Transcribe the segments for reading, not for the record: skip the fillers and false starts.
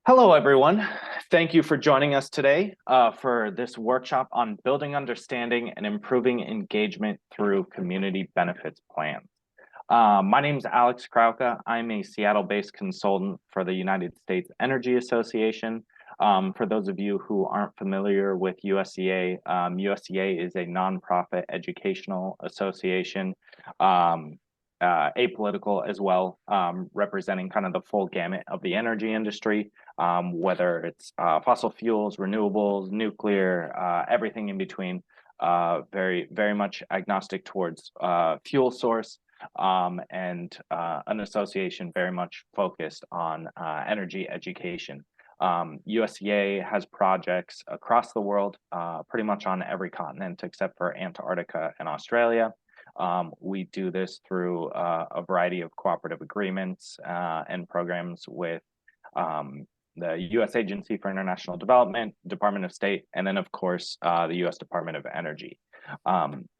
Hello, everyone. Thank you for joining us today for this workshop on building understanding and improving engagement through community benefits plans. My name is Alex Krauka. I'm a Seattle-based consultant for the United States Energy Association. For those of you who aren't familiar with USEA, USEA is a nonprofit educational association, apolitical as well, representing kind of the full gamut of the energy industry, whether it's fossil fuels, renewables, nuclear, everything in between. Very much agnostic towards fuel source, and an association very much focused on energy education. USEA has projects across the world, pretty much on every continent except for Antarctica and Australia. We do this through a variety of cooperative agreements and programs with the U.S. Agency for International Development, Department of State, and then, of course, the U.S. Department of Energy.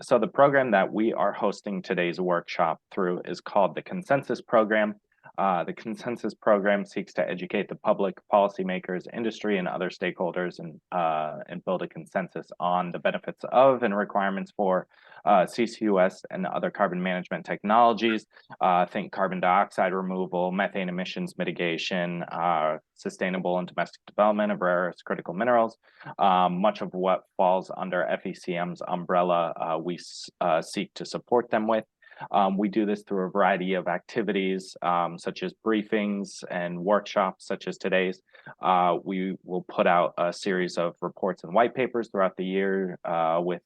So the program that we are hosting today's workshop through is called the Consensus Program. The Consensus Program seeks to educate the public, policymakers, industry, and other stakeholders and build a consensus on the benefits of and requirements for CCUS and other carbon management technologies. Think carbon dioxide removal, methane emissions mitigation, sustainable and domestic development of rare earths critical minerals. Much of what falls under FECM's umbrella, we seek to support them with. We do this through a variety of activities, such as briefings and workshops, such as today's. We will put out a series of reports and white papers throughout the year with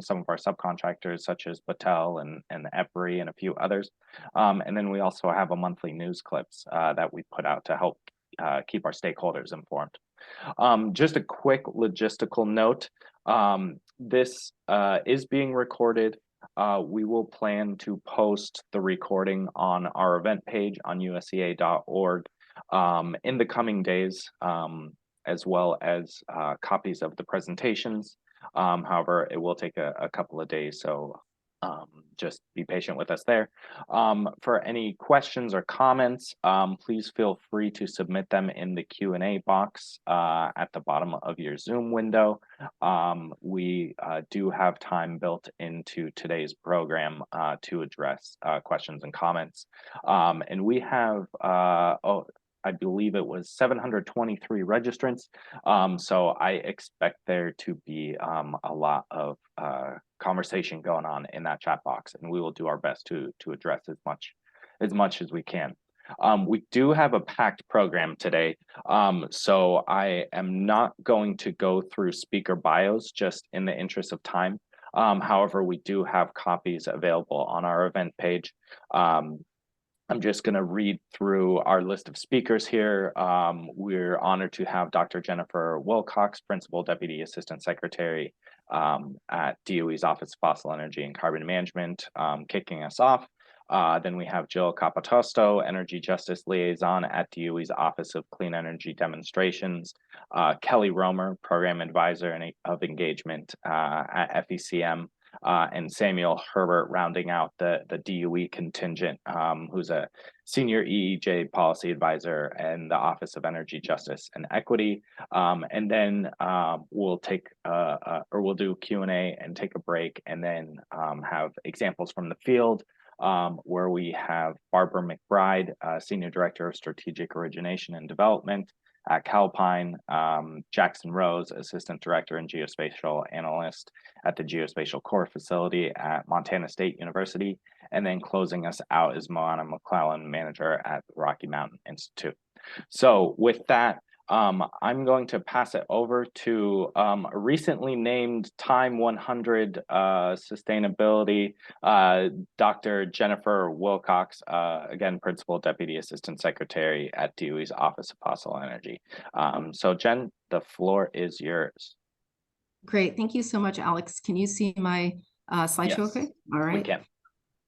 some of our subcontractors, such as Battelle and EPRI and a few others. And then we also have a monthly news clips that we put out to help keep our stakeholders informed. Just a quick logistical note. This is being recorded. We will plan to post the recording on our event page on usea.org in the coming days, as well as copies of the presentations. However, it will take a couple of days, so just be patient with us there. For any questions or comments, please feel free to submit them in the Q&A box at the bottom of your Zoom window. We do have time built into today's program to address questions and comments. And we have, I believe it was 723 registrants. So I expect there to be a lot of conversation going on in that chat box, and we will do our best to address as much as we can. We do have a packed program today, so I am not going to go through speaker bios just in the interest of time. However, we do have copies available on our event page. I'm just going to read through our list of speakers here. We're honored to have Dr. Jennifer Wilcox, Principal Deputy Assistant Secretary at DOE's Office of Fossil Energy and Carbon Management, kicking us off. Then we have Jill Capitosto, Energy Justice Liaison at DOE's Office of Clean Energy Demonstrations, Kelly Romer, Program Advisor of Engagement at FECM, and Samuel Herbert rounding out the DOE contingent, who's a senior EEJ policy advisor in the Office of Energy Justice and Equity. And then we'll take we'll do Q&A and take a break, and then have examples from the field, where we have Barbara McBride, Senior Director of Strategic Origination and Development at Calpine, Jackson Rose, Assistant Director and Geospatial Analyst at the Geospatial Core Facility at Montana State University, and then closing us out is Moana McClellan, Manager at the Rocky Mountain Institute. So with that, I'm going to pass it over to a recently named Time 100 Sustainability, Dr. Jennifer Wilcox, again, Principal Deputy Assistant Secretary at DOE's Office of Fossil Energy. So Jen, the floor is yours. Great. Thank you so much, Alex. Can you see my slideshow? Yes, okay? All right. we can.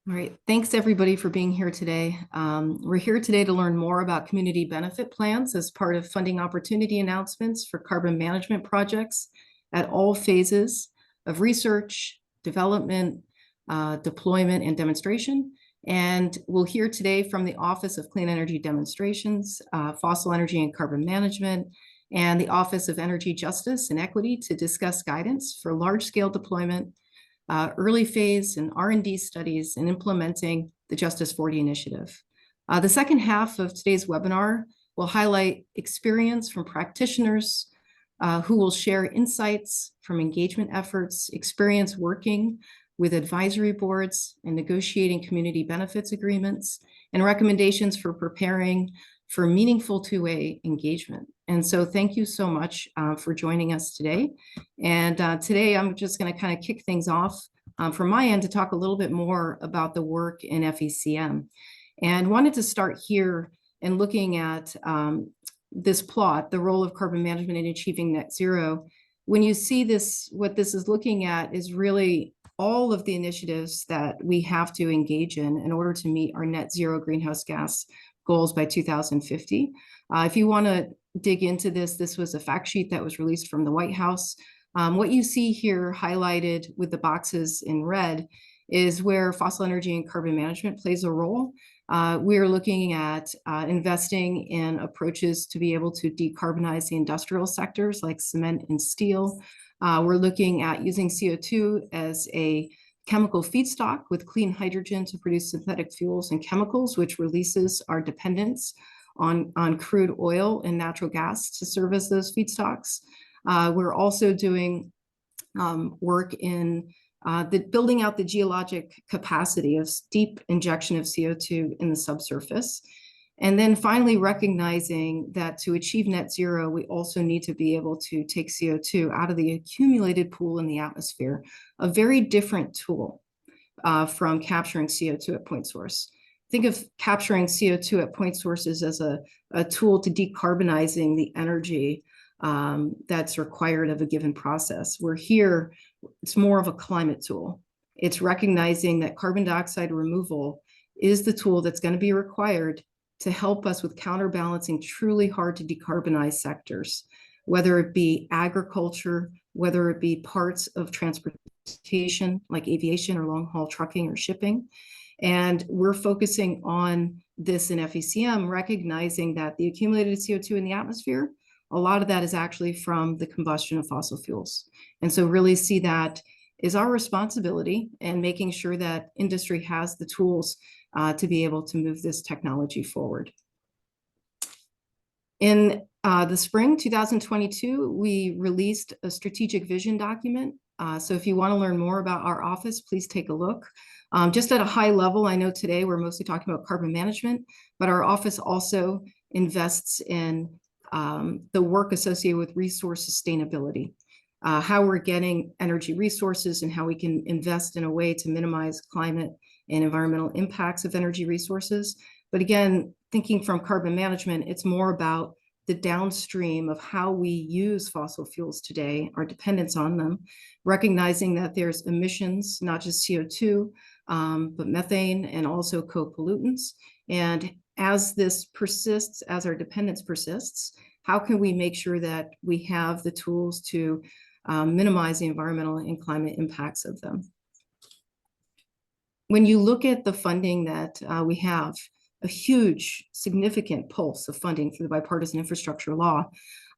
All right. Thanks, everybody, for being here today. We're here today to learn more about community benefit plans as part of funding opportunity announcements for carbon management projects at all phases of research, development, deployment, and demonstration, And we'll hear today from the Office of Clean Energy Demonstrations, Fossil Energy and Carbon Management, and the Office of Energy Justice and Equity to discuss guidance for large-scale deployment, early phase and R&D studies in implementing the Justice 40 initiative. The second half of today's webinar will highlight experience from practitioners who will share insights from engagement efforts, experience working with advisory boards and negotiating community benefits agreements, and recommendations for preparing for meaningful two-way engagement. And so thank you so much for joining us today. And today I'm just going to kind of kick things off from my end to talk a little bit more about the work in FECM. And wanted to start here and looking at this plot, the role of carbon management in achieving net zero. When you see this, what this is looking at is really all of the initiatives that we have to engage in order to meet our net zero greenhouse gas goals by 2050. If you want to dig into this, this was a fact sheet that was released from the White House. What you see here highlighted with the boxes in red is where fossil energy and carbon management plays a role. We're looking at investing in approaches to be able to decarbonize the industrial sectors like cement and steel. We're looking at using CO2 as a chemical feedstock with clean hydrogen to produce synthetic fuels and chemicals, which releases our dependence on crude oil and natural gas to serve as those feedstocks. We're also doing work in building out the geologic capacity of deep injection of CO2 in the subsurface. And then finally recognizing that to achieve net zero, we also need to be able to take CO2 out of the accumulated pool in the atmosphere, a very different tool from capturing CO2 at point source. Think of capturing CO2 at point sources as a tool to decarbonizing the energy that's required of a given process. Where here, it's more of a climate tool. It's recognizing that carbon dioxide removal is the tool that's going to be required to help us with counterbalancing truly hard to decarbonize sectors, whether it be agriculture, whether it be parts of transportation like aviation or long haul trucking or shipping. And we're focusing on this in FECM, recognizing that the accumulated CO2 in the atmosphere, a lot of that is actually from the combustion of fossil fuels. And so really see that is our responsibility and making sure that industry has the tools to be able to move this technology forward. In the spring 2022, we released a strategic vision document. So if you want to learn more about our office, please take a look. Just at a high level, I know today we're mostly talking about carbon management, but our office also invests in the work associated with resource sustainability, how we're getting energy resources and how we can invest in a way to minimize climate and environmental impacts of energy resources. But again, thinking from carbon management, it's more about the downstream of how we use fossil fuels today, our dependence on them, recognizing that there's emissions, not just CO2, but methane and also co-pollutants. And as this persists, as our dependence persists, how can we make sure that we have the tools to minimize the environmental and climate impacts of them? When you look at the funding that we have, a huge, significant pulse of funding through the bipartisan infrastructure law.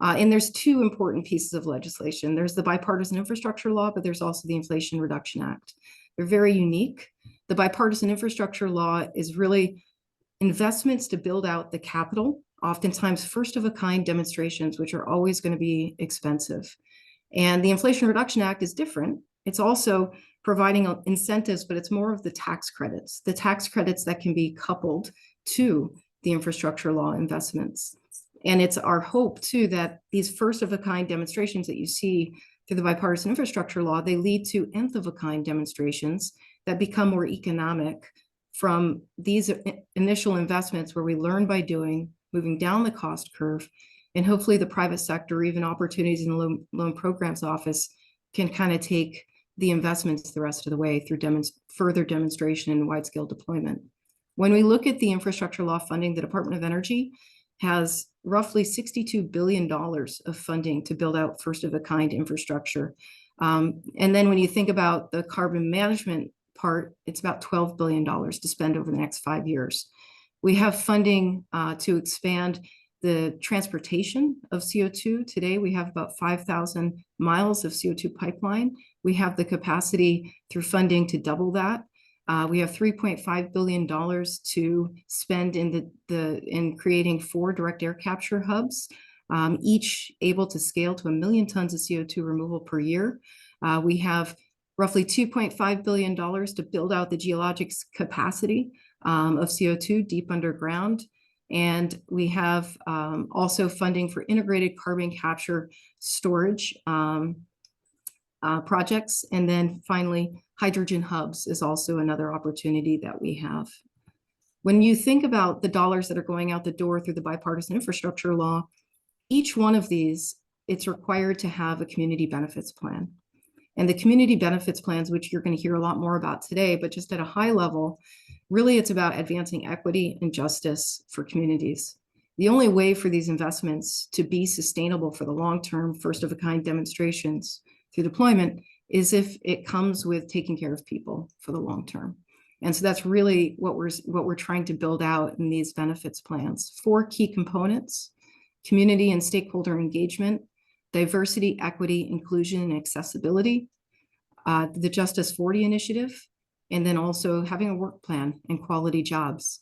And there's two important pieces of legislation. There's the bipartisan infrastructure law, but there's also the Inflation Reduction Act. They're very unique. The bipartisan infrastructure law is really investments to build out the capital, oftentimes first of a kind demonstrations, which are always going to be expensive. And the Inflation Reduction Act is different. It's also providing incentives, but it's more of the tax credits that can be coupled to the infrastructure law investments. And it's our hope too that these first of a kind demonstrations that you see through the bipartisan infrastructure law, they lead to nth of a kind demonstrations that become more economic from these initial investments where we learn by doing, moving down the cost curve, and hopefully the private sector, even opportunities in the loan programs office can kind of take the investments the rest of the way through further demonstration and wide-scale deployment. When we look at the infrastructure law funding, the Department of Energy has roughly $62 billion of funding to build out first-of-a-kind infrastructure. And then when you think about the carbon management part, it's about $12 billion to spend over the next 5 years. We have funding to expand the transportation of CO2. Today, we have about 5,000 miles of CO2 pipeline. We have the capacity through funding to double that. We have $3.5 billion to spend in creating 4 direct air capture hubs, each able to scale to 1 million tons of CO2 removal per year. We have roughly $2.5 billion to build out the geologic capacity of CO2 deep underground. And we have also funding for integrated carbon capture storage projects. And then finally, hydrogen hubs is also another opportunity that we have. When you think about the dollars that are going out the door through the bipartisan infrastructure law, each one of these, it's required to have a community benefits plan. And the community benefits plans, which you're going to hear a lot more about today, but just at a high level, really it's about advancing equity and justice for communities. The only way for these investments to be sustainable for the long-term, first-of-a-kind demonstrations through deployment is if it comes with taking care of people for the long term. And so that's really what we're trying to build out in these benefits plans. 4 key components: community and stakeholder engagement, diversity, equity, inclusion, and accessibility, the Justice 40 initiative, and then also having a work plan and quality jobs.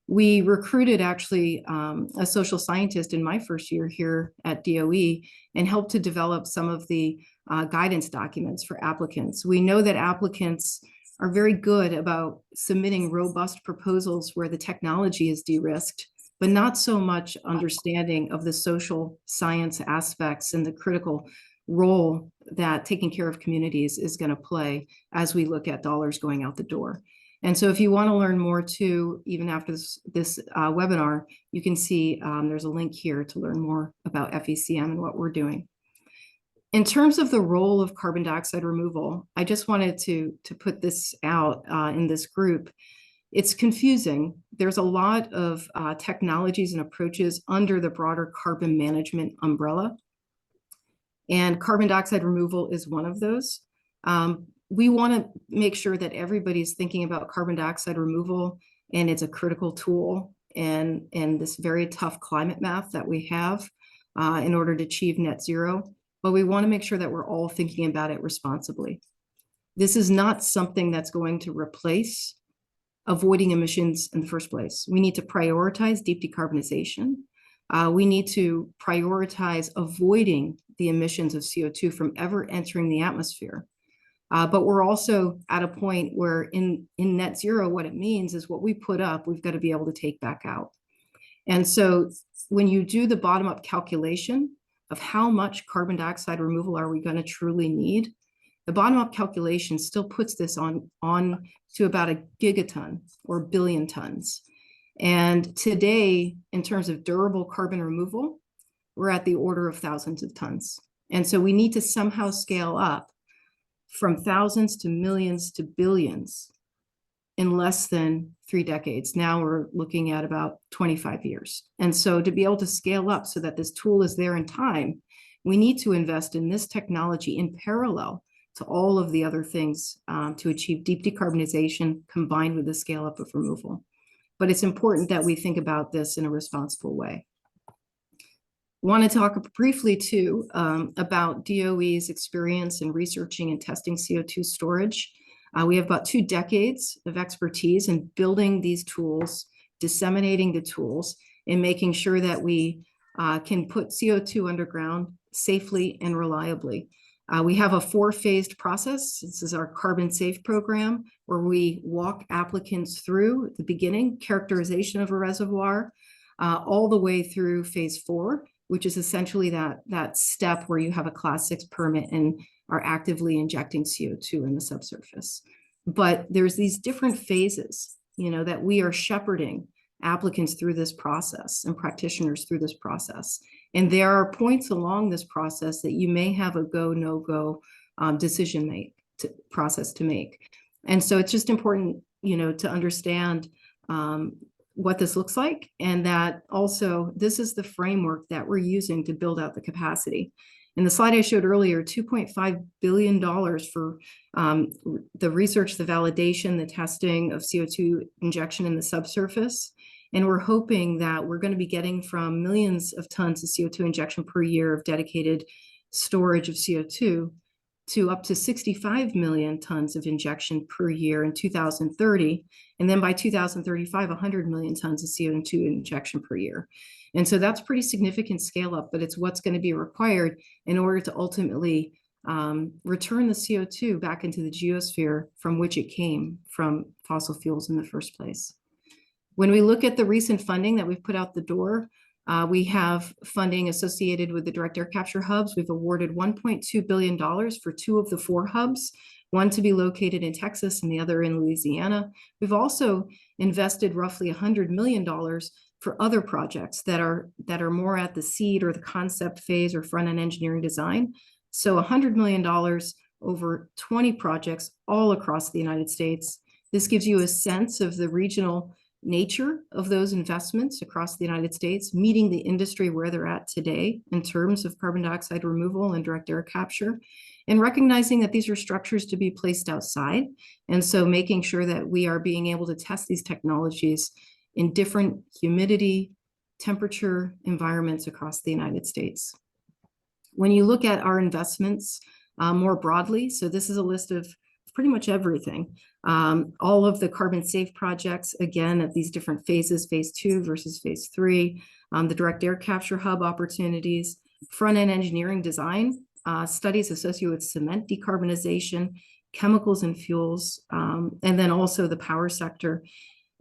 We recruited actually a social scientist in my first year here at DOE and helped to develop some of the guidance documents for applicants. We know that applicants are very good about submitting robust proposals where the technology is de-risked, but not so much understanding of the social science aspects and the critical role that taking care of communities is going to play as we look at dollars going out the door. And so if you want to learn more too, even after this webinar, you can see there's a link here to learn more about FECM and what we're doing. In terms of the role of carbon dioxide removal, I just wanted to put this out in this group. It's confusing. There's a lot of technologies and approaches under the broader carbon management umbrella. And carbon dioxide removal is one of those. We want to make sure that everybody's thinking about carbon dioxide removal, and it's a critical tool in this very tough climate math that we have in order to achieve net zero. But we want to make sure that we're all thinking about it responsibly. This is not something that's going to replace avoiding emissions in the first place. We need to prioritize deep decarbonization. We need to prioritize avoiding the emissions of CO2 from ever entering the atmosphere. But we're also at a point where in net zero, what it means is what we put up, we've got to be able to take back out. And so when you do the bottom-up calculation of how much carbon dioxide removal are we going to truly need, the bottom-up calculation still puts this on to about a gigaton or billion tons. And today, in terms of durable carbon removal, we're at the order of thousands of tons. And so we need to somehow scale up from thousands to millions to billions in less than 3 decades. Now we're looking at about 25 years. And so to be able to scale up so that this tool is there in time, we need to invest in this technology in parallel to all of the other things to achieve deep decarbonization combined with the scale up of removal. But it's important that we think about this in a responsible way. Want to talk briefly too about DOE's experience in researching and testing CO2 storage. We have about 2 decades of expertise in building these tools, disseminating the tools, and making sure that we can put CO2 underground safely and reliably. We have a 4-phased process. This is our Carbon Safe program, where we walk applicants through the beginning, characterization of a reservoir, all the way through phase 4, which is essentially that step where you have a Class 6 permit and are actively injecting CO2 in the subsurface. But there's these different phases, that we are shepherding applicants through this process and practitioners through this process. And there are points along this process that you may have a go, no-go process to make. And so it's just important, to understand what this looks like, and that also this is the framework that we're using to build out the capacity. In the slide I showed earlier, $2.5 billion for the research, the validation, the testing of CO2 injection in the subsurface. And we're hoping that we're going to be getting from millions of tons of CO2 injection per year of dedicated storage of CO2 to up to 65 million tons of injection per year in 2030. And then by 2035, 100 million tons of CO2 injection per year. And so that's pretty significant scale up, but it's what's going to be required in order to ultimately return the CO2 back into the geosphere from which it came from fossil fuels in the first place. When we look at the recent funding that we've put out the door, we have funding associated with the direct air capture hubs. We've awarded $1.2 billion for 2 of the 4 hubs, one to be located in Texas and the other in Louisiana. We've also invested roughly $100 million for other projects that are more at the seed or the concept phase or front-end engineering design. So $100 million over 20 projects all across the United States. This gives you a sense of the regional nature of those investments across the United States, meeting the industry where they're at today in terms of carbon dioxide removal and direct air capture, and recognizing that these are structures to be placed outside. And so making sure that we are being able to test these technologies in different humidity, temperature environments across the United States. When you look at our investments more broadly, so this is a list of pretty much everything. All of the carbon safe projects, again, at these different phases, phase 2 versus phase 3, the direct air capture hub opportunities, front-end engineering design, studies associated with cement decarbonization, chemicals and fuels, and then also the power sector,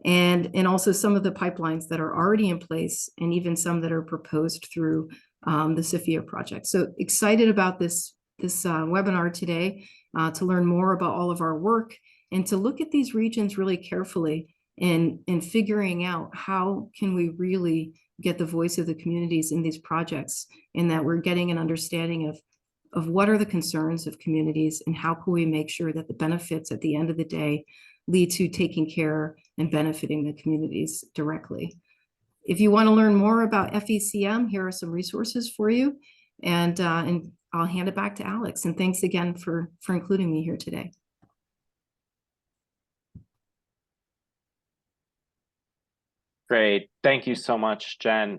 and also some of the pipelines that are already in place, and even some that are proposed through the CFIA project. So excited about this webinar today to learn more about all of our work and to look at these regions really carefully in figuring out how can we really get the voice of the communities in these projects, and that we're getting an understanding of what are the concerns of communities and how can we make sure that the benefits at the end of the day lead to taking care and benefiting the communities directly. If you want to learn more about FECM, here are some resources for you. And I'll hand it back to Alex. And thanks again for including me here today. Great. Thank you so much, Jen.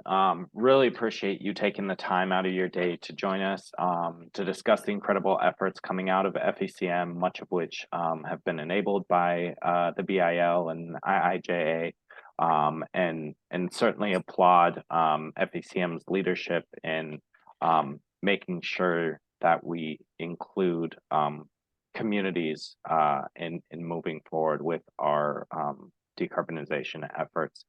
Really appreciate you taking the time out of your day to join us to discuss the incredible efforts coming out of FECM, much of which have been enabled by the BIL and IIJA, and certainly applaud FECM's leadership in making sure that we include communities in moving forward with our decarbonization efforts.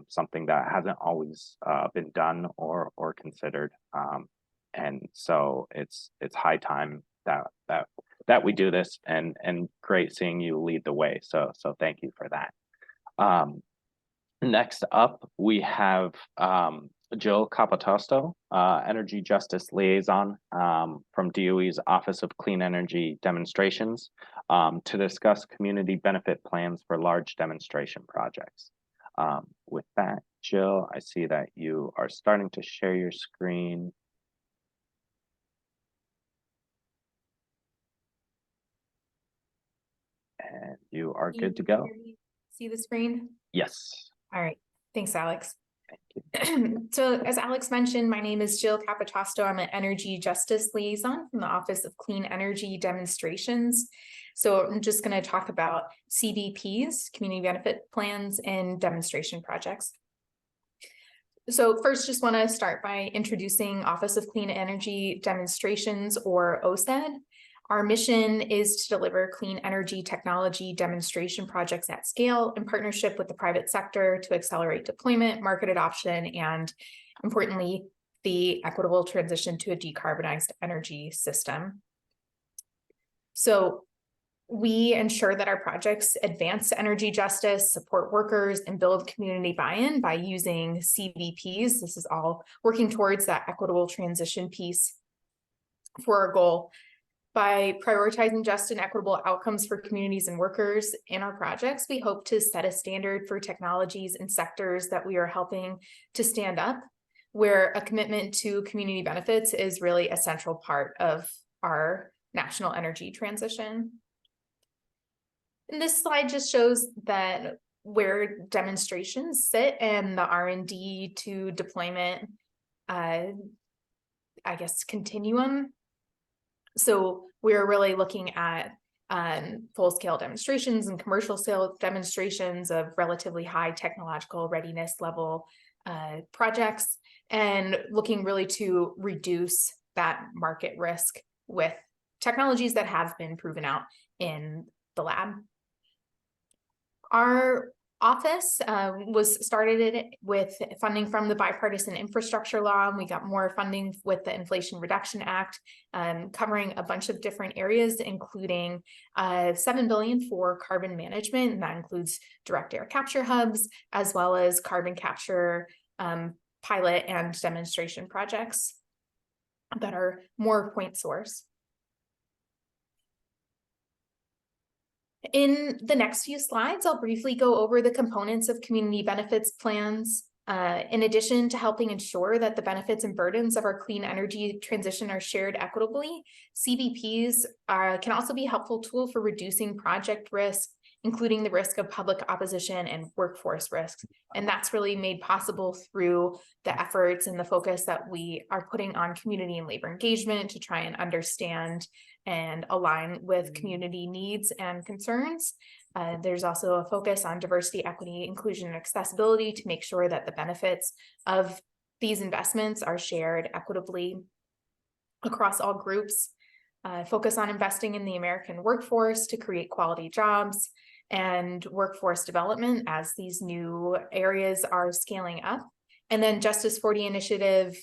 Something that hasn't always been done or considered, and so it's high time that we do this, and great seeing you lead the way. So thank you for that. Next up, we have Jill Capitosto, Energy Justice Liaison from DOE's Office of Clean Energy Demonstrations, to discuss community benefit plans for large demonstration projects. With that, Jill, I see that you are starting to share your screen. And you are good to go. See the screen? Yes. All right. Thanks, Alex. Thank you. So as Alex mentioned, my name is Jill Capitosto. I'm an Energy Justice Liaison from the Office of Clean Energy Demonstrations. So I'm just going to talk about CBPs, Community Benefit Plans, and demonstration projects. So first, just want to start by introducing Office of Clean Energy Demonstrations, or OCED. Our mission is to deliver clean energy technology demonstration projects at scale in partnership with the private sector to accelerate deployment, market adoption, and importantly, the equitable transition to a decarbonized energy system. So we ensure that our projects advance energy justice, support workers, and build community buy-in by using CBPs. This is all working towards that equitable transition piece for our goal. By prioritizing just and equitable outcomes for communities and workers in our projects, we hope to set a standard for technologies and sectors that we are helping to stand up. where a commitment to community benefits is really a central part of our national energy transition. And this slide just shows that where demonstrations sit and the R&D to deployment, I guess, continuum. So we're really looking at full-scale demonstrations and commercial scale demonstrations of relatively high technological readiness level projects, and looking really to reduce that market risk with technologies that have been proven out in the lab. Our office was started with funding from the Bipartisan Infrastructure Law, and we got more funding with the Inflation Reduction Act, covering a bunch of different areas, including $7 billion for carbon management, and that includes direct air capture hubs, as well as carbon capture pilot and demonstration projects that are more point source. In the next few slides, I'll briefly go over the components of community benefits plans. In addition to helping ensure that the benefits and burdens of our clean energy transition are shared equitably, CBPs can also be a helpful tool for reducing project risk, including the risk of public opposition and workforce risks. And that's really made possible through the efforts and the focus that we are putting on community and labor engagement to try and understand and align with community needs and concerns. There's also a focus on diversity, equity, inclusion, and accessibility to make sure that the benefits of these investments are shared equitably across all groups. Focus on investing in the American workforce to create quality jobs and workforce development as these new areas are scaling up. And then Justice 40 initiative,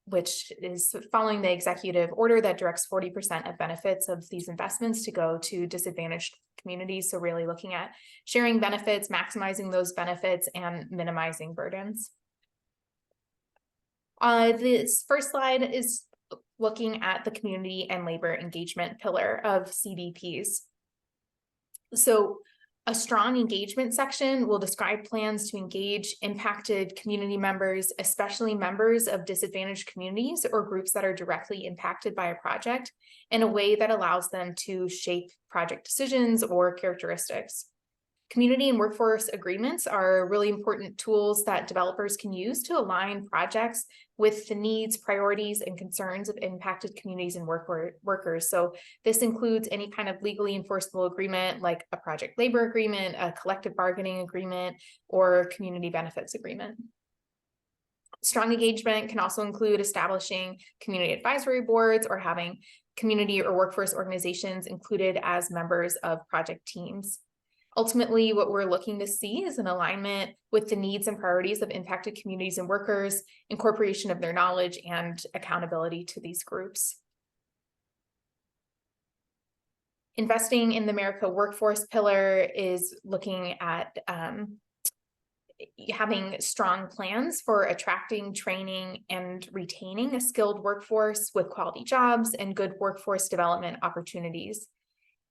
which is following the executive order that directs 40% of benefits of these investments to go to disadvantaged communities. So really looking at sharing benefits, maximizing those benefits, and minimizing burdens. This first slide is looking at the community and labor engagement pillar of CBPs. So a strong engagement section will describe plans to engage impacted community members, especially members of disadvantaged communities or groups that are directly impacted by a project, in a way that allows them to shape project decisions or characteristics. Community and workforce agreements are really important tools that developers can use to align projects with the needs, priorities, and concerns of impacted communities and workers. So this includes any kind of legally enforceable agreement like a project labor agreement, a collective bargaining agreement, or community benefits agreement. Strong engagement can also include establishing community advisory boards or having community or workforce organizations included as members of project teams. Ultimately, what we're looking to see is an alignment with the needs and priorities of impacted communities and workers, incorporation of their knowledge, and accountability to these groups. Investing in the America workforce pillar is looking at having strong plans for attracting, training, and retaining a skilled workforce with quality jobs and good workforce development opportunities.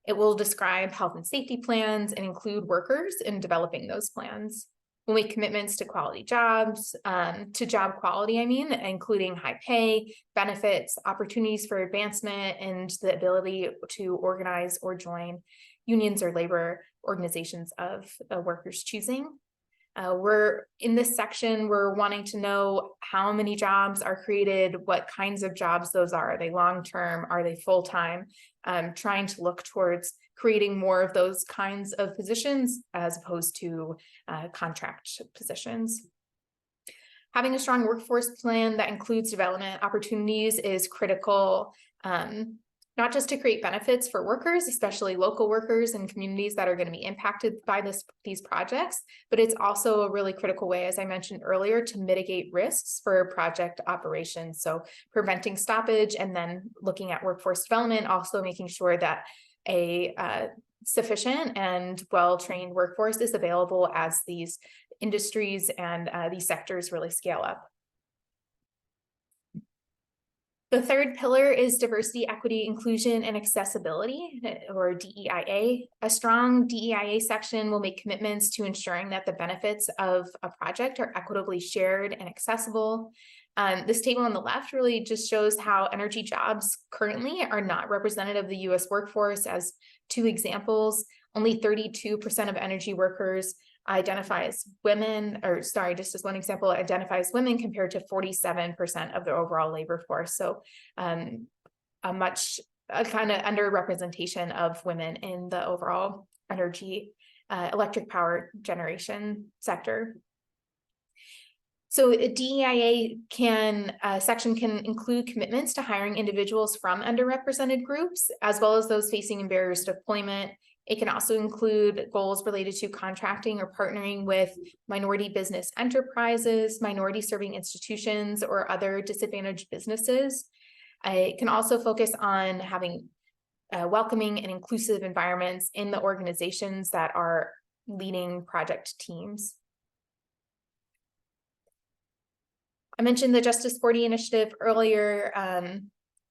It will describe health and safety plans and include workers in developing those plans. We'll make commitments to quality jobs, to job quality, including high pay, benefits, opportunities for advancement, and the ability to organize or join unions or labor organizations of the workers' choosing. We're in this section, we're wanting to know how many jobs are created, what kinds of jobs those are. Are they long-term? Are they full-time? Trying to look towards creating more of those kinds of positions as opposed to contract positions. Having a strong workforce plan that includes development opportunities is critical, not just to create benefits for workers, especially local workers and communities that are going to be impacted by these projects, but it's also a really critical way, as I mentioned earlier, to mitigate risks for project operations. So preventing stoppage and then looking at workforce development, also making sure that a sufficient and well-trained workforce is available as these industries and these sectors really scale up. The third pillar is diversity, equity, inclusion, and accessibility, or DEIA. A strong DEIA section will make commitments to ensuring that the benefits of a project are equitably shared and accessible. This table on the left really just shows how energy jobs currently are not representative of the US workforce. As two examples, only 32% of energy workers identify as women, or sorry, just as one example, identifies women compared to 47% of the overall labor force. So a kind of underrepresentation of women in the overall energy, electric power generation sector. So a DEIA section can include commitments to hiring individuals from underrepresented groups, as well as those facing barriers to deployment. It can also include goals related to contracting or partnering with minority business enterprises, minority serving institutions, or other disadvantaged businesses. It can also focus on having welcoming and inclusive environments in the organizations that are leading project teams. I mentioned the Justice 40 initiative earlier,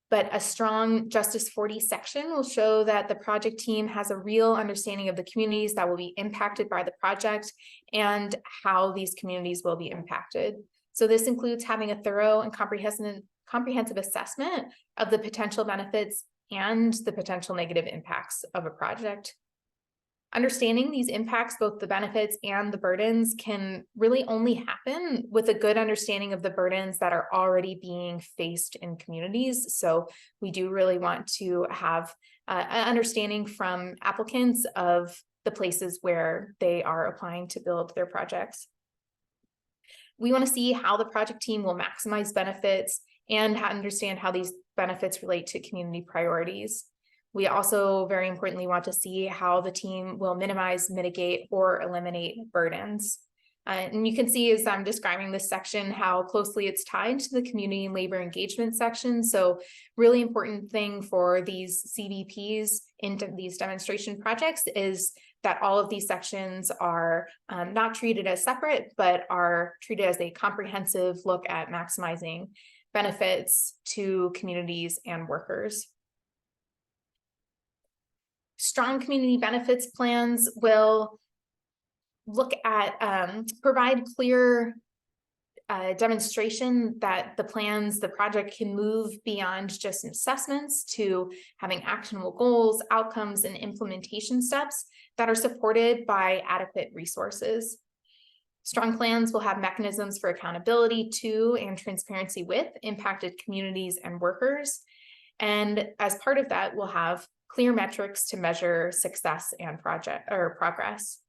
but a strong Justice 40 section will show that the project team has a real understanding of the communities that will be impacted by the project and how these communities will be impacted. So this includes having a thorough and comprehensive assessment of the potential benefits and the potential negative impacts of a project. Understanding these impacts, both the benefits and the burdens, can really only happen with a good understanding of the burdens that are already being faced in communities. So we do really want to have an understanding from applicants of the places where they are applying to build their projects. We want to see how the project team will maximize benefits and understand how these benefits relate to community priorities. We also, very importantly, want to see how the team will minimize, mitigate, or eliminate burdens. And you can see as I'm describing this section how closely it's tied to the community and labor engagement section. So really important thing for these CBPs in these demonstration projects is that all of these sections are not treated as separate, but are treated as a comprehensive look at maximizing benefits to communities and workers. Strong community benefits plans will look at, provide clear demonstration that the project can move beyond just assessments to having actionable goals, outcomes, and implementation steps that are supported by adequate resources. Strong plans will have mechanisms for accountability to and transparency with impacted communities and workers. And as part of that, we'll have clear metrics to measure success and progress.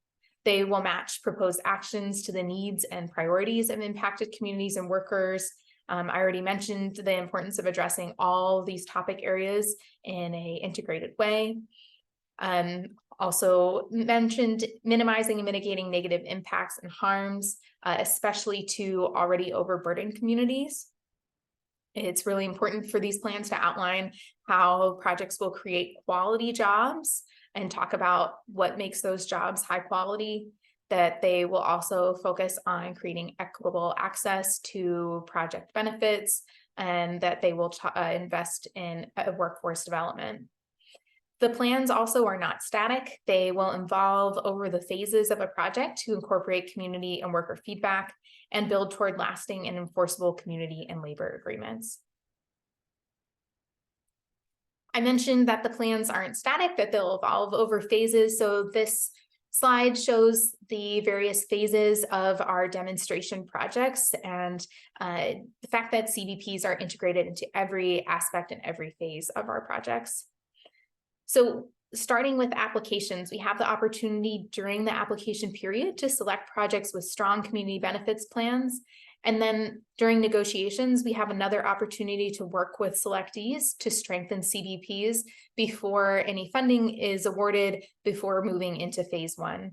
They will match proposed actions to the needs and priorities of impacted communities and workers. I already mentioned the importance of addressing all these topic areas in an integrated way. Also mentioned minimizing and mitigating negative impacts and harms, especially to already overburdened communities. It's really important for these plans to outline how projects will create quality jobs and talk about what makes those jobs high quality, that they will also focus on creating equitable access to project benefits, and that they will invest in workforce development. The plans also are not static. They will evolve over the phases of a project to incorporate community and worker feedback and build toward lasting and enforceable community and labor agreements. I mentioned that the plans aren't static, that they'll evolve over phases. So this slide shows the various phases of our demonstration projects and the fact that CBPs are integrated into every aspect and every phase of our projects. So starting with applications, we have the opportunity during the application period to select projects with strong community benefits plans. And then during negotiations, we have another opportunity to work with selectees to strengthen CBPs before any funding is awarded, before moving into phase one.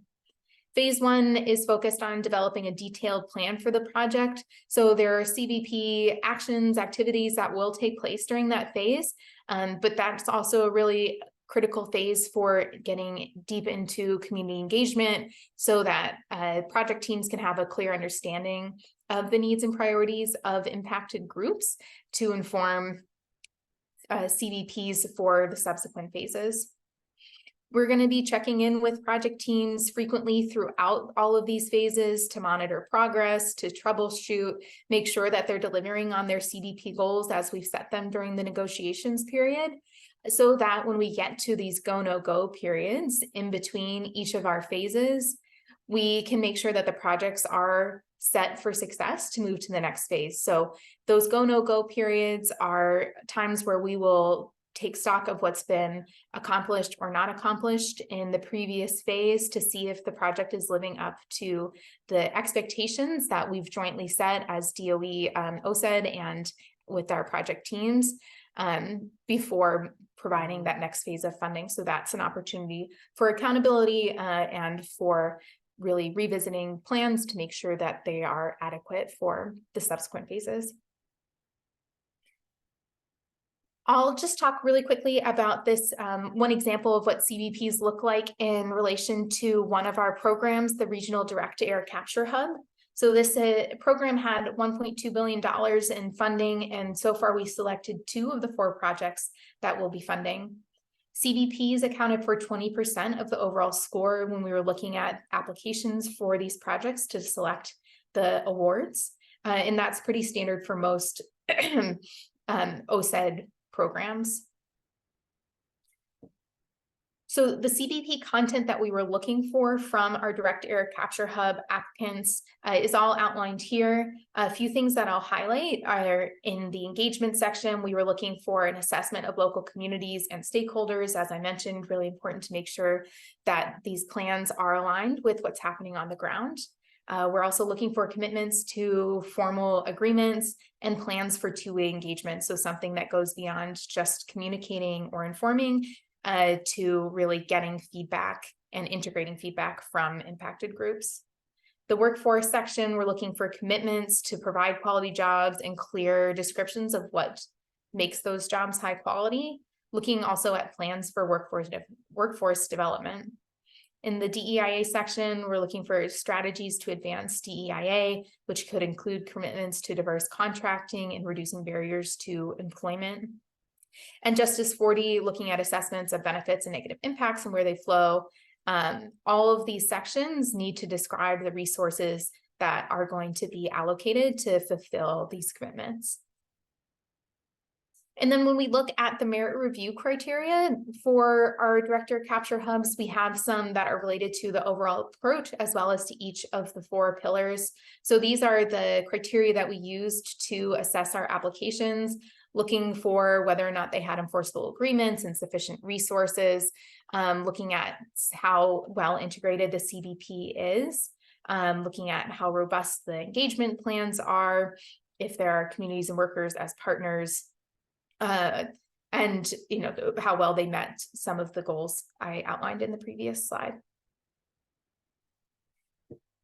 Phase one is focused on developing a detailed plan for the project. So there are CBP actions, activities that will take place during that phase, but that's also a really critical phase for getting deep into community engagement so that project teams can have a clear understanding of the needs and priorities of impacted groups to inform CBPs for the subsequent phases. We're going to be checking in with project teams frequently throughout all of these phases to monitor progress, to troubleshoot, make sure that they're delivering on their CBP goals as we've set them during the negotiations period, so that when we get to these go, no go periods in between each of our phases, we can make sure that the projects are set for success to move to the next phase. So those go, no go periods are times where we will take stock of what's been accomplished or not accomplished in the previous phase to see if the project is living up to the expectations that we've jointly set as DOE, OSED, and with our project teams before providing that next phase of funding. So that's an opportunity for accountability and for really revisiting plans to make sure that they are adequate for the subsequent phases. I'll just talk really quickly about this one example of what CBPs look like in relation to one of our programs, the Regional Direct Air Capture Hub. So this program had $1.2 billion in funding, and so far we selected 2 of the 4 projects that will be funding. CBPs accounted for 20% of the overall score when we were looking at applications for these projects to select the awards, and that's pretty standard for most OSED programs. So the CBP content that we were looking for from our Direct Air Capture Hub applicants is all outlined here. A few things that I'll highlight are in the engagement section. We were looking for an assessment of local communities and stakeholders. As I mentioned, really important to make sure that these plans are aligned with what's happening on the ground. We're also looking for commitments to formal agreements and plans for two-way engagement. So something that goes beyond just communicating or informing to really getting feedback and integrating feedback from impacted groups. The workforce section, we're looking for commitments to provide quality jobs and clear descriptions of what makes those jobs high quality. Looking also at plans for workforce development. In the DEIA section, we're looking for strategies to advance DEIA, which could include commitments to diverse contracting and reducing barriers to employment. And Justice 40, looking at assessments of benefits and negative impacts and where they flow. All of these sections need to describe the resources that are going to be allocated to fulfill these commitments. And then when we look at the merit review criteria for our Direct Air Capture hubs, we have some that are related to the overall approach as well as to each of the 4 pillars. So these are the criteria that we used to assess our applications, looking for whether or not they had enforceable agreements and sufficient resources, looking at how well integrated the CBP is, looking at how robust the engagement plans are, if there are communities and workers as partners, and how well they met some of the goals I outlined in the previous slide.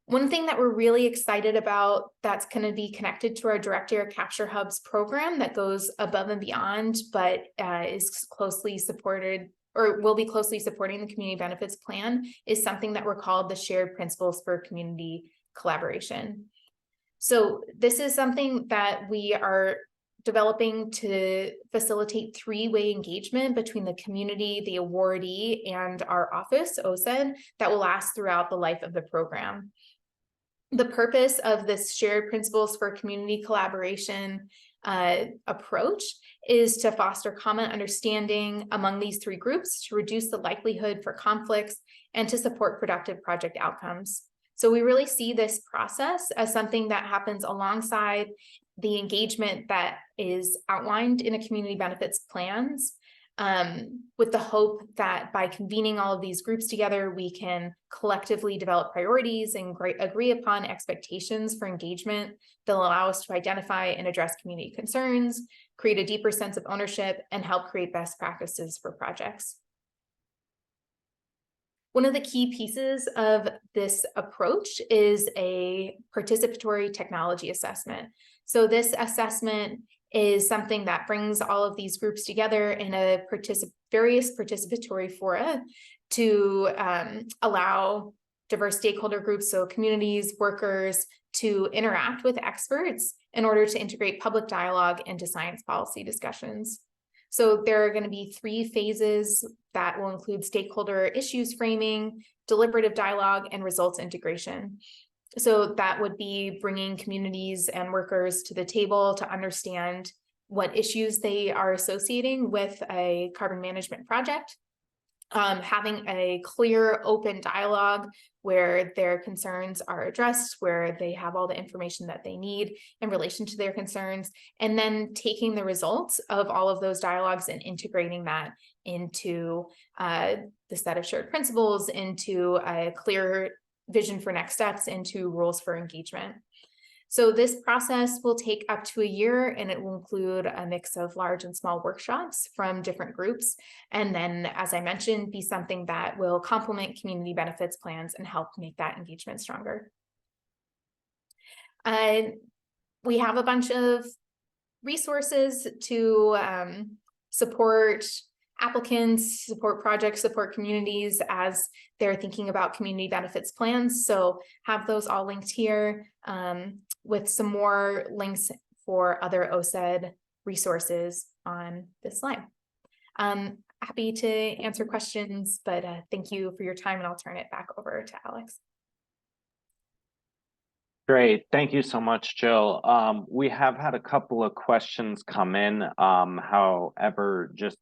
One thing that we're really excited about that's going to be connected to our Direct Air Capture Hubs program that goes above and beyond, but is closely supported or will be closely supporting the community benefits plan, is something that we're called the shared principles for community collaboration. So this is something that we are developing to facilitate 3-way engagement between the community, the awardee, and our office, OSED, that will last throughout the life of the program. The purpose of this shared principles for community collaboration approach is to foster common understanding among these 3 groups, to reduce the likelihood for conflicts, and to support productive project outcomes. So we really see this process as something that happens alongside the engagement that is outlined in a community benefits plans, with the hope that by convening all of these groups together, we can collectively develop priorities and agree upon expectations for engagement that will allow us to identify and address community concerns, create a deeper sense of ownership, and help create best practices for projects. One of the key pieces of this approach is a participatory technology assessment. So this assessment is something that brings all of these groups together in a various participatory fora to allow diverse stakeholder groups, so communities, workers, to interact with experts in order to integrate public dialogue into science policy discussions. So there are going to be 3 phases that will include stakeholder issues framing, deliberative dialogue, and results integration. So that would be bringing communities and workers to the table to understand what issues they are associating with a carbon management project. Having a clear, open dialogue where their concerns are addressed, where they have all the information that they need in relation to their concerns, and then taking the results of all of those dialogues and integrating that into the set of shared principles, into a clear vision for next steps, into rules for engagement. So this process will take up to a year, and it will include a mix of large and small workshops from different groups. And then, as I mentioned, be something that will complement community benefits plans and help make that engagement stronger. We have a bunch of resources to support applicants, support projects, support communities as they're thinking about community benefits plans. So have those all linked here, with some more links for other OSED resources on this slide. Happy to answer questions, but thank you for your time, and I'll turn it back over to Alex. Great, thank you so much, Jill. We have had a couple of questions come in. However, just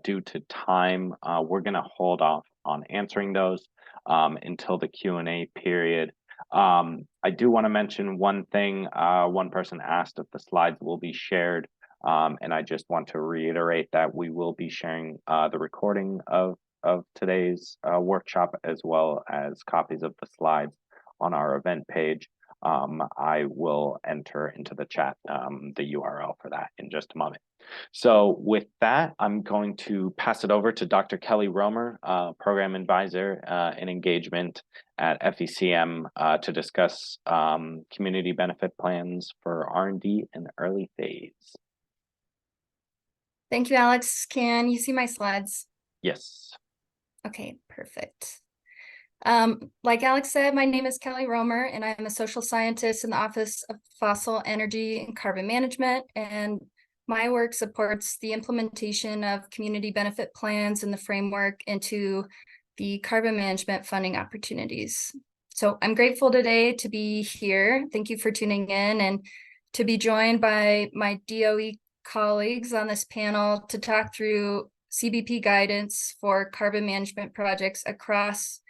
due to time, we're going to hold off on answering those until the Q&A period. I do want to mention one thing. One person asked if the slides will be shared, and I just want to reiterate that we will be sharing the recording of today's workshop, as well as copies of the slides on our event page. I will enter into the chat the URL for that in just a moment. So with that, I'm going to pass it over to Dr. Kelly Romer, Program Advisor in Engagement at FECM, to discuss community benefit plans for R&D in the early phase. Thank you, Alex. Can you see my slides? Yes. Okay, perfect. Like Alex said, my name is Kelly Romer, and I'm a social scientist in the Office of Fossil Energy and Carbon Management, and my work supports the implementation of community benefit plans and the framework into the carbon management funding opportunities. So I'm grateful today to be here. Thank you for tuning in, and to be joined by my DOE colleagues on this panel to talk through CBP guidance for carbon management projects across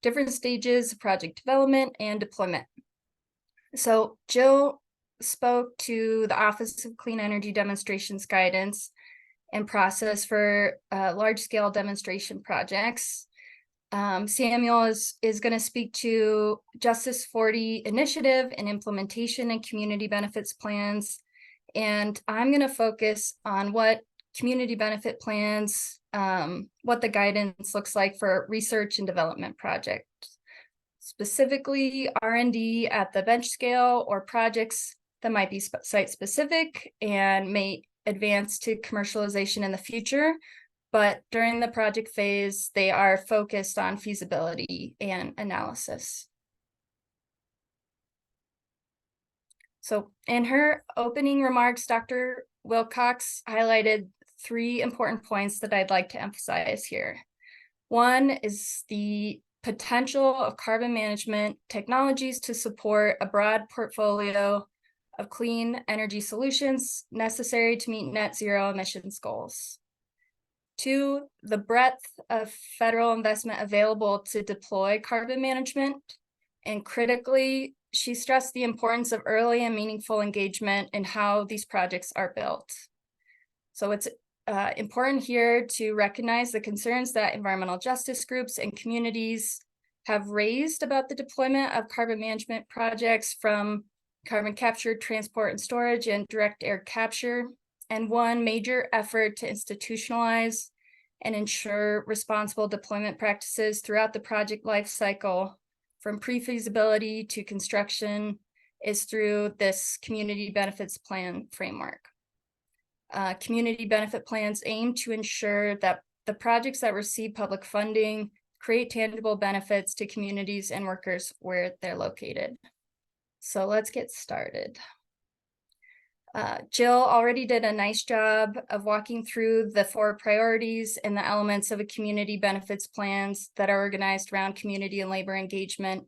different stages of project development and deployment. So Jill spoke to the Office of Clean Energy Demonstrations guidance and process for large-scale demonstration projects. Samuel is going to speak to Justice 40 initiative and implementation and community benefits plans. And I'm going to focus on what community benefit plans, what the guidance looks like for research and development projects, specifically R&D at the bench scale, or projects that might be site specific and may advance to commercialization in the future. But during the project phase, they are focused on feasibility and analysis. So in her opening remarks, Dr. Wilcox highlighted 3 important points that I'd like to emphasize here. One is the potential of carbon management technologies to support a broad portfolio of clean energy solutions necessary to meet net zero emissions goals. 2, the breadth of federal investment available to deploy carbon management. And critically, she stressed the importance of early and meaningful engagement in how these projects are built. So it's important here to recognize the concerns that environmental justice groups and communities have raised about the deployment of carbon management projects, from carbon capture, transport and storage, and direct air capture. And one major effort to institutionalize and ensure responsible deployment practices throughout the project life cycle, from pre-feasibility to construction, is through this community benefits plan framework. Community benefit plans aim to ensure that the projects that receive public funding create tangible benefits to communities and workers where they're located. So let's get started. Jill already did a nice job of walking through the 4 priorities and the elements of a community benefits plans that are organized around community and labor engagement,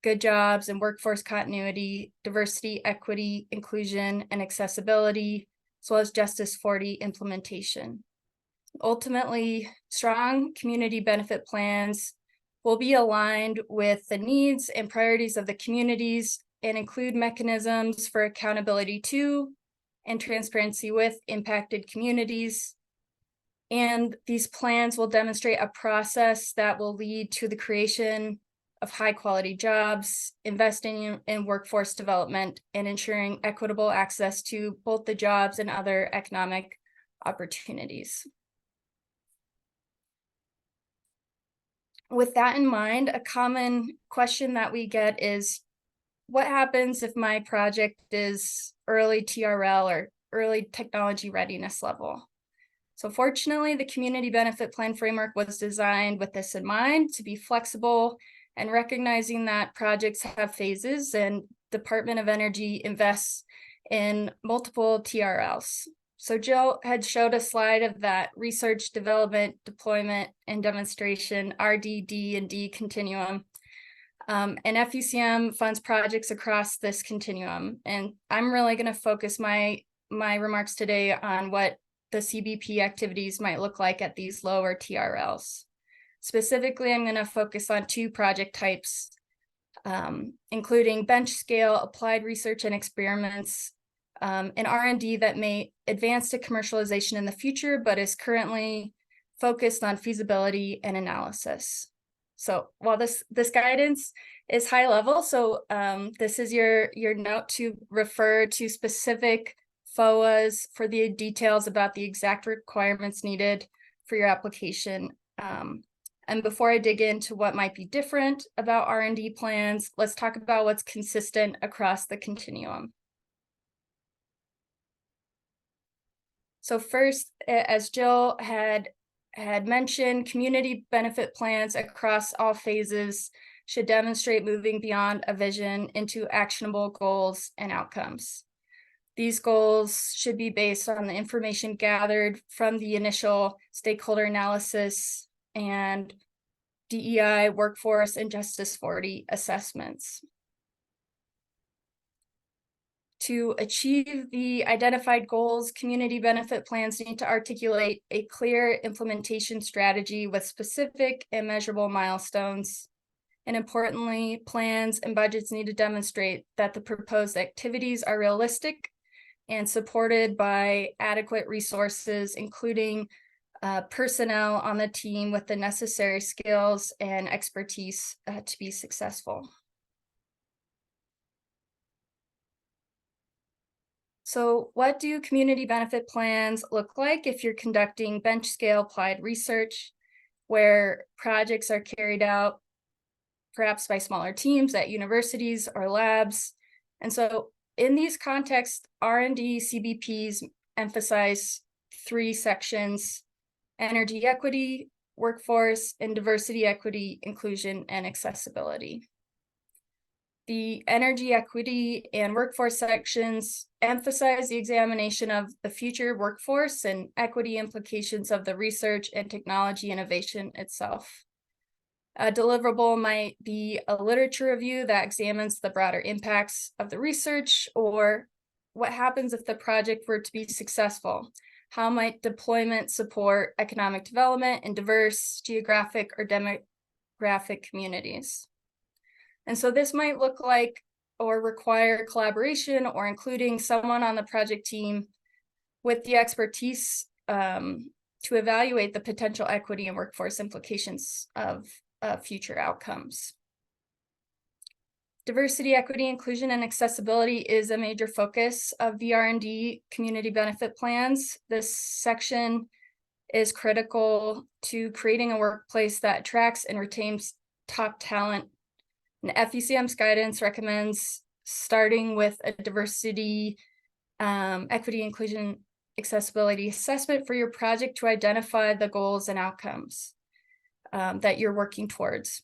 good jobs and workforce continuity, diversity, equity, inclusion, and accessibility, as well as Justice 40 implementation. Ultimately, strong community benefit plans will be aligned with the needs and priorities of the communities and include mechanisms for accountability to and transparency with impacted communities. And these plans will demonstrate a process that will lead to the creation of high quality jobs, investing in workforce development, and ensuring equitable access to both the jobs and other economic opportunities. With that in mind, a common question that we get is, what happens if my project is early TRL or early technology readiness level? So fortunately, the community benefit plan framework was designed with this in mind, to be flexible and recognizing that projects have phases, and Department of Energy invests in multiple TRLs. So Jill had showed a slide of that research, development, deployment, and demonstration, RD, D, and D continuum. And FECM funds projects across this continuum. And I'm really going to focus my remarks today on what the CBP activities might look like at these lower TRLs. Specifically, I'm going to focus on 2 project types, including bench scale, applied research and experiments, and R&D that may advance to commercialization in the future, but is currently focused on feasibility and analysis. So while this guidance is high level, so this is your note to refer to specific FOAs for the details about the exact requirements needed for your application. And before I dig into what might be different about R&D plans, let's talk about what's consistent across the continuum. So first, as Jill had mentioned, community benefit plans across all phases should demonstrate moving beyond a vision into actionable goals and outcomes. These goals should be based on the information gathered from the initial stakeholder analysis and DEI, workforce, and Justice 40 assessments. To achieve the identified goals, community benefit plans need to articulate a clear implementation strategy with specific and measurable milestones. And importantly, plans and budgets need to demonstrate that the proposed activities are realistic and supported by adequate resources, including personnel on the team with the necessary skills and expertise to be successful. So what do community benefit plans look like if you're conducting bench scale applied research, where projects are carried out perhaps by smaller teams at universities or labs? And so in these contexts, R&D CBPs emphasize 3 sections: energy equity, workforce, and diversity, equity, inclusion, and accessibility. The energy equity and workforce sections emphasize the examination of the future workforce and equity implications of the research and technology innovation itself. A deliverable might be a literature review that examines the broader impacts of the research, or what happens if the project were to be successful. How might deployment support economic development in diverse geographic or demographic communities? And so this might look like or require collaboration or including someone on the project team with the expertise to evaluate the potential equity and workforce implications of future outcomes. Diversity, equity, inclusion, and accessibility is a major focus of the R&D community benefit plans. This section is critical to creating a workplace that attracts and retains top talent. And FECM's guidance recommends starting with a diversity, equity, inclusion, accessibility assessment for your project to identify the goals and outcomes that you're working towards.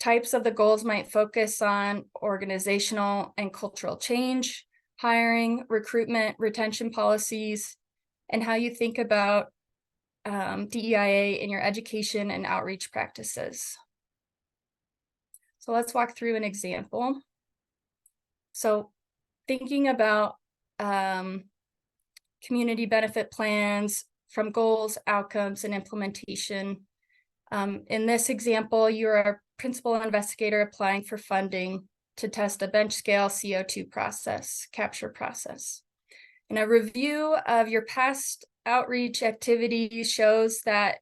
Types of the goals might focus on organizational and cultural change, hiring, recruitment, retention policies, and how you think about DEIA in your education and outreach practices. So let's walk through an example. So thinking about community benefit plans from goals, outcomes, and implementation. In this example, you're a principal investigator applying for funding to test a bench scale CO2 capture process. And a review of your past outreach activities shows that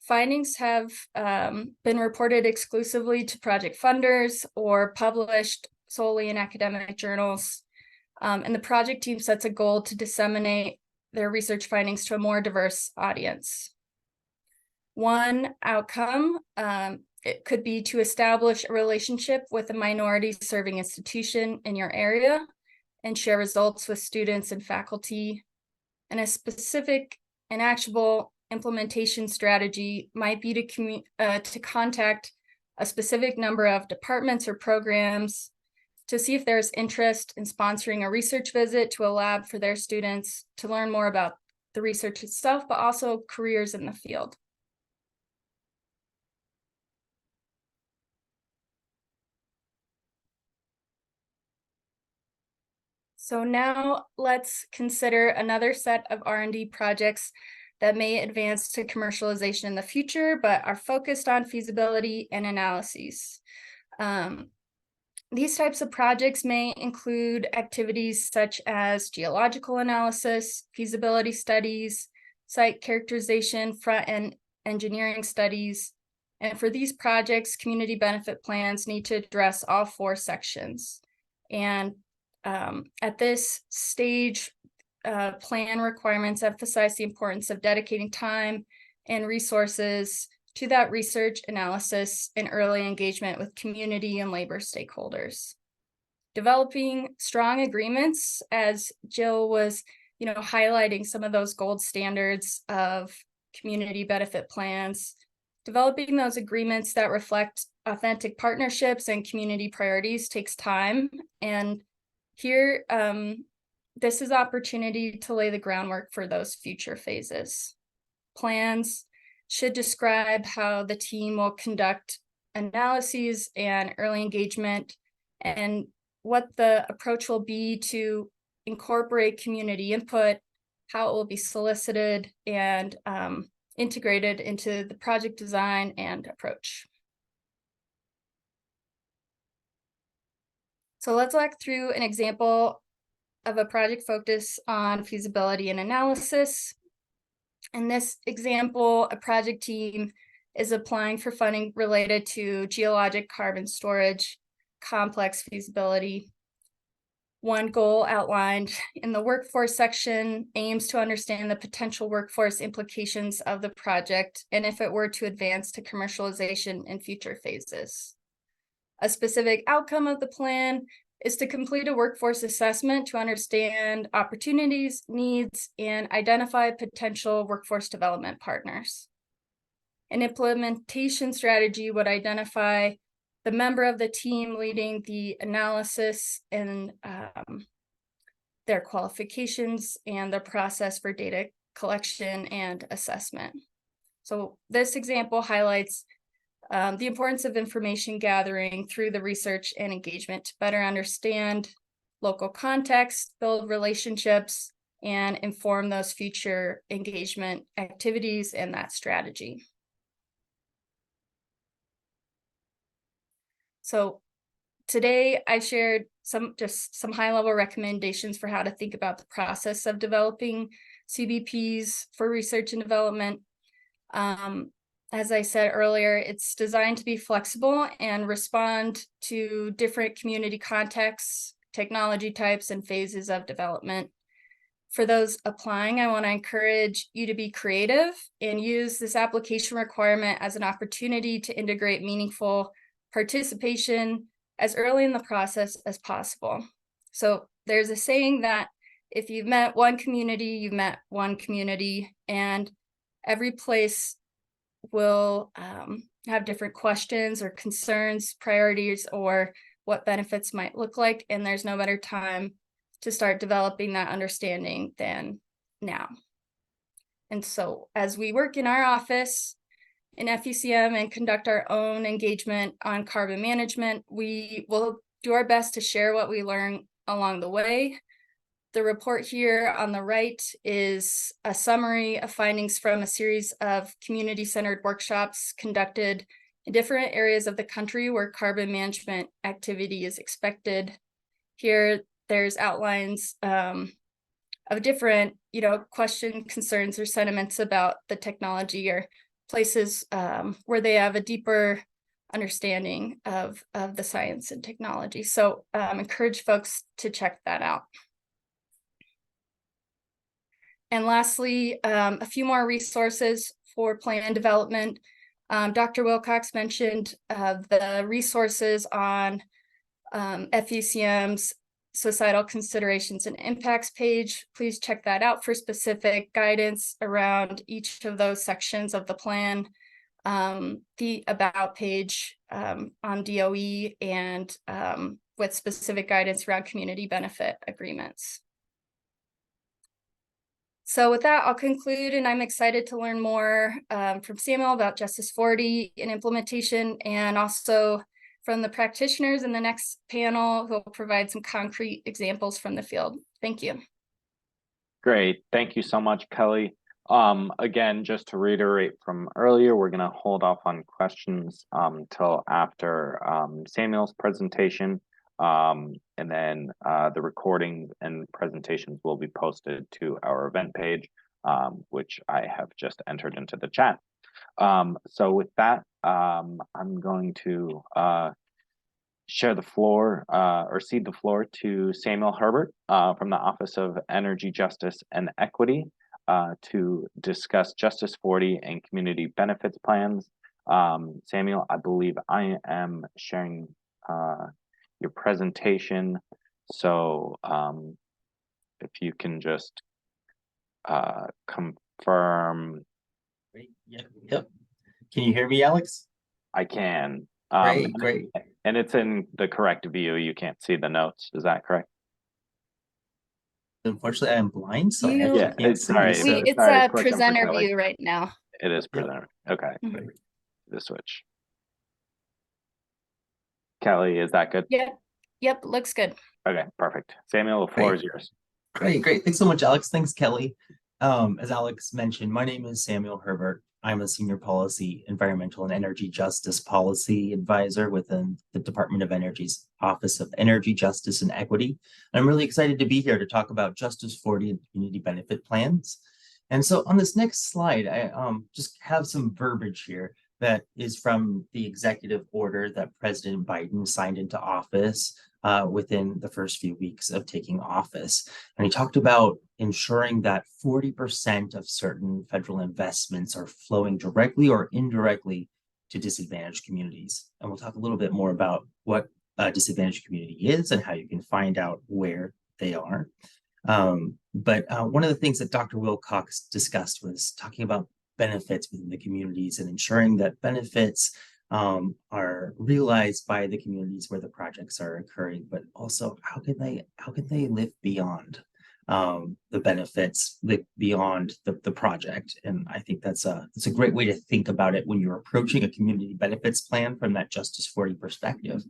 findings have been reported exclusively to project funders or published solely in academic journals. And the project team sets a goal to disseminate their research findings to a more diverse audience. One outcome, it could be to establish a relationship with a minority serving institution in your area and share results with students and faculty. And a specific and actionable implementation strategy might be to contact a specific number of departments or programs to see if there's interest in sponsoring a research visit to a lab for their students to learn more about the research itself, but also careers in the field. So now let's consider another set of R&D projects that may advance to commercialization in the future, but are focused on feasibility and analyses. These types of projects may include activities such as geological analysis, feasibility studies, site characterization, front-end engineering studies. And for these projects, community benefit plans need to address all 4 sections. And at this stage, plan requirements emphasize the importance of dedicating time and resources to that research analysis and early engagement with community and labor stakeholders. Developing strong agreements, as Jill was, highlighting some of those gold standards of community benefit plans, developing those agreements that reflect authentic partnerships and community priorities takes time. And here, this is opportunity to lay the groundwork for those future phases. Plans should describe how the team will conduct analyses and early engagement, and what the approach will be to incorporate community input, how it will be solicited and integrated into the project design and approach. So let's walk through an example of a project focus on feasibility and analysis. In this example, a project team is applying for funding related to geologic carbon storage, complex feasibility. One goal outlined in the workforce section aims to understand the potential workforce implications of the project and if it were to advance to commercialization in future phases. A specific outcome of the plan is to complete a workforce assessment to understand opportunities, needs, and identify potential workforce development partners. An implementation strategy would identify the member of the team leading the analysis and their qualifications and the process for data collection and assessment. So this example highlights the importance of information gathering through the research and engagement to better understand local context, build relationships, and inform those future engagement activities and that strategy. So today I shared some high-level recommendations for how to think about the process of developing CBPs for research and development. As I said earlier, it's designed to be flexible and respond to different community contexts, technology types, and phases of development. For those applying, I want to encourage you to be creative and use this application requirement as an opportunity to integrate meaningful participation as early in the process as possible. So there's a saying that if you've met one community, you've met one community, and every place will have different questions or concerns, priorities, or what benefits might look like. And there's no better time to start developing that understanding than now. And so as we work in our office in FECM and conduct our own engagement on carbon management, we will do our best to share what we learn along the way. The report here on the right is a summary of findings from a series of community-centered workshops conducted in different areas of the country where carbon management activity is expected. Here, there's outlines of different, question, concerns, or sentiments about the technology, or places where they have a deeper understanding of the science and technology. So encourage folks to check that out. And lastly, a few more resources for plan development. Dr. Wilcox mentioned the resources on FECM's Societal Considerations and Impacts page. Please check that out for specific guidance around each of those sections of the plan. The About page on DOE, and with specific guidance around community benefit agreements. So with that, I'll conclude, and I'm excited to learn more from Samuel about Justice 40 and implementation, and also from the practitioners in the next panel who will provide some concrete examples from the field. Thank you. Great. Thank you so much, Kelly. Again, just to reiterate from earlier, we're going to hold off on questions till after Samuel's presentation. And then the recordings and presentations will be posted to our event page, which I have just entered into the chat. So with that, I'm going to share the floor or cede the floor to Samuel Herbert from the Office of Energy, Justice, and Equity to discuss Justice 40 and community benefits plans. Samuel, I believe I am sharing your presentation. So if you can just confirm. Great. Yep. Can you hear me, Alex? I can. Great. And it's in the correct view. You can't see the notes. Is that correct? Unfortunately, I'm blind, so I You- actually can't see. sorry. So It's Sorry, a question for presenter Kelly. view right now. It is presenter. Okay. Mhm. The switch. Kelly, is that good? Yep, looks good. Okay, perfect. Samuel, the floor is yours. Great. Thanks so much, Alex. Thanks, Kelly. As Alex mentioned, my name is Samuel Herbert. I'm a senior policy, environmental, and energy justice policy advisor within the Department of Energy's Office of Energy, Justice, and Equity. I'm really excited to be here to talk about Justice 40 and community benefit plans. And so on this next slide, I just have some verbiage here that is from the executive order that President Biden signed into office within the first few weeks of taking office. And he talked about ensuring that 40% of certain federal investments are flowing directly or indirectly to disadvantaged communities. And we'll talk a little bit more about what a disadvantaged community is and how you can find out where they are. But one of the things that Dr. Wilcox discussed was talking about benefits within the communities and ensuring that benefits are realized by the communities where the projects are occurring, but also how can they live beyond the benefits, beyond the project. And I think that's a great way to think about it when you're approaching a community benefits plan from that Justice 40 perspective.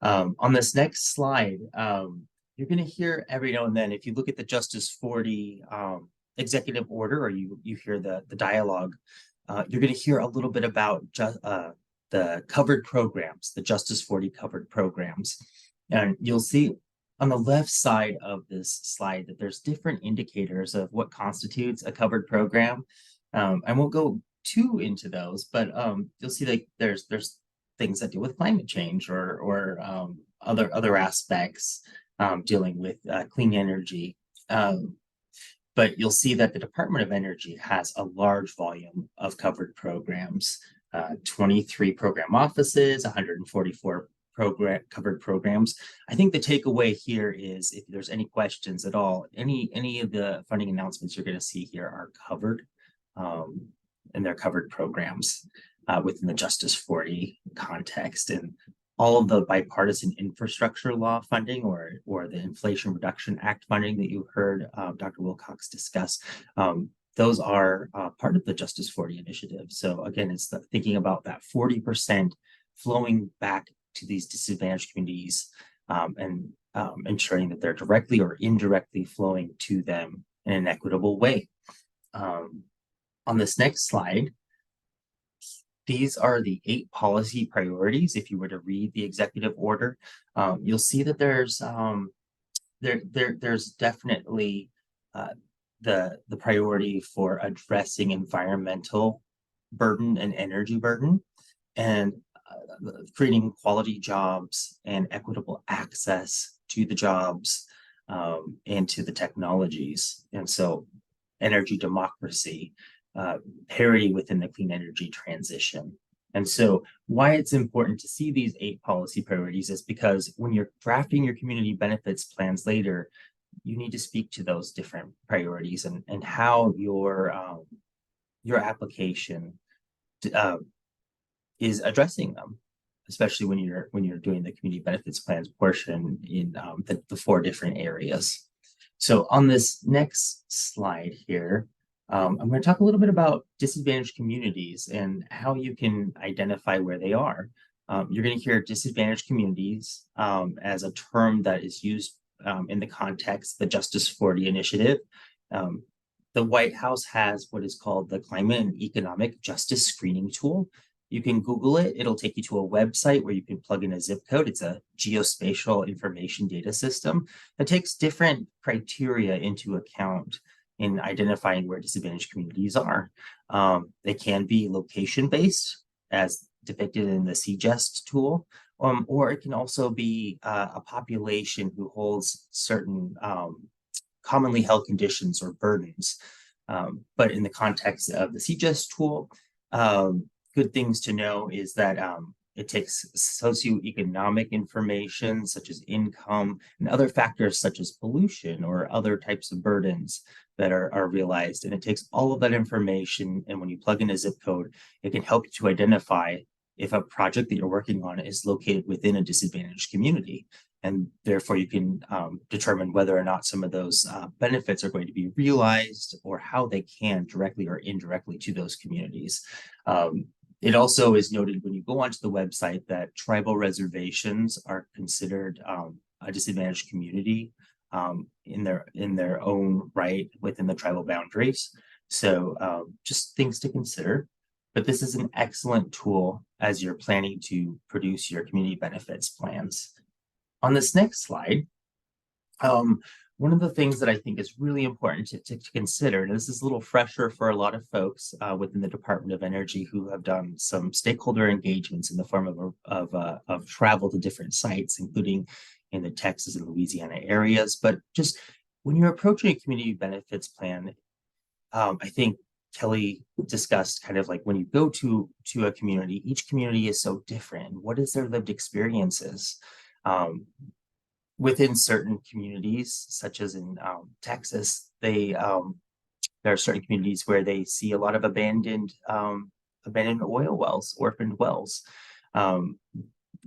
On this next slide, you're going to hear every now and then, if you look at the Justice 40 executive order, or you hear the dialogue, you're going to hear a little bit about the covered programs, the Justice 40 covered programs. And you'll see on the left side of this slide that there's different indicators of what constitutes a covered program. I won't go too into those, but you'll see like there's things that deal with climate change or other aspects dealing with clean energy. But you'll see that the Department of Energy has a large volume of covered programs, 23 program offices, 144 covered programs. I think the takeaway here is, if there's any questions at all, any of the funding announcements you're going to see here are covered, and they're covered programs within the Justice 40 context. And all of the bipartisan infrastructure law funding or the Inflation Reduction Act funding that you heard Dr. Wilcox discuss. Those are part of the Justice 40 initiative. So again, it's thinking about that 40% flowing back to these disadvantaged communities and ensuring that they're directly or indirectly flowing to them in an equitable way. On this next slide, these are the 8 policy priorities. If you were to read the executive order, you'll see that there's definitely the priority for addressing environmental burden and energy burden, and creating quality jobs and equitable access to the jobs and to the technologies. And so energy democracy, parity within the clean energy transition. And so why it's important to see these 8 policy priorities is because when you're drafting your community benefits plans later, you need to speak to those different priorities and how your application is addressing them, especially when you're doing the community benefits plans portion in the 4 different areas. So on this next slide here, I'm going to talk a little bit about disadvantaged communities and how you can identify where they are. You're going to hear disadvantaged communities as a term that is used in the context of the Justice 40 initiative. The White House has what is called the Climate and Economic Justice Screening Tool. You can Google it. It'll take you to a website where you can plug in a zip code. It's a geospatial information data system that takes different criteria into account in identifying where disadvantaged communities are. They can be location-based, as depicted in the CGEST tool, or it can also be a population who holds certain commonly held conditions or burdens. But in the context of the CGEST tool, good things to know is that it takes socioeconomic information such as income and other factors such as pollution or other types of burdens that are realized. And it takes all of that information. And when you plug in a zip code, it can help you to identify if a project that you're working on is located within a disadvantaged community. And therefore you can determine whether or not some of those benefits are going to be realized or how they can directly or indirectly to those communities. It also is noted when you go onto the website that tribal reservations are considered a disadvantaged community in their own right within the tribal boundaries. So just things to consider. But this is an excellent tool as you're planning to produce your community benefits plans. On this next slide, one of the things that I think is really important to consider, and this is a little fresher for a lot of folks within the Department of Energy who have done some stakeholder engagements in the form of travel to different sites, including in the Texas and Louisiana areas. But just when you're approaching a community benefits plan, I think Kelly discussed kind of like when you go to a community, each community is so different. What is their lived experiences? Within certain communities, such as in Texas, there are certain communities where they see a lot of abandoned oil wells, orphaned wells.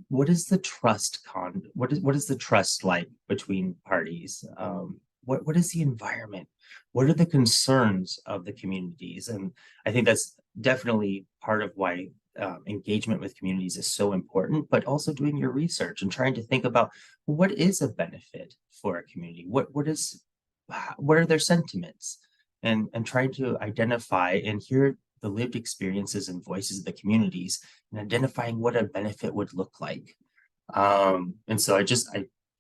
What is the trust what is the trust like between parties? What is the environment? What are the concerns of the communities? And I think that's definitely part of why engagement with communities is so important, but also doing your research and trying to think about what is a benefit for a community? What are their sentiments? And trying to identify and hear the lived experiences and voices of the communities and identifying what a benefit would look like. And so I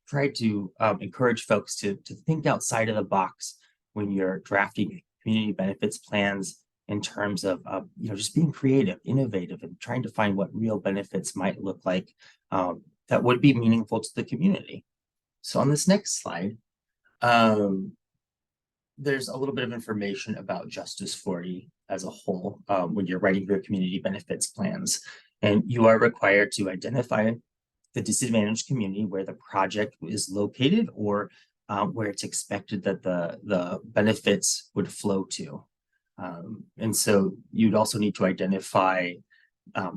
try to encourage folks to think outside of the box when you're drafting community benefits plans in terms of just being creative, innovative, and trying to find what real benefits might look like that would be meaningful to the community. So on this next slide, there's a little bit of information about Justice 40 as a whole when you're writing your community benefits plans. And you are required to identify the disadvantaged community where the project is located or where it's expected that the benefits would flow to. And so you'd also need to identify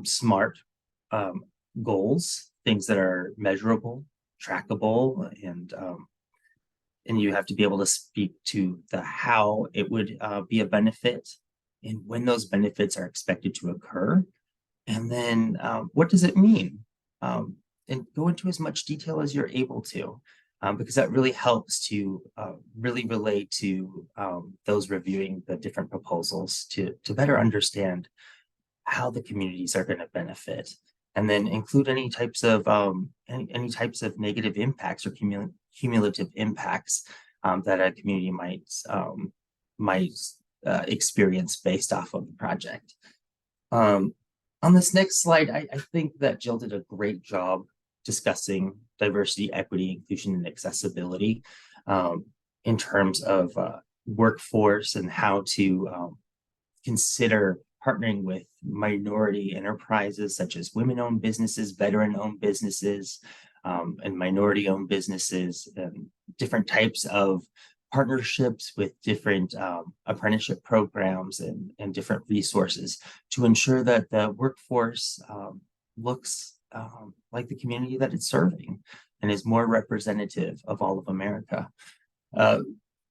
SMART goals things that are measurable, trackable, and you have to be able to speak to the how it would be a benefit and when those benefits are expected to occur. And then what does it mean? And go into as much detail as you're able to, because that really helps to really relate to those reviewing the different proposals to better understand how the communities are going to benefit, and then include any types of negative impacts or cumulative impacts that a community might experience based off of the project. On this next slide, I think that Jill did a great job discussing diversity, equity, inclusion, and accessibility in terms of workforce and how to consider partnering with minority enterprises such as women-owned businesses, veteran-owned businesses, and minority-owned businesses, and different types of partnerships with different apprenticeship programs and different resources to ensure that the workforce looks like the community that it's serving and is more representative of all of America.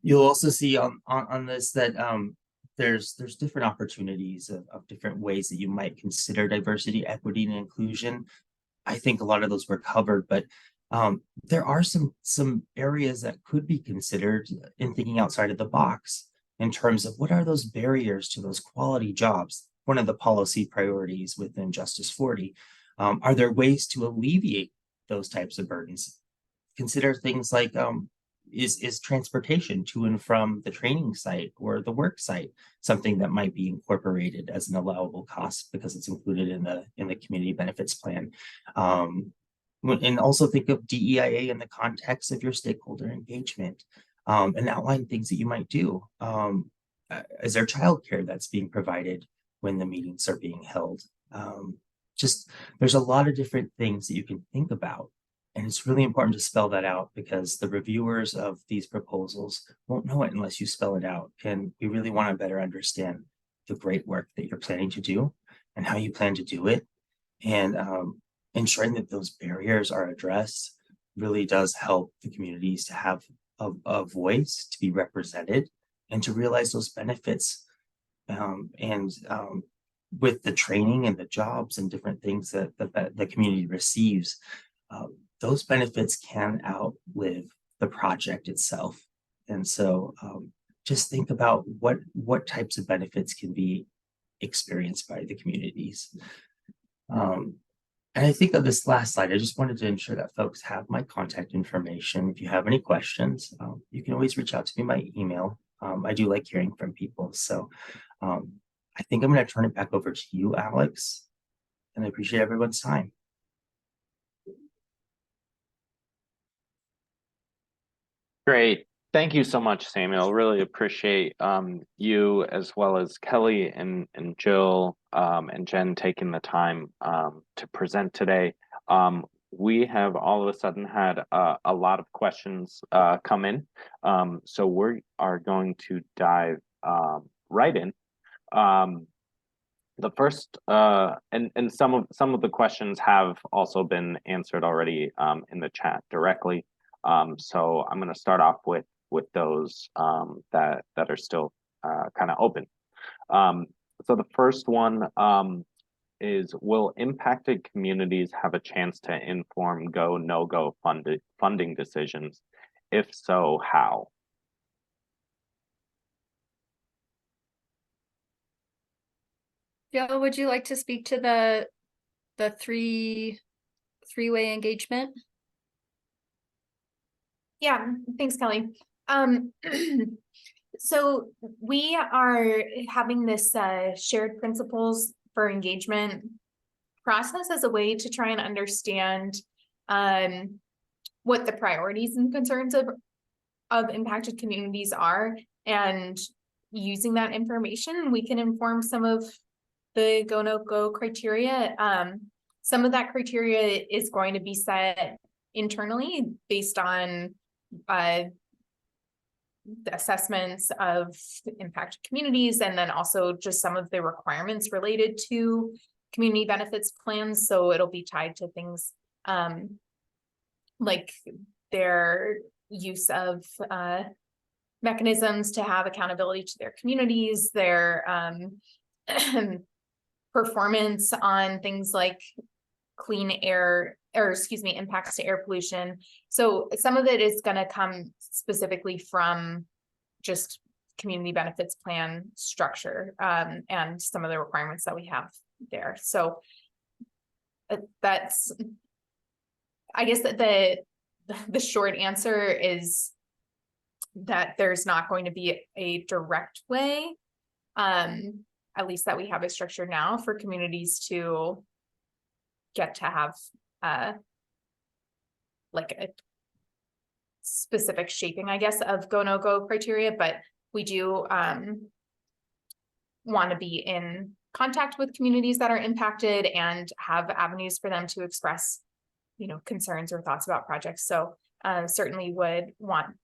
You'll also see on this that there's different opportunities of different ways that you might consider diversity, equity, and inclusion. I think a lot of those were covered, but there are some areas that could be considered in thinking outside of the box in terms of what are those barriers to those quality jobs. One of the policy priorities within Justice 40, are there ways to alleviate those types of burdens? Consider things like is transportation to and from the training site or the work site something that might be incorporated as an allowable cost because it's included in the community benefits plan. And also think of DEIA in the context of your stakeholder engagement, and outline things that you might do. Is there childcare that's being provided when the meetings are being held? Just there's a lot of different things that you can think about. And it's really important to spell that out because the reviewers of these proposals won't know it unless you spell it out. And we really want to better understand the great work that you're planning to do and how you plan to do it. And ensuring that those barriers are addressed really does help the communities to have a voice, to be represented, and to realize those benefits. With the training and the jobs and different things that the community receives, those benefits can outlive the project itself. And so just think about what types of benefits can be experienced by the communities. And I think of this last slide, I just wanted to ensure that folks have my contact information. If you have any questions, you can always reach out to me by email. I do like hearing from people. So I think I'm going to turn it back over to you, Alex, and I appreciate everyone's time. Great. Thank you so much, Samuel. Really appreciate you as well as Kelly and Jill and Jen taking the time to present today. We have all of a sudden had a lot of questions come in. So we are going to dive right in. The first and some of the questions have also been answered already in the chat directly. So I'm going to start off with those that are still kind of open. So the first one is, will impacted communities have a chance to inform go, no-go funding decisions? If so, how? Joe, would you like to speak to the three-way engagement? Yeah, thanks, Kelly. So we are having this shared principles for engagement process as a way to try and understand what the priorities and concerns of impacted communities are, and using that information, we can inform some of the go, no go criteria. Some of that criteria is going to be set internally based on the assessments of impacted communities, and then also just some of the requirements related to community benefits plans. So it'll be tied to things like their use of mechanisms to have accountability to their communities, their performance on things like clean air, or excuse me, impacts to air pollution. So some of it is going to come specifically from just community benefits plan structure, and some of the requirements that we have there. So that's, I guess that the short answer is that there's not going to be a direct way, at least that we have it structured now, for communities to get to have like a specific shaping, I guess, of go no go criteria, but we do want to be in contact with communities that are impacted and have avenues for them to express, you know, concerns or thoughts about projects. So certainly would want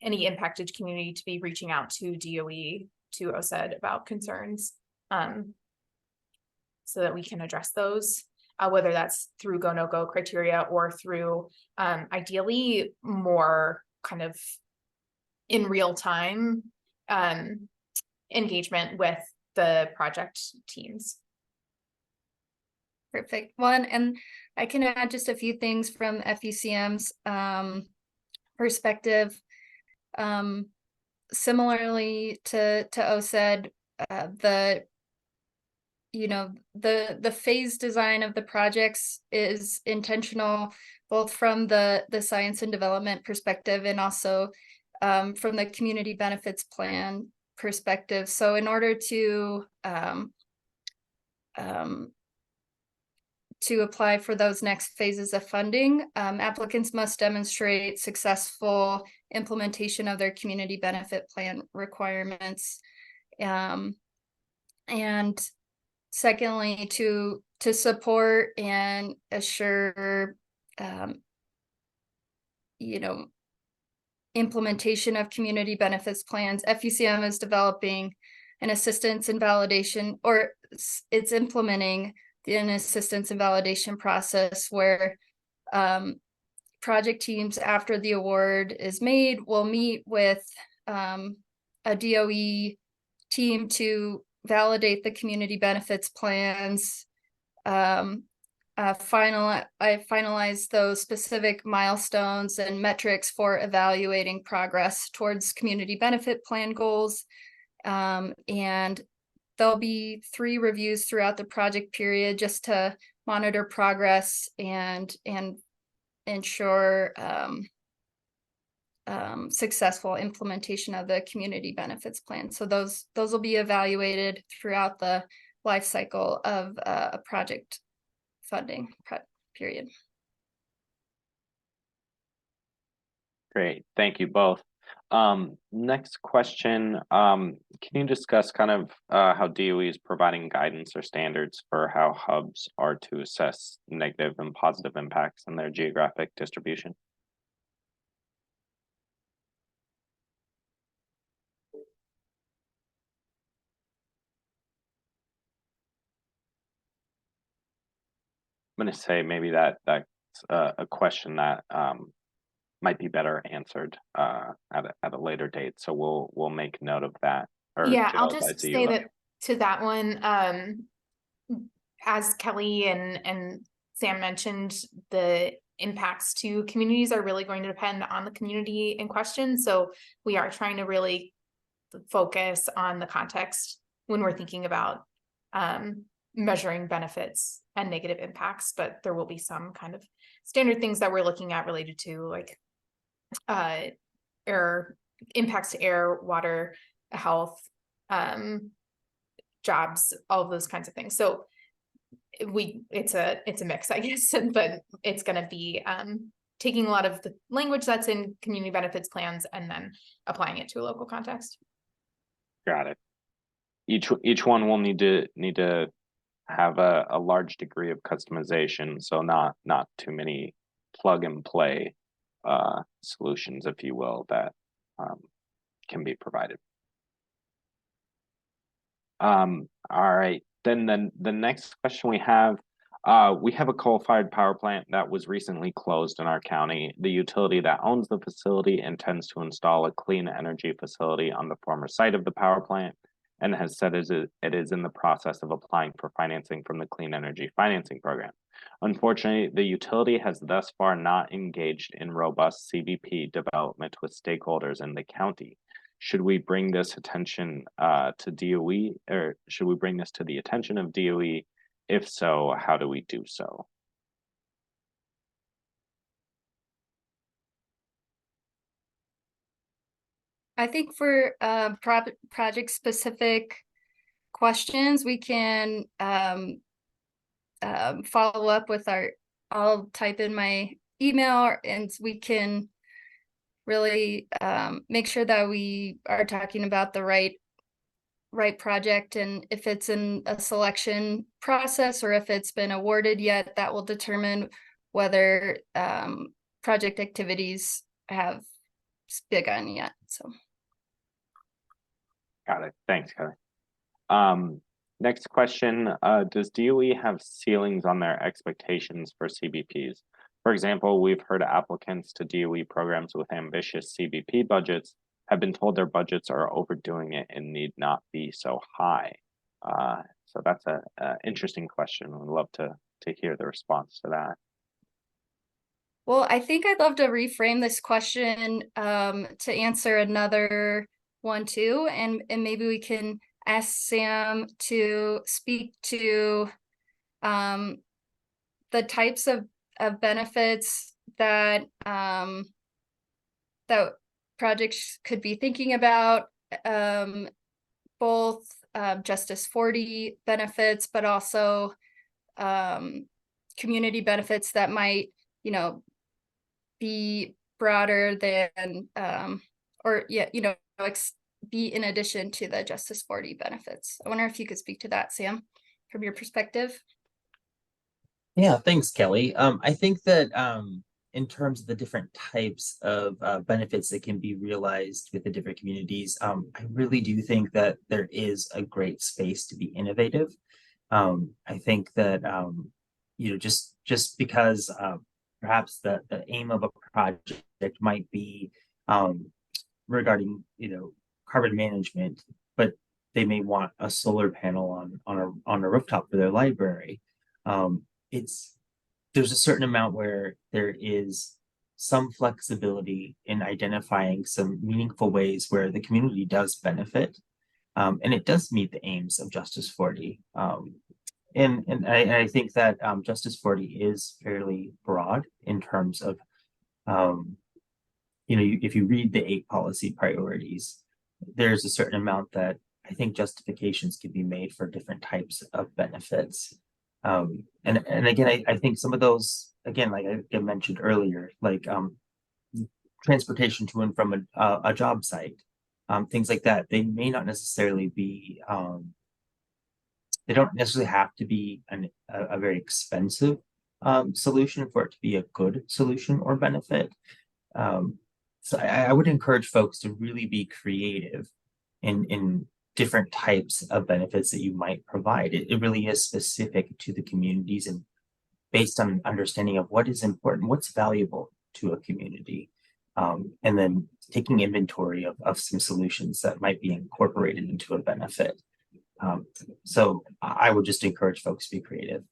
any impacted community to be reaching out to DOE, to OSED about concerns, so that we can address those, whether that's through go no go criteria or through ideally more kind of in real time engagement with the project teams. Perfect. One, and I can add just a few things from FECM's perspective. Similarly to OSED, the phase design of the projects is intentional, both from the science and development perspective and also from the community benefits plan perspective. So in order to apply for those next phases of funding, applicants must demonstrate successful implementation of their community benefit plan requirements. And secondly, to support and assure, implementation of community benefits plans, FECM is developing an assistance and validation, or it's implementing an assistance and validation process where project teams, after the award is made, will meet with a DOE team to validate the community benefits plans, finalize those specific milestones and metrics for evaluating progress towards community benefit plan goals. And there'll be 3 reviews throughout the project period just to monitor progress and ensure successful implementation of the community benefits plan. So those will be evaluated throughout the life cycle of a project funding period. Great, thank you both. Next question, can you discuss kind of how DOE is providing guidance or standards for how hubs are to assess negative and positive impacts in their geographic distribution? I'm going to say maybe that's a question that might be better answered at a later date. So we'll make note of that. Or Yeah, Jill, I'll just say that to that one, as Kelly and Sam mentioned, the impacts to communities are really going to depend on the community in question. So we are trying to really focus on the context when we're thinking about measuring benefits and negative impacts, but there will be some kind of standard things that we're looking at related to like air impacts to air, water, health, jobs, all of those kinds of things. So it's a mix, I guess, but it's going to be taking a lot of the language that's in community benefits plans and then applying it to a local context. Got it. Each one will need to have a large degree of customization, so not too many plug and play solutions, if you will, that can be provided. All right, then the next question we have, We have a coal-fired power plant that was recently closed in our county. The utility that owns the facility intends to install a clean energy facility on the former site of the power plant and has said it is in the process of applying for financing from the Clean Energy Financing Program. Unfortunately, the utility has thus far not engaged in robust CBP development with stakeholders in the county. Should we bring this attention to DOE, or should we bring this to the attention of DOE? If so, how do we do so? I think for project specific questions, we can follow up with I'll type in my email and we can really make sure that we are talking about the right project, and if it's in a selection process or if it's been awarded yet, that will determine whether project activities have begun yet. So Got it. Thanks, Kelly. Next question, does DOE have ceilings on their expectations for CBPs? For example, we've heard applicants to DOE programs with ambitious CBP budgets have been told their budgets are overdoing it and need not be so high. So that's a interesting question. We'd love to hear the response to that. well, I think I'd love to reframe this question to answer another one too, and maybe we can ask Sam to speak to the types of benefits that that projects could be thinking about, both Justice 40 benefits, but also community benefits that might, be broader than be in addition to the Justice 40 benefits. I wonder if you could speak to that, Sam, from your perspective. Yeah, thanks, Kelly. I think that in terms of the different types of benefits that can be realized with the different communities, I really do think that there is a great space to be innovative. I think that just because perhaps the aim of a project might be regarding carbon management, but they may want a solar panel on a rooftop for their library. There's a certain amount where there is some flexibility in identifying some meaningful ways where the community does benefit, and it does meet the aims of Justice 40. And I think that Justice 40 is fairly broad in terms of, if you read the 8 policy priorities, there's a certain amount that I think justifications can be made for different types of benefits. And again, I think some of those, again, like I mentioned earlier, like transportation to and from a job site, things like that, they may not necessarily be, they don't necessarily have to be a very expensive solution for it to be a good solution or benefit. So I would encourage folks to really be creative in different types of benefits that you might provide. It really is specific to the communities and based on an understanding of what is important, what's valuable to a community, and then taking inventory of some solutions that might be incorporated into a benefit. So I would just encourage folks to be creative.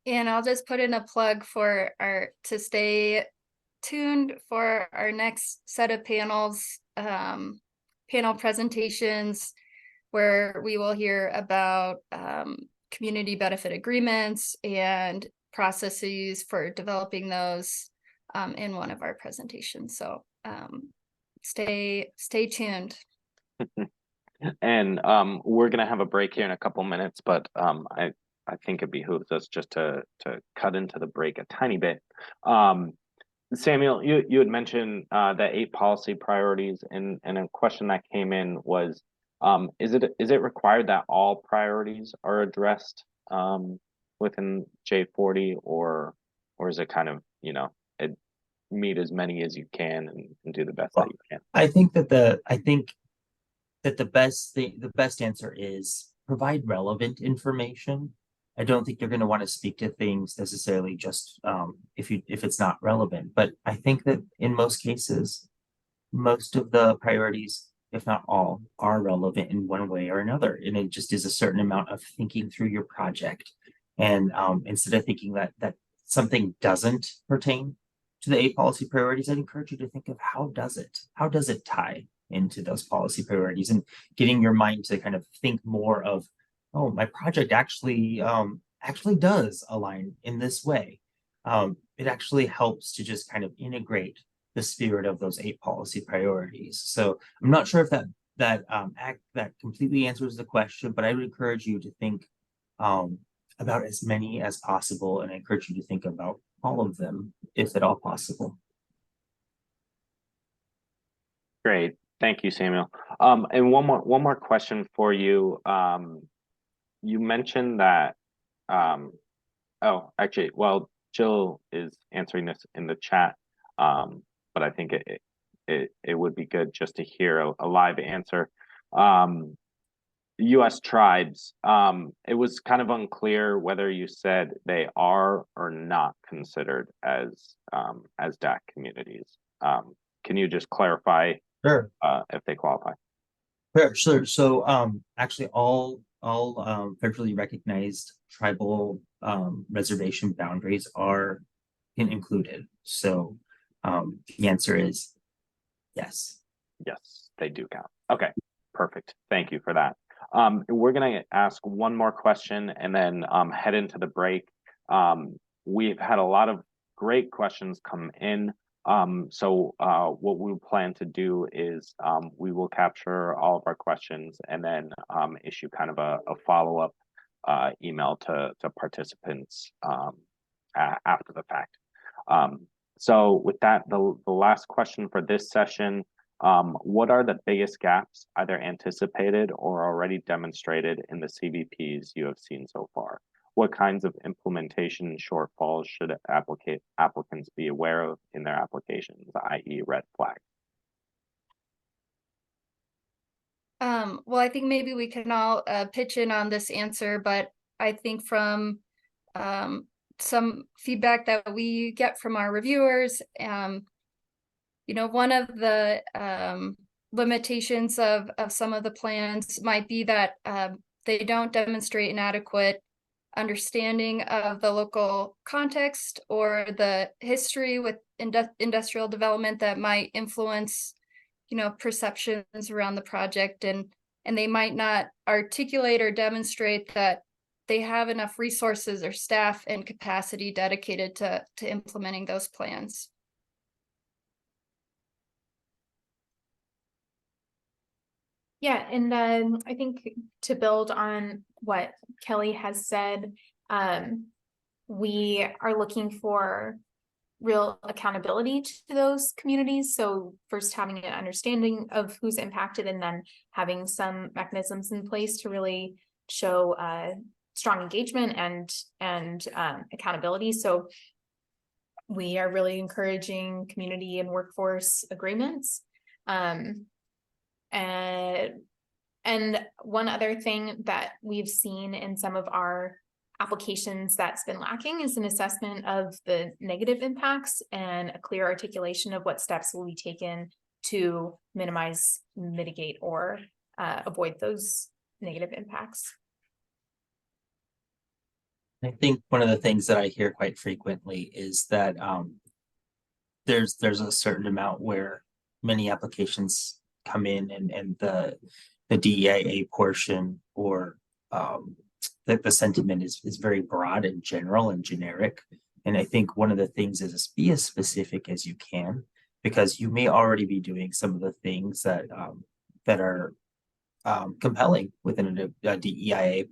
And I'll just put in a plug for to stay tuned for our next set of panels, panel presentations, where we will hear about community benefit agreements and processes for developing those in one of our presentations. So stay tuned. And we're gonna have a break here in a couple minutes, but I think it behooves us just to cut into the break a tiny bit. Samuel, you had mentioned the 8 policy priorities, and a question that came in was, is it required that all priorities are addressed within J40, or is it kind of meet as many as you can and do the best that you can? I think that the best answer is provide relevant information I don't think you're going to want to speak to things necessarily just if it's not relevant. But I think that in most cases, most of the priorities, if not all, are relevant in one way or another. And it just is a certain amount of thinking through your project. And instead of thinking that something doesn't pertain to the 8 policy priorities, I'd encourage you to think of how does it tie into those policy priorities, and getting your mind to kind of think more of, oh, my project actually does align in this way. It actually helps to just kind of integrate the spirit of those 8 policy priorities. So I'm not sure if that completely answers the question, but I would encourage you to think about as many as possible, and I encourage you to think about all of them, if at all possible. Great. Thank you, Samuel. And one more question for you. You mentioned that, oh, actually, well, Jill is answering this in the chat. But I think it would be good just to hear a live answer. U.S. tribes, it was kind of unclear whether you said they are or not considered as DAC communities. Can you just clarify Sure. if they qualify? Sure. So actually all federally recognized tribal reservation boundaries are included. So the answer is yes. Yes, they do count. Okay, perfect. Thank you for that. We're gonna ask one more question and then head into the break. We've had a lot of great questions come in. So what we plan to do is we will capture all of our questions and then issue kind of a follow-up email to participants after the fact. So with that, the last question for this session, what are the biggest gaps either anticipated or already demonstrated in the CBPs you have seen so far? What kinds of implementation shortfalls should applicants be aware of in their applications, i.e. red flag? Well, I think maybe we can all pitch in on this answer, but I think from some feedback that we get from our reviewers, one of the limitations of some of the plans might be that they don't demonstrate an adequate understanding of the local context or the history with industrial development that might influence, perceptions around the project, and they might not articulate or demonstrate that they have enough resources or staff and capacity dedicated to implementing those plans. Yeah, and I think to build on what Kelly has said, we are looking for real accountability to those communities. So first having an understanding of who's impacted, and then having some mechanisms in place to really show strong engagement and accountability. So we are really encouraging community and workforce agreements. And one other thing that we've seen in some of our applications that's been lacking is an assessment of the negative impacts and a clear articulation of what steps will be taken to minimize, mitigate, or avoid those negative impacts. I think one of the things that I hear quite frequently is that there's a certain amount where many applications come in and the DEIA portion or the sentiment is very broad and general and generic. And I think one of the things is be as specific as you can, because you may already be doing some of the things that are compelling within a DEIA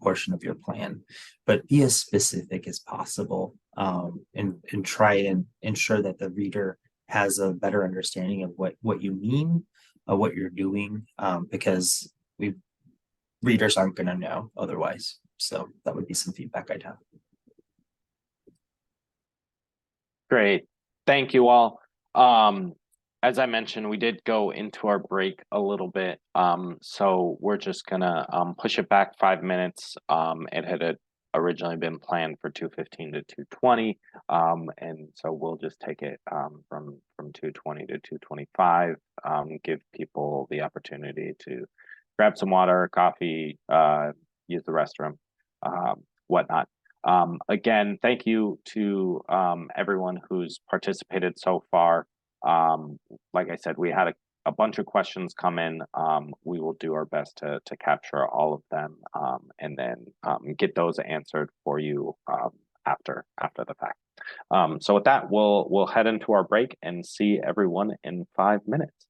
portion of your plan, but be as specific as possible, and try and ensure that the reader has a better understanding of what you mean, what you're doing, because readers aren't going to know otherwise. So that would be some feedback I'd have. Great. Thank you all. As I mentioned, we did go into our break a little bit. So we're just gonna push it back 5 minutes and hit originally been planned for 215 to 220. And so we'll just take it from 220 to 225, give people the opportunity to grab some water, coffee, use the restroom, whatnot. Again, thank you to everyone who's participated so far. Like I said, we had a bunch of questions come in. We will do our best to capture all of them and then get those answered for you after the fact. So with that, we'll head into our break and see everyone in 5 minutes.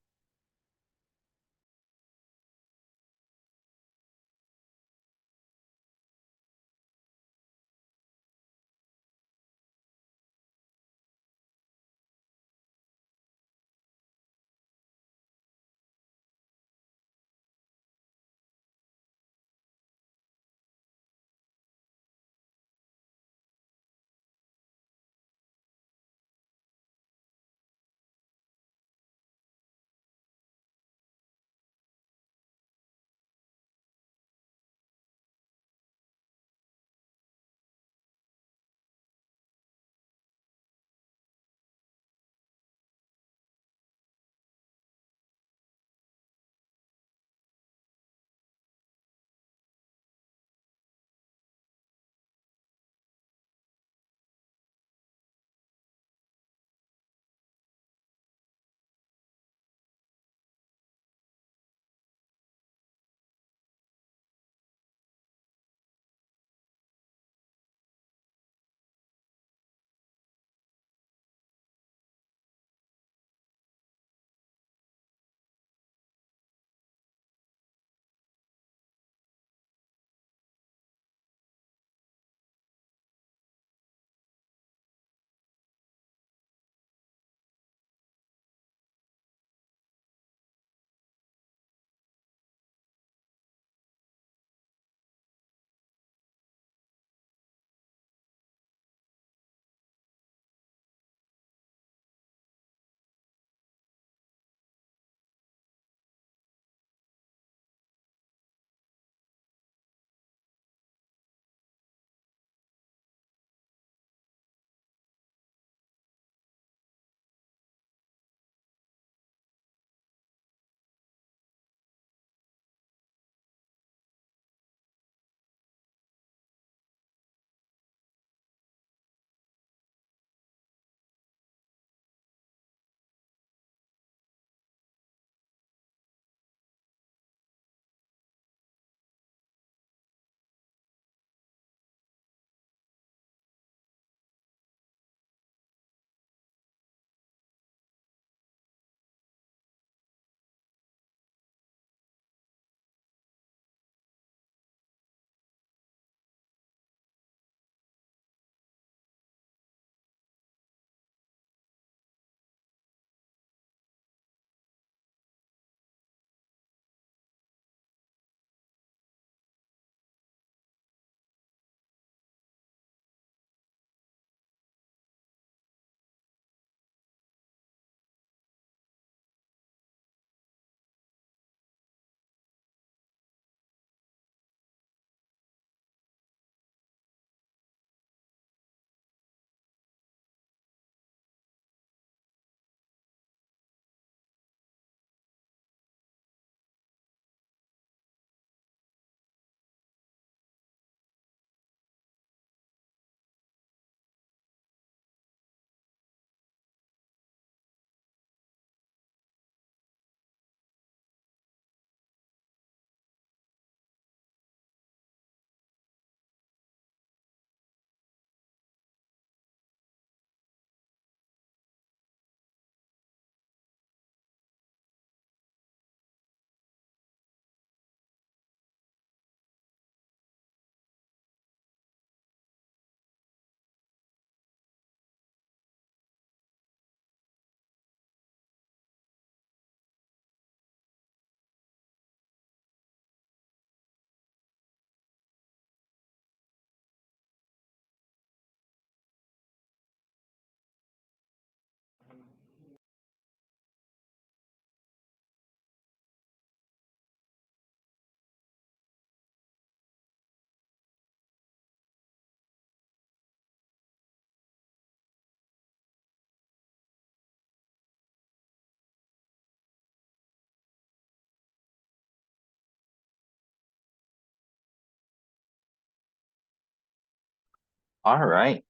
All right.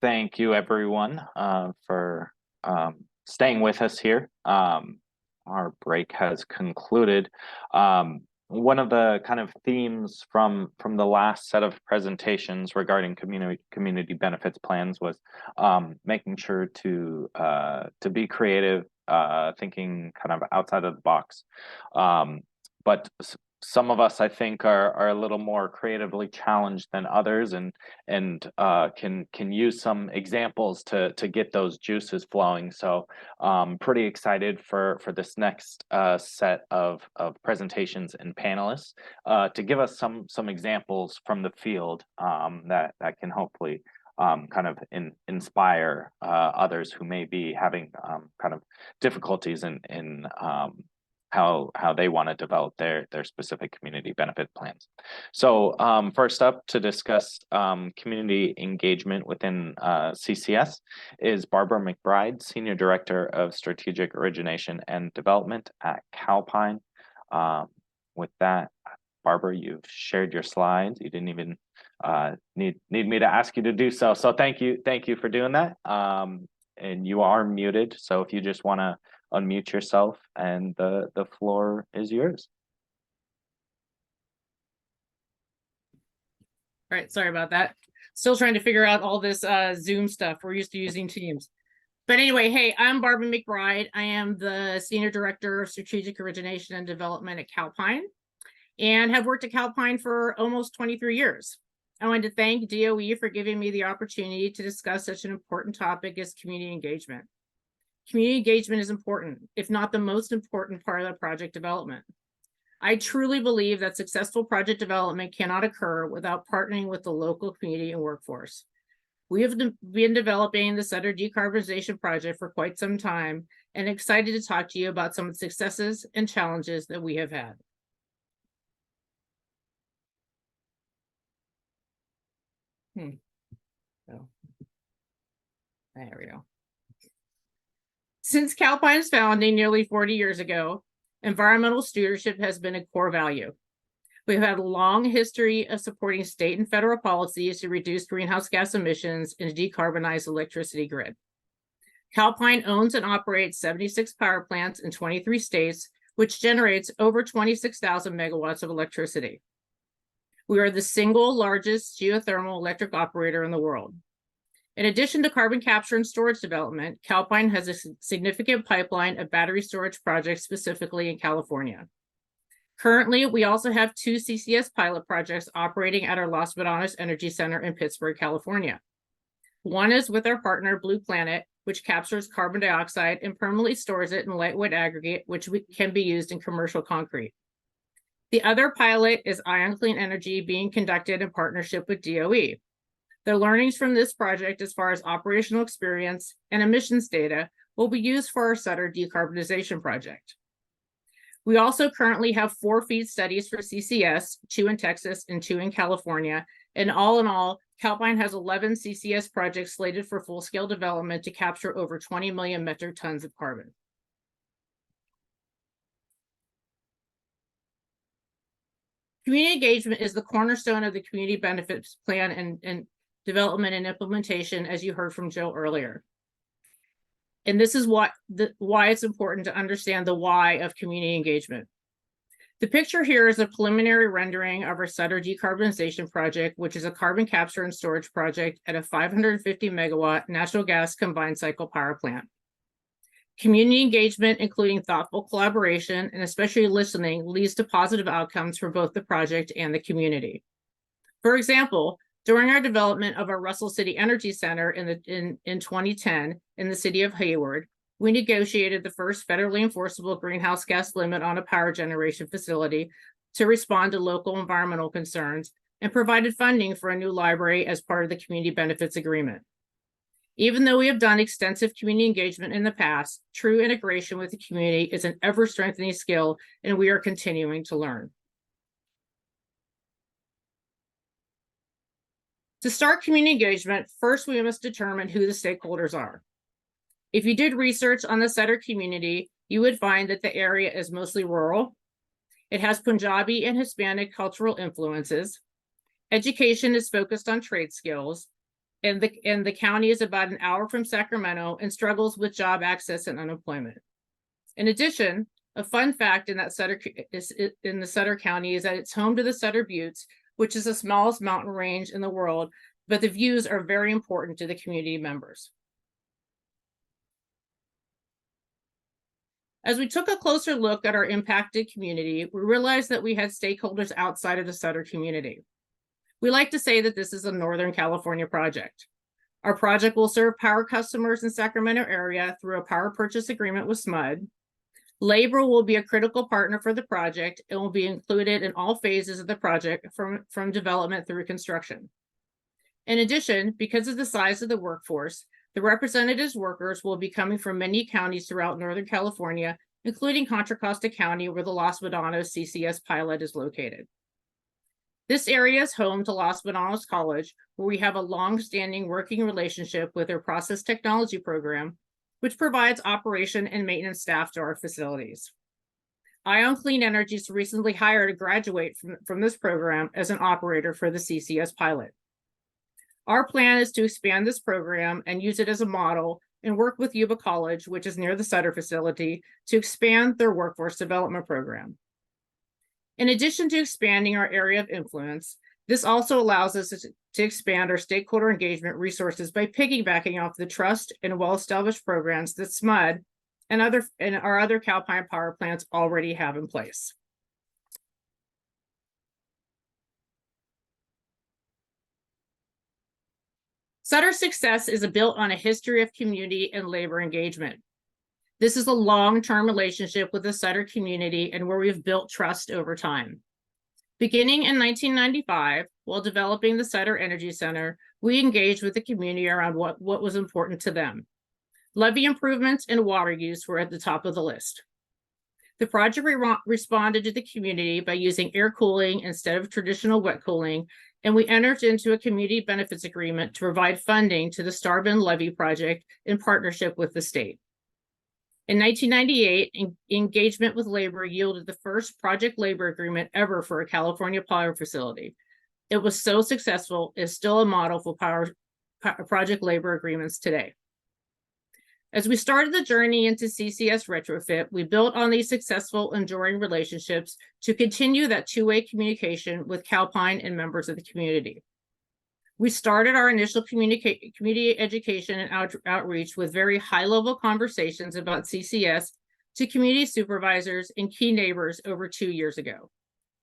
Thank you everyone for staying with us here. Our break has concluded. One of the kind of themes from the last set of presentations regarding community benefits plans was making sure to be creative, thinking kind of outside of the box. But some of us, I think, are a little more creatively challenged than others, and can use some examples to get those juices flowing. So pretty excited for this next set of presentations and panelists to give us some examples from the field that can hopefully kind of inspire others who may be having kind of difficulties in how they want to develop their specific community benefit plans. So first up to discuss community engagement within CCS is Barbara McBride, Senior Director of Strategic Origination and Development at Calpine. With that, Barbara, you've shared your slides. You didn't even need me to ask you to do so. So thank you for doing that. And you are muted, so if you just want to unmute yourself, and the floor is yours. All right, sorry about that. Still trying to figure out all this Zoom stuff. We're used to using Teams. But anyway, hey, I'm Barbara McBride. I am the Senior Director of Strategic Origination and Development at Calpine, and have worked at Calpine for almost 23 years. I wanted to thank DOE for giving me the opportunity to discuss such an important topic as community engagement. Community engagement is important, if not the most important part of the project development. I truly believe that successful project development cannot occur without partnering with the local community and workforce. We have been developing the Sutter Decarbonization Project for quite some time, and excited to talk to you about some of the successes and challenges that we have had. So, there we go. Since Calpine's founding nearly 40 years ago, environmental stewardship has been a core value. We've had a long history of supporting state and federal policies to reduce greenhouse gas emissions and decarbonize the electricity grid. Calpine owns and operates 76 power plants in 23 states, which generates over 26,000 megawatts of electricity. We are the single largest geothermal electric operator in the world. In addition to carbon capture and storage development, Calpine has a significant pipeline of battery storage projects, specifically in California. Currently, we also have 2 CCS pilot projects operating at our Los Bananas Energy Center in Pittsburgh, California. One is with our partner, Blue Planet, which captures carbon dioxide and permanently stores it in lightweight aggregate, which can be used in commercial concrete. The other pilot is Ion Clean Energy, being conducted in partnership with DOE. The learnings from this project, as far as operational experience and emissions data, will be used for our Sutter Decarbonization Project. We also currently have 4 FEED studies for CCS, 2 in Texas and 2 in California. And all in all, Calpine has 11 CCS projects slated for full-scale development to capture over 20 million metric tons of carbon. Community engagement is the cornerstone of the community benefits plan and development and implementation, as you heard from Jill earlier. And this is why it's important to understand the why of community engagement. The picture here is a preliminary rendering of our Sutter Decarbonization Project, which is a carbon capture and storage project at a 550 megawatt natural gas combined cycle power plant. Community engagement, including thoughtful collaboration and especially listening, leads to positive outcomes for both the project and the community. For example, during our development of our Russell City Energy Center in 2010 in the city of Hayward, we negotiated the first federally enforceable greenhouse gas limit on a power generation facility to respond to local environmental concerns, and provided funding for a new library as part of the community benefits agreement. Even though we have done extensive community engagement in the past, true integration with the community is an ever-strengthening skill, and we are continuing to learn. To start community engagement, first we must determine who the stakeholders are. If you did research on the Sutter community, you would find that the area is mostly rural. It has Punjabi and Hispanic cultural influences. Education is focused on trade skills, and the county is about an hour from Sacramento and struggles with job access and unemployment. In addition, a fun fact in the Sutter County is that it's home to the Sutter Buttes, which is the smallest mountain range in the world, but the views are very important to the community members. As we took a closer look at our impacted community, we realized that we had stakeholders outside of the Sutter community. We like to say that this is a Northern California project. Our project will serve power customers in Sacramento area through a power purchase agreement with SMUD. Labor will be a critical partner for the project and will be included in all phases of the project from development through construction. In addition, because of the size of the workforce, the representatives' workers will be coming from many counties throughout Northern California, including Contra Costa County, where the Los Medanos CCS pilot is located. This area is home to Los Medanos College, where we have a long-standing working relationship with their process technology program, which provides operation and maintenance staff to our facilities. Ion Clean Energies recently hired a graduate from this program as an operator for the CCS pilot. Our plan is to expand this program and use it as a model and work with Yuba College, which is near the Sutter facility, to expand their workforce development program. In addition to expanding our area of influence, this also allows us to expand our stakeholder engagement resources by piggybacking off the trust and well-established programs that SMUD and our other Calpine power plants already have in place. Sutter's success is built on a history of community and labor engagement. This is a long-term relationship with the Sutter community and where we've built trust over time. Beginning in 1995, while developing the Sutter Energy Center, we engaged with the community around what was important to them. Levee improvements and water use were at the top of the list. The project responded to the community by using air cooling instead of traditional wet cooling, and we entered into a community benefits agreement to provide funding to the Starbin Levee project in partnership with the state. In 1998, engagement with labor yielded the first project labor agreement ever for a California power facility. It was so successful, it's still a model for project labor agreements today. As we started the journey into CCS retrofit, we built on these successful, enduring relationships to continue that two-way communication with Calpine and members of the community. We started our initial community education and outreach with very high-level conversations about CCS to community supervisors and key neighbors over 2 years ago,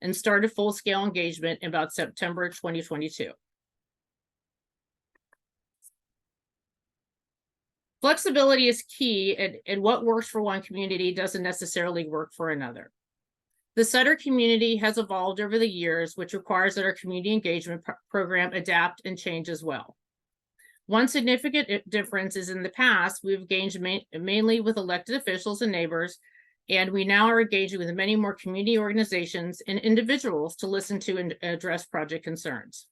and started full-scale engagement in about September 2022. Flexibility is key, and what works for one community doesn't necessarily work for another. The Sutter community has evolved over the years, which requires that our community engagement program adapt and change as well. One significant difference is in the past, we've engaged mainly with elected officials and neighbors, and we now are engaging with many more community organizations and individuals to listen to and address project concerns.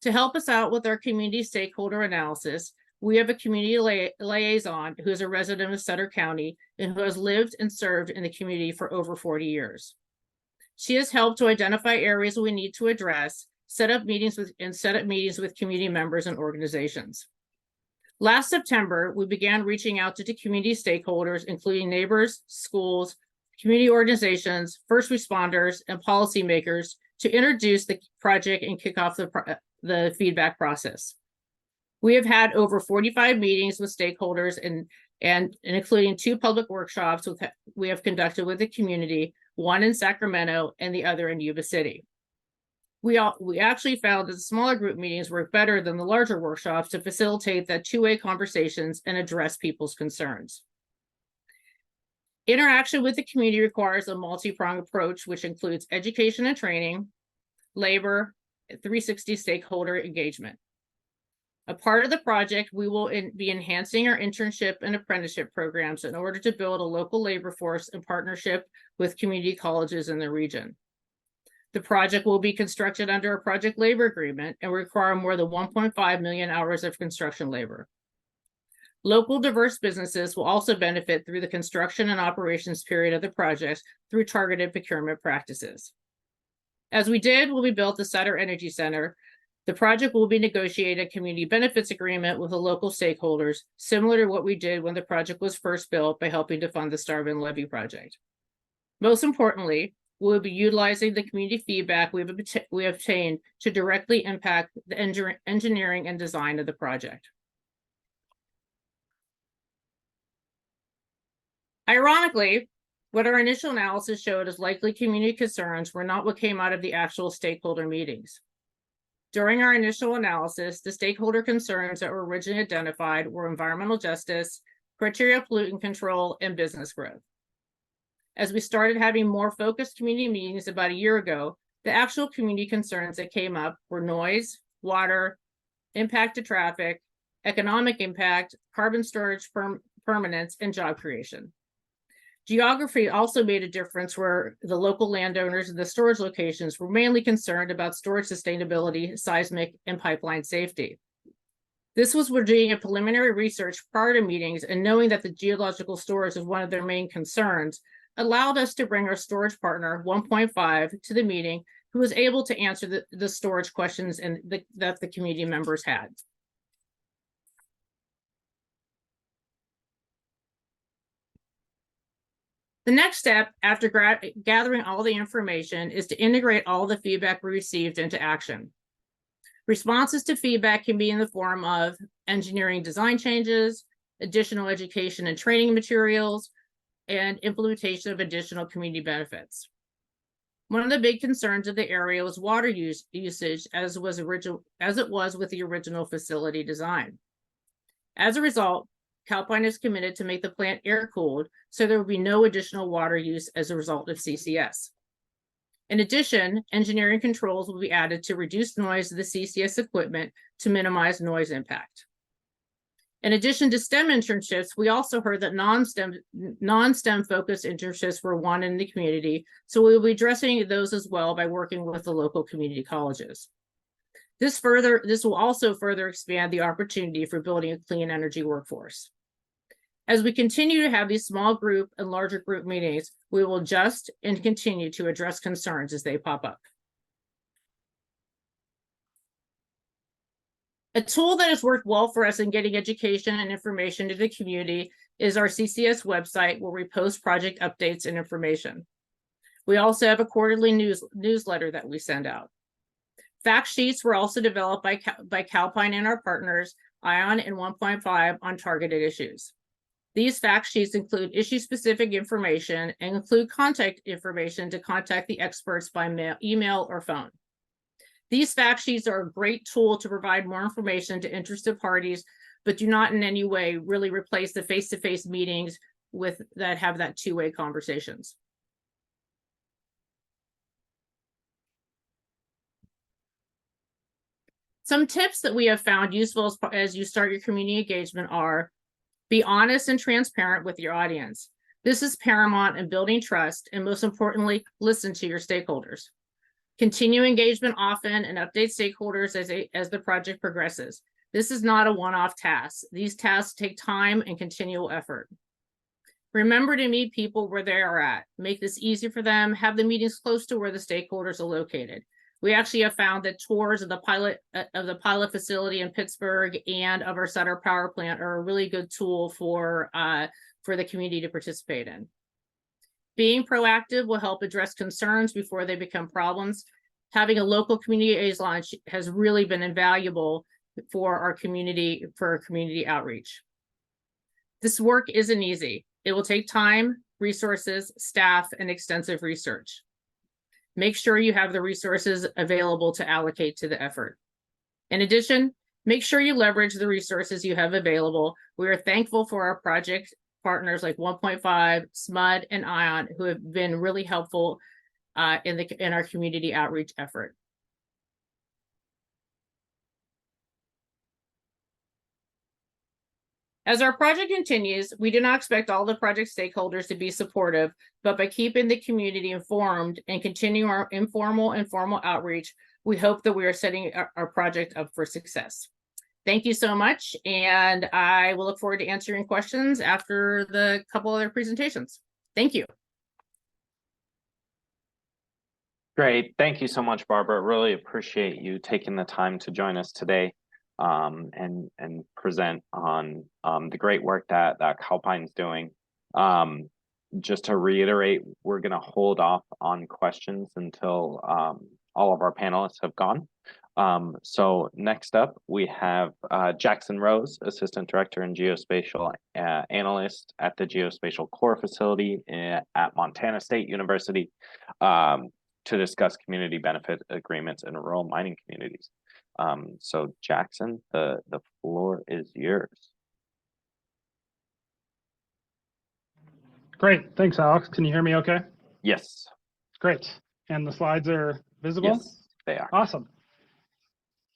To help us out with our community stakeholder analysis, we have a community liaison who is a resident of Sutter County and who has lived and served in the community for over 40 years. She has helped to identify areas we need to address, set up meetings with community members and organizations. Last September, we began reaching out to community stakeholders, including neighbors, schools, community organizations, first responders, and policymakers to introduce the project and kick off the feedback process. We have had over 45 meetings with stakeholders and including 2 public workshops we have conducted with the community, one in Sacramento and the other in Yuba City. We actually found that the smaller group meetings work better than the larger workshops to facilitate that two-way conversations and address people's concerns. Interaction with the community requires a multi-pronged approach, which includes education and training, labor, 360 stakeholder engagement. A part of the project, we will be enhancing our internship and apprenticeship programs in order to build a local labor force in partnership with community colleges in the region. The project will be constructed under a project labor agreement and require more than 1.5 million hours of construction labor. Local diverse businesses will also benefit through the construction and operations period of the project through targeted procurement practices. As we did when we built the Sutter Energy Center, the project will be negotiated a community benefits agreement with the local stakeholders, similar to what we did when the project was first built by helping to fund the Starvin Levee project. Most importantly, we'll be utilizing the community feedback we have obtained to directly impact the engineering and design of the project. Ironically, what our initial analysis showed as likely community concerns were not what came out of the actual stakeholder meetings. During our initial analysis, the stakeholder concerns that were originally identified were environmental justice, criteria pollutant control, and business growth. As we started having more focused community meetings about a year ago, the actual community concerns that came up were noise, water, impact to traffic, economic impact, carbon storage permanence, and job creation. Geography also made a difference where the local landowners and the storage locations were mainly concerned about storage sustainability, seismic, and pipeline safety. This was where doing a preliminary research prior to meetings and knowing that the geological storage is one of their main concerns allowed us to bring our storage partner 1.5 to the meeting, who was able to answer the storage questions that the community members had. The next step after gathering all the information is to integrate all the feedback we received into action. Responses to feedback can be in the form of engineering design changes, additional education and training materials, and implementation of additional community benefits. One of the big concerns of the area was water usage as it was with the original facility design. As a result, Calpine is committed to make the plant air-cooled, so there will be no additional water use as a result of CCS. In addition, engineering controls will be added to reduce noise of the CCS equipment to minimize noise impact. In addition to STEM internships, we also heard that non-STEM focused internships were wanted in the community, so we will be addressing those as well by working with the local community colleges. This will also further expand the opportunity for building a clean energy workforce. As we continue to have these small group and larger group meetings, we will adjust and continue to address concerns as they pop up. A tool that has worked well for us in getting education and information to the community is our CCS website, where we post project updates and information. We also have a quarterly newsletter that we send out. Fact sheets were also developed by Calpine and our partners, ION and 1.5, on targeted issues. These fact sheets include issue-specific information and include contact information to contact the experts by email or phone. These fact sheets are a great tool to provide more information to interested parties, but do not in any way really replace the face-to-face meetings that have that two-way conversations. Some tips that we have found useful as you start your community engagement are: be honest and transparent with your audience. This is paramount in building trust, and most importantly, listen to your stakeholders. Continue engagement often and update stakeholders as the project progresses. This is not a one-off task. These tasks take time and continual effort. Remember to meet people where they are at. Make this easy for them. Have the meetings close to where the stakeholders are located. We actually have found that tours of the pilot facility in Pittsburgh and of our Sutter power plant are a really good tool for the community to participate in. Being proactive will help address concerns before they become problems. Having a local community liaison has really been invaluable for our community outreach. This work isn't easy. It will take time, resources, staff, and extensive research. Make sure you have the resources available to allocate to the effort. In addition, make sure you leverage the resources you have available. We are thankful for our project partners like 1.5, SMUD, and ION, who have been really helpful in our community outreach effort. As our project continues, we do not expect all the project stakeholders to be supportive, but by keeping the community informed and continuing our informal and formal outreach, we hope that we are setting our project up for success. Thank you so much, and I will look forward to answering questions after the couple other presentations. Thank you. Great. Thank you so much, Barbara. Really appreciate you taking the time to join us today and present on the great work that Calpine's doing. Just to reiterate, we're going to hold off on questions until all of our panelists have gone. So next up, we have Jackson Rose, Assistant Director and Geospatial Analyst at the Geospatial Core Facility at Montana State University, to discuss community benefit agreements in rural mining communities. So Jackson, the floor is yours. Great. Thanks, Alex. Can you hear me okay? Yes. Great. And the slides are visible? Yes, they are. Awesome.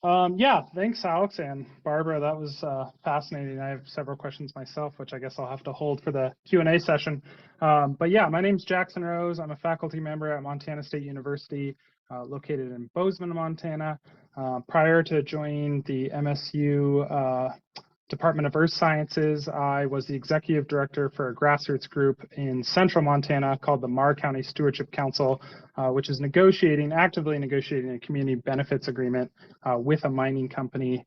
Yeah, thanks, Alex and Barbara. That was fascinating. I have several questions myself, which I guess I'll have to hold for the Q&A session. But yeah, my name's Jackson Rose. I'm a faculty member at Montana State University, located in Bozeman, Montana. Prior to joining the MSU Department of Earth Sciences, I was the executive director for a grassroots group in central Montana called the Marr County Stewardship Council, which is actively negotiating a community benefits agreement with a mining company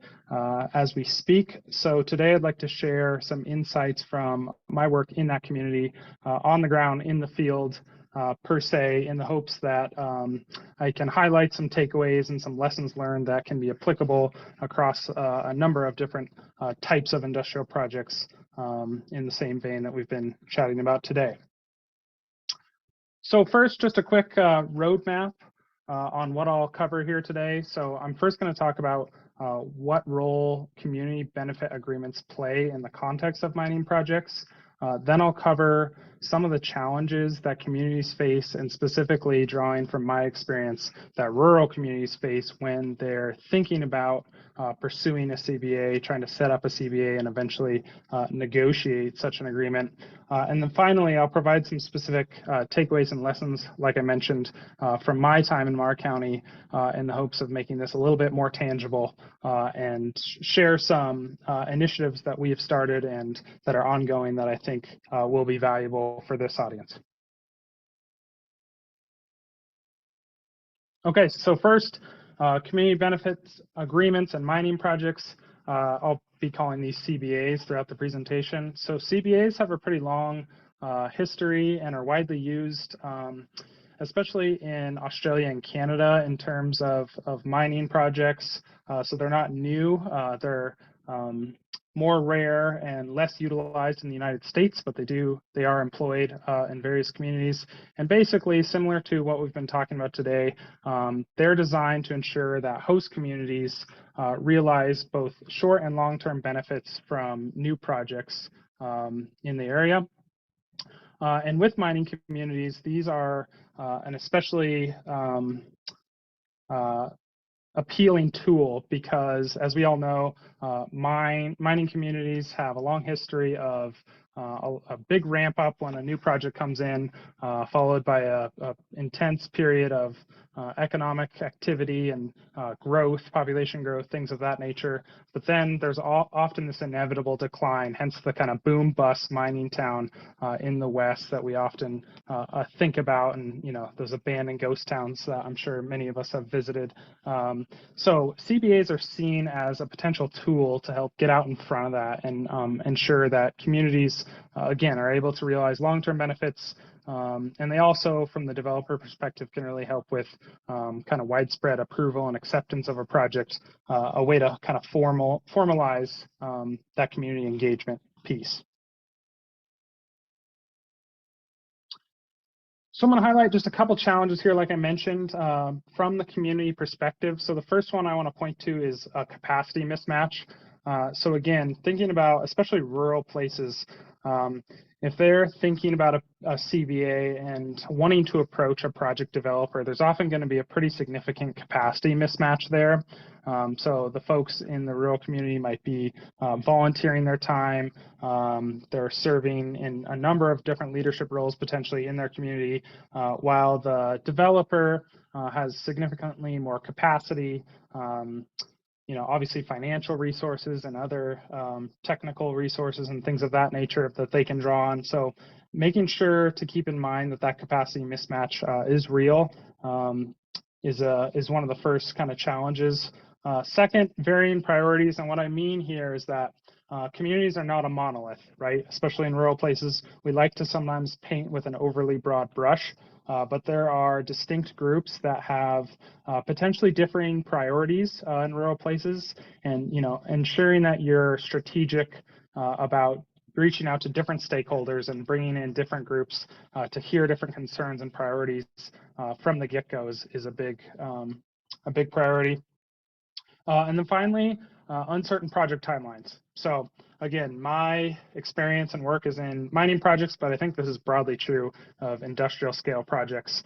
as we speak. So today I'd like to share some insights from my work in that community, on the ground, in the field, per se, in the hopes that I can highlight some takeaways and some lessons learned that can be applicable across a number of different types of industrial projects in the same vein that we've been chatting about today. So first, just a quick roadmap on what I'll cover here today. So I'm first going to talk about what role community benefit agreements play in the context of mining projects. Then I'll cover some of the challenges that communities face, and specifically drawing from my experience that rural communities face when they're thinking about pursuing a CBA, trying to set up a CBA, and eventually negotiate such an agreement. And then finally, I'll provide some specific takeaways and lessons, like I mentioned, from my time in Marr County, in the hopes of making this a little bit more tangible, and share some initiatives that we have started and that are ongoing that I think will be valuable for this audience. Okay, so first, community benefits agreements and mining projects. I'll be calling these CBAs throughout the presentation. So CBAs have a pretty long history and are widely used, especially in Australia and Canada in terms of mining projects. So they're not new. They're more rare and less utilized in the United States, but they are employed in various communities. And basically, similar to what we've been talking about today, they're designed to ensure that host communities realize both short and long-term benefits from new projects in the area. And with mining communities, these are an especially appealing tool because, as we all know, mining communities have a long history of a big ramp up when a new project comes in, followed by a intense period of economic activity and growth, population growth, things of that nature. But then there's often this inevitable decline, hence the kind of boom bust mining town in the West that we often think about, and those abandoned ghost towns that I'm sure many of us have visited. So CBAs are seen as a potential tool to help get out in front of that and ensure that communities, again, are able to realize long-term benefits. And they also, from the developer perspective, can really help with kind of widespread approval and acceptance of a project, a way to kind of formalize that community engagement piece. So I'm going to highlight just a couple challenges here, like I mentioned, from the community perspective. So the first one I want to point to is a capacity mismatch. So again, thinking about especially rural places, if they're thinking about a CBA and wanting to approach a project developer, there's often going to be a pretty significant capacity mismatch there. So the folks in the rural community might be volunteering their time. They're serving in a number of different leadership roles potentially in their community, while the developer has significantly more capacity, obviously financial resources and other technical resources and things of that nature that they can draw on. So making sure to keep in mind that that capacity mismatch is real is one of the first kind of challenges. Second, varying priorities, and what I mean here is that communities are not a monolith, right? Especially in rural places, we like to sometimes paint with an overly broad brush, but there are distinct groups that have potentially differing priorities in rural places, and ensuring that you're strategic about reaching out to different stakeholders and bringing in different groups to hear different concerns and priorities from the get-go is a big priority. And then finally, uncertain project timelines. So again, my experience and work is in mining projects, but I think this is broadly true of industrial scale projects.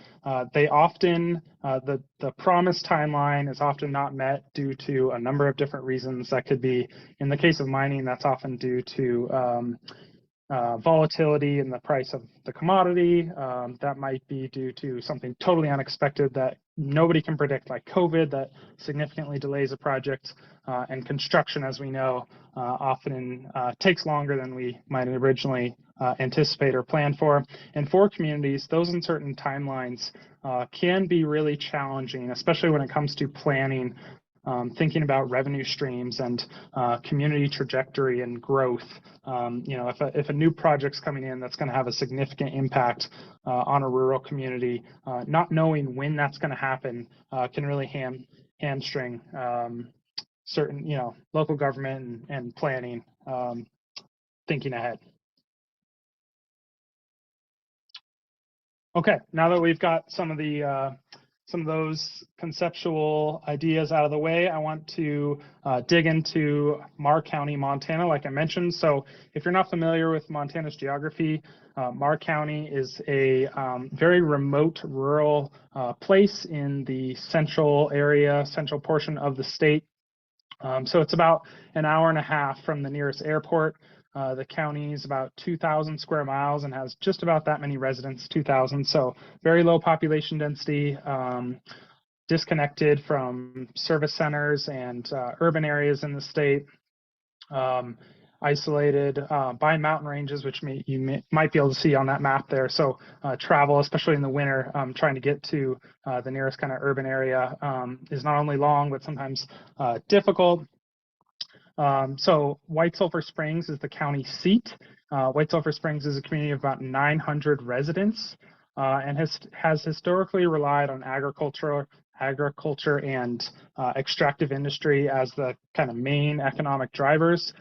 They often, the promised timeline is often not met due to a number of different reasons. That could be, in the case of mining, that's often due to volatility in the price of the commodity. That might be due to something totally unexpected that nobody can predict, like COVID, that significantly delays a project. And construction, as we know, often takes longer than we might originally anticipate or plan for. And for communities, those uncertain timelines can be really challenging, especially when it comes to planning, thinking about revenue streams and community trajectory and growth. If a new project's coming in that's going to have a significant impact on a rural community, not knowing when that's going to happen can really hamstring certain, local government and planning, thinking ahead. Okay, now that we've got some of those conceptual ideas out of the way, I want to dig into Marr County, Montana, like I mentioned. So if you're not familiar with Montana's geography, Marr County is a very remote rural place in the central portion of the state. So it's about an hour and a half from the nearest airport. The county is about 2,000 square miles and has just about that many residents, 2,000. So very low population density, disconnected from service centers and urban areas in the state, isolated by mountain ranges, which you might be able to see on that map there. So travel, especially in the winter, trying to get to the nearest kind of urban area is not only long, but sometimes difficult. So White Sulphur Springs is the county seat. White Sulphur Springs is a community of about 900 residents and has historically relied on agriculture and extractive industry as the kind of main economic drivers.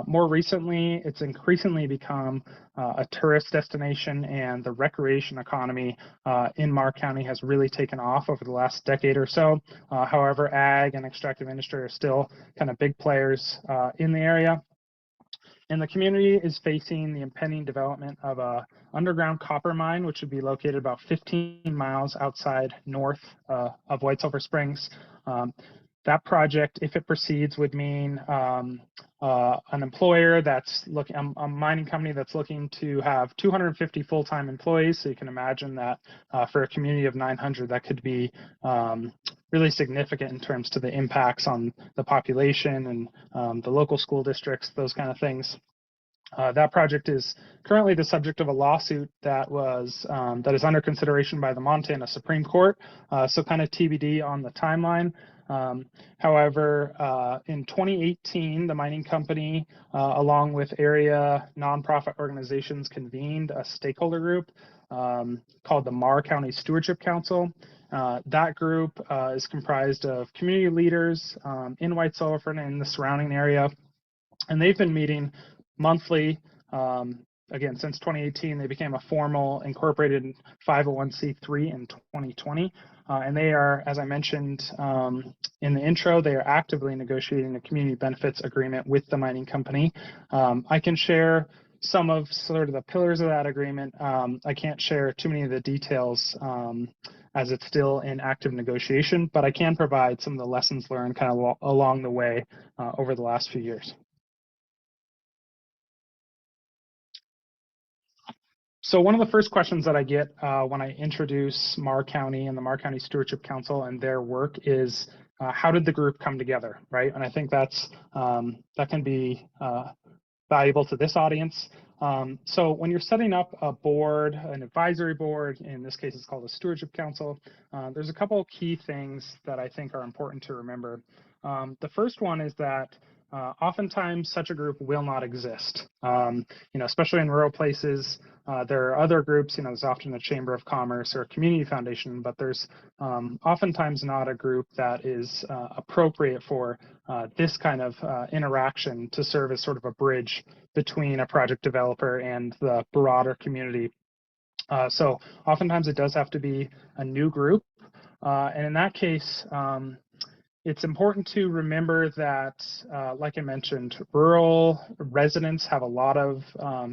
More recently, it's increasingly become a tourist destination, and the recreation economy in Marr County has really taken off over the last decade or so. However, ag and extractive industry are still kind of big players in the area. And the community is facing the impending development of a underground copper mine, which would be located about 15 miles outside north of White Sulphur Springs. That project, if it proceeds, would mean an employer that's looking, a mining company that's looking to have 250 full-time employees. So you can imagine that for a community of 900, that could be really significant in terms to the impacts on the population and the local school districts, those kind of things. That project is currently the subject of a lawsuit that is under consideration by the Montana Supreme Court. So kind of TBD on the timeline. However, in 2018, the mining company, along with area nonprofit organizations, convened a stakeholder group called the Marr County Stewardship Council. That group is comprised of community leaders in White Sulphur and in the surrounding area, and they've been meeting monthly. Again, since 2018, they became a formal incorporated 501c3 in 2020. And they are, as I mentioned in the intro, they are actively negotiating a community benefits agreement with the mining company. I can share some of sort of the pillars of that agreement. I can't share too many of the details as it's still in active negotiation, but I can provide some of the lessons learned kind of along the way over the last few years. So one of the first questions that I get when I introduce Marr County and the Marr County Stewardship Council and their work is, how did the group come together, right? And I think that can be valuable to this audience. So when you're setting up a board, an advisory board, in this case it's called a stewardship council, there's a couple key things that I think are important to remember. The first one is that oftentimes such a group will not exist. Especially in rural places, there are other groups, there's often a chamber of commerce or a community foundation, but there's oftentimes not a group that is appropriate for this kind of interaction to serve as sort of a bridge between a project developer and the broader community. So oftentimes it does have to be a new group. And in that case, it's important to remember that, like I mentioned, rural residents have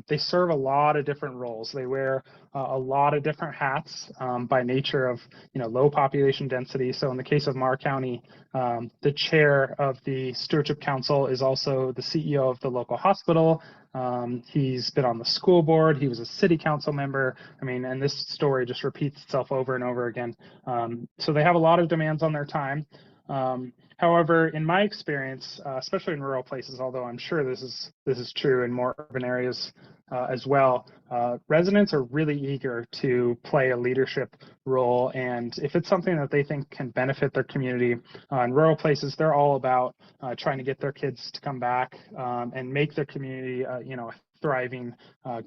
they serve a lot of different roles. They wear a lot of different hats by nature of, low population density. So in the case of Marr County, the chair of the Stewardship Council is also the CEO of the local hospital. He's been on the school board. He was a city council member. And this story just repeats itself over and over again. So they have a lot of demands on their time. However, in my experience, especially in rural places, although I'm sure this is true in more urban areas as well, residents are really eager to play a leadership role. And if it's something that they think can benefit their community, in rural places, they're all about trying to get their kids to come back and make their community, a thriving,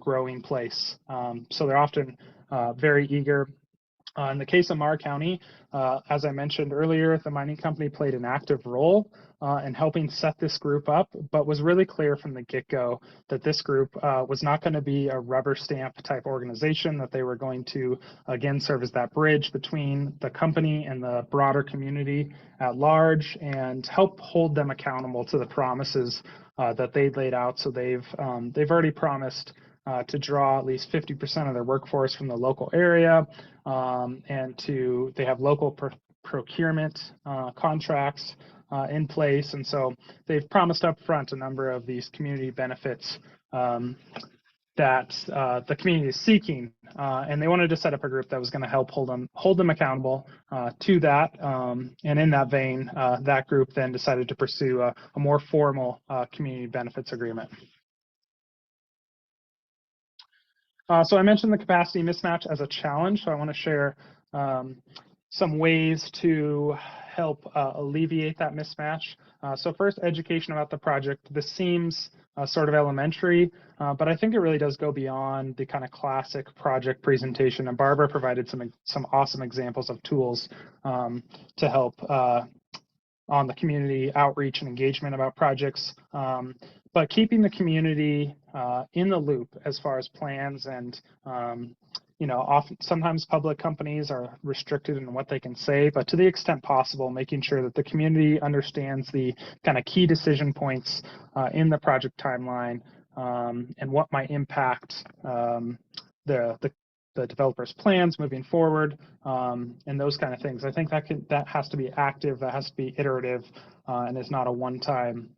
growing place. So they're often very eager. In the case of Marr County, as I mentioned earlier, the mining company played an active role in helping set this group up, but was really clear from the get-go that this group was not going to be a rubber stamp type organization, that they were going to, again, serve as that bridge between the company and the broader community at large and help hold them accountable to the promises that they laid out. So they've already promised to draw at least 50% of their workforce from the local area, and they have local procurement contracts in place. And so they've promised up front a number of these community benefits that the community is seeking, and they wanted to set up a group that was going to help hold them accountable to that. And in that vein, that group then decided to pursue a more formal community benefits agreement. So I mentioned the capacity mismatch as a challenge, so I want to share some ways to help alleviate that mismatch. So first, education about the project. This seems sort of elementary, but I think it really does go beyond the kind of classic project presentation, and Barbara provided some awesome examples of tools to help on the community outreach and engagement about projects, but keeping the community in the loop as far as plans and sometimes public companies are restricted in what they can say, but to the extent possible, making sure that the community understands the kind of key decision points in the project timeline and what might impact the developer's plans moving forward, and those kind of things. I think that has to be active, that has to be iterative, and is not a one-time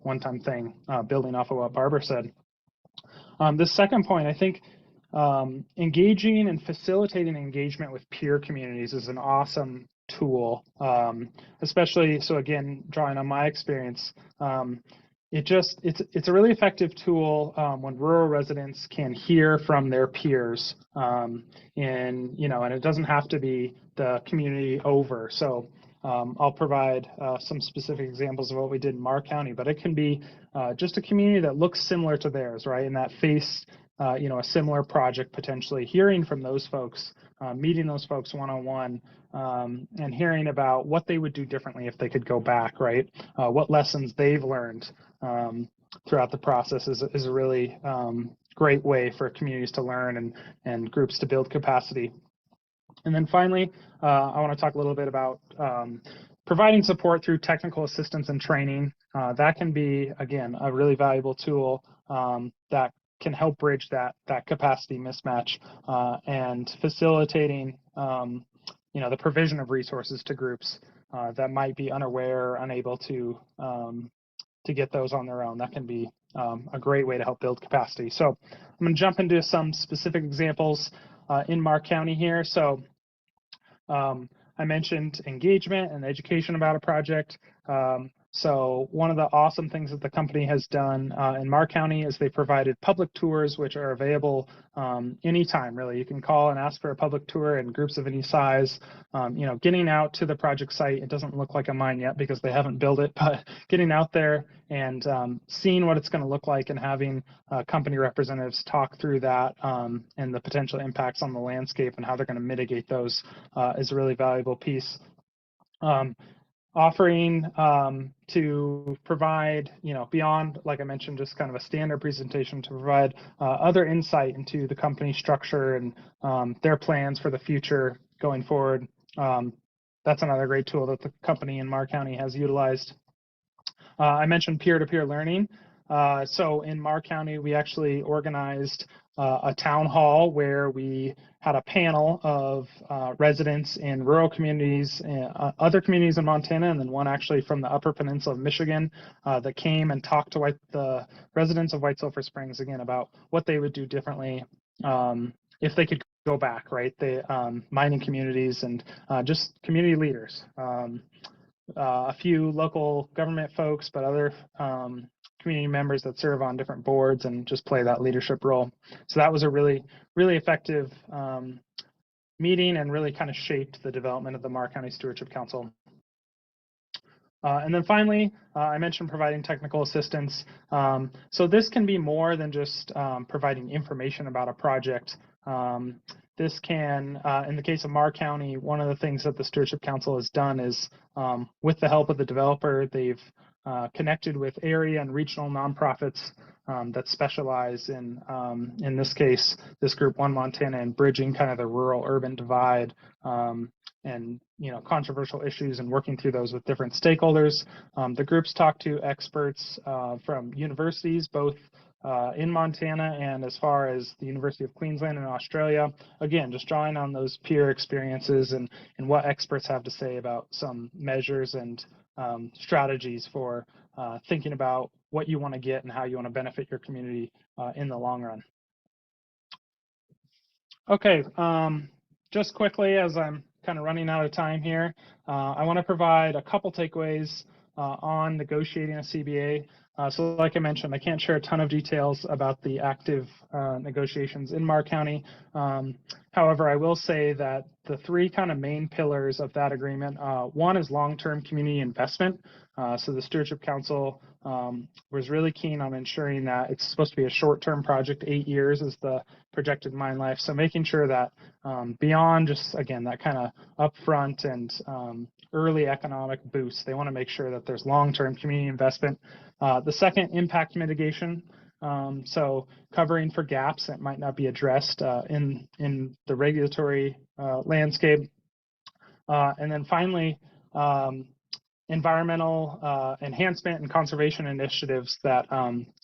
thing, building off of what Barbara said. The second point, I think engaging and facilitating engagement with peer communities is an awesome tool, especially, so again, drawing on my experience, it's a really effective tool when rural residents can hear from their peers, and it doesn't have to be the community over. So I'll provide some specific examples of what we did in Marr County, but it can be just a community that looks similar to theirs, right? And that face, a similar project potentially, hearing from those folks, meeting those folks one-on-one, and hearing about what they would do differently if they could go back, right? What lessons they've learned throughout the process is a really great way for communities to learn and groups to build capacity. And then finally, I want to talk a little bit about providing support through technical assistance and training. That can be, again, a really valuable tool that can help bridge that capacity mismatch and facilitating the provision of resources to groups that might be unaware or unable to get those on their own. That can be a great way to help build capacity. So I'm going to jump into some specific examples in Marr County here. So I mentioned engagement and education about a project. So one of the awesome things that the company has done in Marr County is they provided public tours, which are available anytime, really. You can call and ask for a public tour in groups of any size. Getting out to the project site, it doesn't look like a mine yet because they haven't built it, but getting out there and seeing what it's going to look like and having company representatives talk through that and the potential impacts on the landscape and how they're going to mitigate those is a really valuable piece. Offering to provide, beyond, like I mentioned, just kind of a standard presentation, to provide other insight into the company structure and their plans for the future going forward. That's another great tool that the company in Marr County has utilized. I mentioned peer-to-peer learning. So in Marr County, we actually organized a town hall where we had a panel of residents in rural communities, other communities in Montana, and then one actually from the Upper Peninsula of Michigan that came and talked to the residents of White Sulphur Springs again about what they would do differently if they could go back, right? The mining communities and just community leaders. A few local government folks, but other community members that serve on different boards and just play that leadership role. So that was a really, really effective meeting and really kind of shaped the development of the Marr County Stewardship Council. And then finally, I mentioned providing technical assistance. So this can be more than just providing information about a project. This can, in the case of Marr County, one of the things that the Stewardship Council has done is, with the help of the developer, they've connected with area and regional nonprofits that specialize in this case, this group, One Montana, in bridging kind of the rural-urban divide and controversial issues and working through those with different stakeholders. The groups talk to experts from universities, both in Montana and as far as the University of Queensland in Australia. Again, just drawing on those peer experiences and what experts have to say about some measures and strategies for thinking about what you want to get and how you want to benefit your community in the long run. Okay, just quickly, as I'm kind of running out of time here, I want to provide a couple takeaways on negotiating a CBA. So like I mentioned, I can't share a ton of details about the active negotiations in Marr County. However, I will say that the three kind of main pillars of that agreement, one is long-term community investment. So the Stewardship Council was really keen on ensuring that it's supposed to be a short-term project. 8 years is the projected mine life. So making sure that beyond just, again, that kind of upfront and early economic boost, they want to make sure that there's long-term community investment. The second, impact mitigation. So covering for gaps that might not be addressed in the regulatory landscape. And then finally, environmental enhancement and conservation initiatives that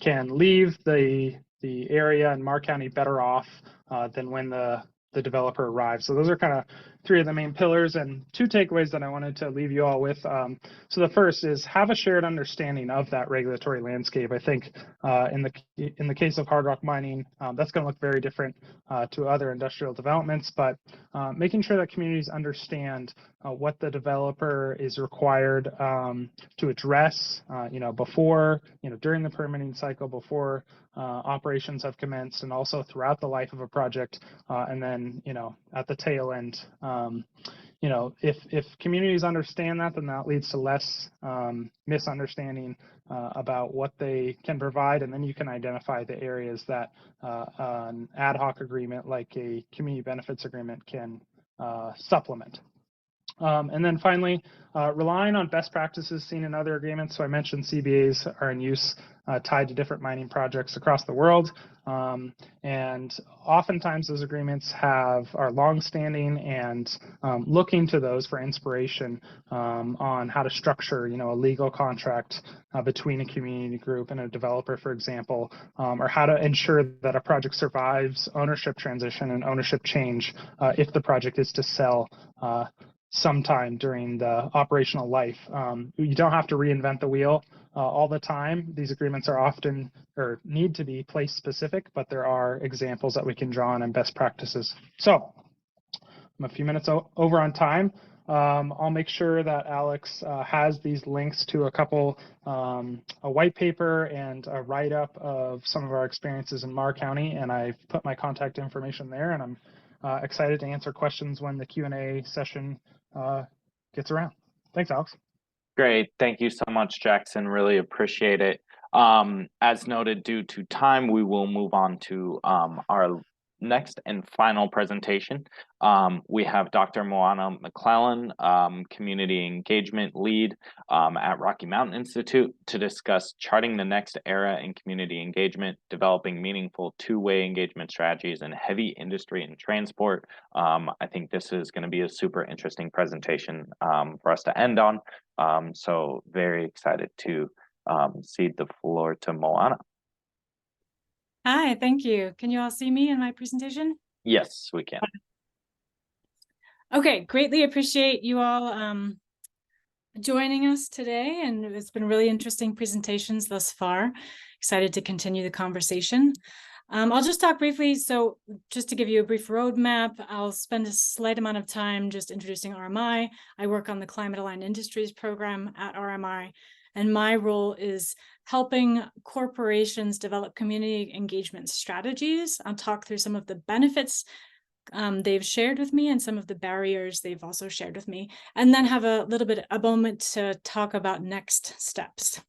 can leave the area in Marr County better off than when the developer arrives. So those are kind of three of the main pillars and two takeaways that I wanted to leave you all with. So the first is have a shared understanding of that regulatory landscape. I think in the case of hard rock mining, that's going to look very different to other industrial developments, but making sure that communities understand what the developer is required to address, before, during the permitting cycle, before operations have commenced, and also throughout the life of a project, and then, at the tail end. If communities understand that, then that leads to less misunderstanding about what they can provide, and then you can identify the areas that an ad hoc agreement like a community benefits agreement can supplement. And then finally, relying on best practices seen in other agreements. So I mentioned CBAs are in use tied to different mining projects across the world. And oftentimes those agreements are longstanding and looking to those for inspiration on how to structure, a legal contract between a community group and a developer, for example, or how to ensure that a project survives ownership transition and ownership change if the project is to sell sometime during the operational life. You don't have to reinvent the wheel all the time. These agreements are often or need to be place specific, but there are examples that we can draw on and best practices. So I'm a few minutes over on time. I'll make sure that Alex has these links to a couple, a white paper and a write-up of some of our experiences in Marr County, and I've put my contact information there, and I'm excited to answer questions when the Q&A session gets around. Thanks, Alex. Great. Thank you so much, Jackson. Really appreciate it. As noted, due to time, we will move on to our next and final presentation. We have Dr. Moana McClellan, Community Engagement Lead at Rocky Mountain Institute, to discuss charting the next era in community engagement, developing meaningful two-way engagement strategies in heavy industry and transport. I think this is going to be a super interesting presentation for us to end on. So very excited to cede the floor to Moana. Hi, thank you. Can you all see me in my presentation? Yes, we can. Okay, greatly appreciate you all joining us today, and it's been really interesting presentations thus far. Excited to continue the conversation. I'll just talk briefly. So just to give you a brief roadmap, I'll spend a slight amount of time just introducing RMI. I work on the Climate Aligned Industries program at RMI, and my role is helping corporations develop community engagement strategies. I'll talk through some of the benefits they've shared with me and some of the barriers they've also shared with me, and then have a moment to talk about next steps.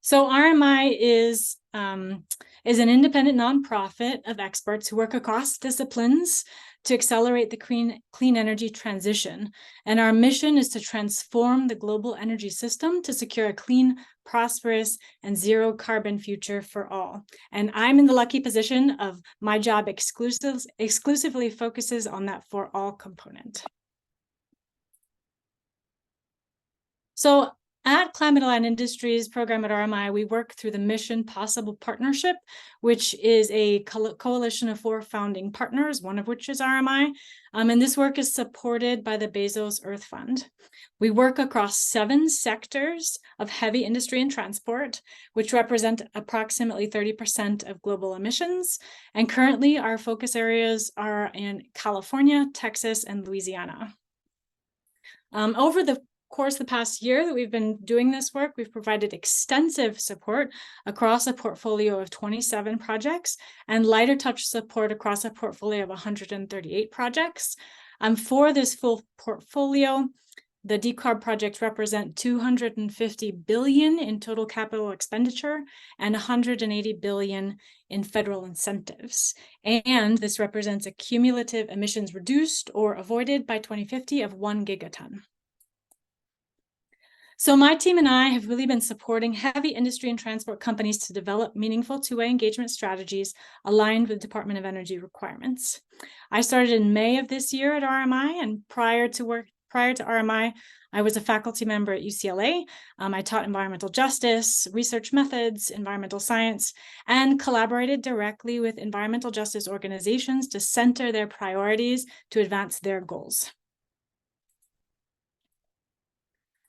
So RMI is an independent nonprofit of experts who work across disciplines to accelerate the clean energy transition. And our mission is to transform the global energy system to secure a clean, prosperous, and zero carbon future for all. And I'm in the lucky position of my job exclusively focuses on that for all component. So at Climate Aligned Industries program at RMI, we work through the Mission Possible Partnership, which is a coalition of 4 founding partners, one of which is RMI. And this work is supported by the Bezos Earth Fund. We work across 7 sectors of heavy industry and transport, which represent approximately 30% of global emissions. And currently, our focus areas are in California, Texas, and Louisiana. Over the course the past year that we've been doing this work, we've provided extensive support across a portfolio of 27 projects and lighter touch support across a portfolio of 138 projects. For this full portfolio, the decarb projects represent $250 billion in total capital expenditure and $180 billion in federal incentives. And this represents a cumulative emissions reduced or avoided by 2050 of 1 gigaton. So my team and I have really been supporting heavy industry and transport companies to develop meaningful two-way engagement strategies aligned with Department of Energy requirements. I started in May of this year at RMI, and prior to RMI, I was a faculty member at UCLA. I taught environmental justice, research methods, environmental science, and collaborated directly with environmental justice organizations to center their priorities to advance their goals.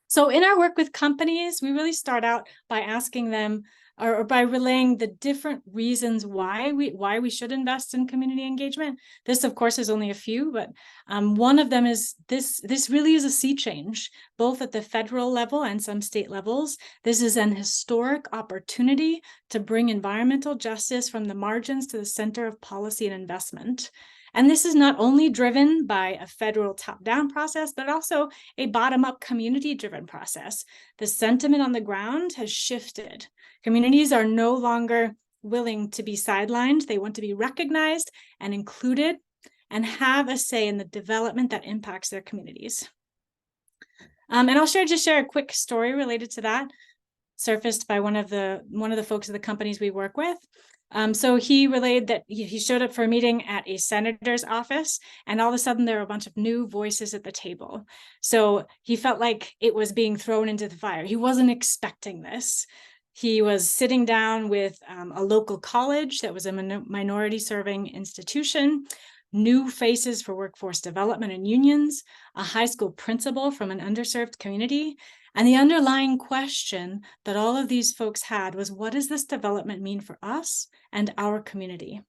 So in our work with companies, we really start out by asking them or by relaying the different reasons why we should invest in community engagement. This, of course, is only a few, but one of them is this really is a sea change, both at the federal level and some state levels. This is an historic opportunity to bring environmental justice from the margins to the center of policy and investment. And this is not only driven by a federal top-down process, but also a bottom-up community-driven process. The sentiment on the ground has shifted. Communities are no longer willing to be sidelined. They want to be recognized and included and have a say in the development that impacts their communities. And I'll share a quick story related to that, surfaced by one of the folks at the companies we work with. So he relayed that he showed up for a meeting at a senator's office, and all of a sudden there were a bunch of new voices at the table. So he felt like it was being thrown into the fire. He wasn't expecting this. He was sitting down with a local college that was a minority serving institution, new faces for workforce development and unions, a high school principal from an underserved community. And the underlying question that all of these folks had was, what does this development mean for us and our community?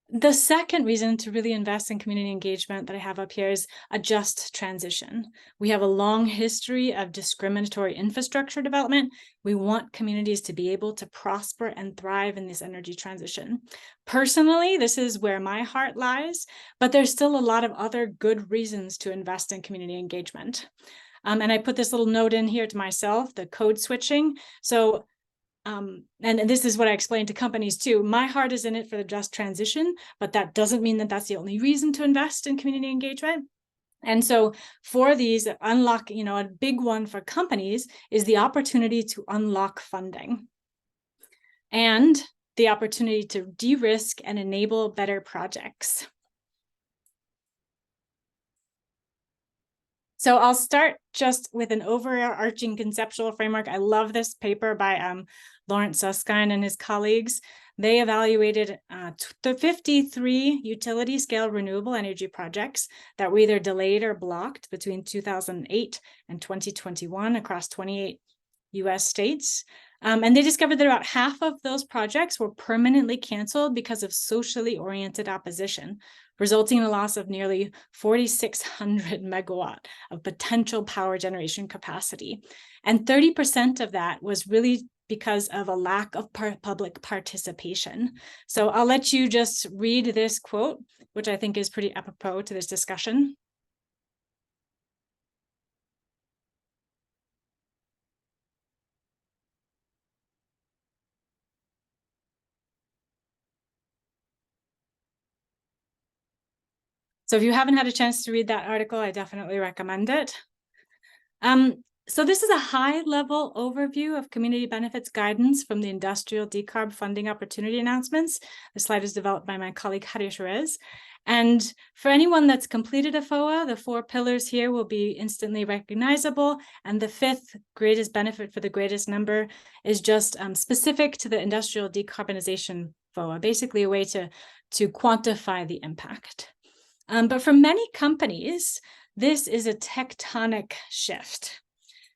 The second reason to really invest in community engagement that I have up here is a just transition. We have a long history of discriminatory infrastructure development. We want communities to be able to prosper and thrive in this energy transition. Personally, this is where my heart lies, but there's still a lot of other good reasons to invest in community engagement. And I put this little note in here to myself, the code switching. So and this is what I explained to companies too. My heart is in it for the just transition, but that doesn't mean that that's the only reason to invest in community engagement. And so for these unlock, a big one for companies is the opportunity to unlock funding and the opportunity to de-risk and enable better projects. So I'll start just with an overarching conceptual framework. I love this paper by Lawrence Susskind and his colleagues. They evaluated the 53 utility scale renewable energy projects that were either delayed or blocked between 2008 and 2021 across 28 US states. And they discovered that about half of those projects were permanently canceled because of socially oriented opposition, resulting in a loss of nearly 4,600 megawatt of potential power generation capacity. And 30% of that was really because of a lack of public participation. So I'll let you just read this quote, which I think is pretty apropos to this discussion. So if you haven't had a chance to read that article, I definitely recommend it. So this is a high-level overview of community benefits guidance from the industrial decarb funding opportunity announcements. The slide is developed by my colleague Harish Rez. And for anyone that's completed a FOA, the 4 pillars here will be instantly recognizable. And the 5th greatest benefit for the greatest number is just specific to the industrial decarbonization FOA, basically a way to quantify the impact. But for many companies, this is a tectonic shift.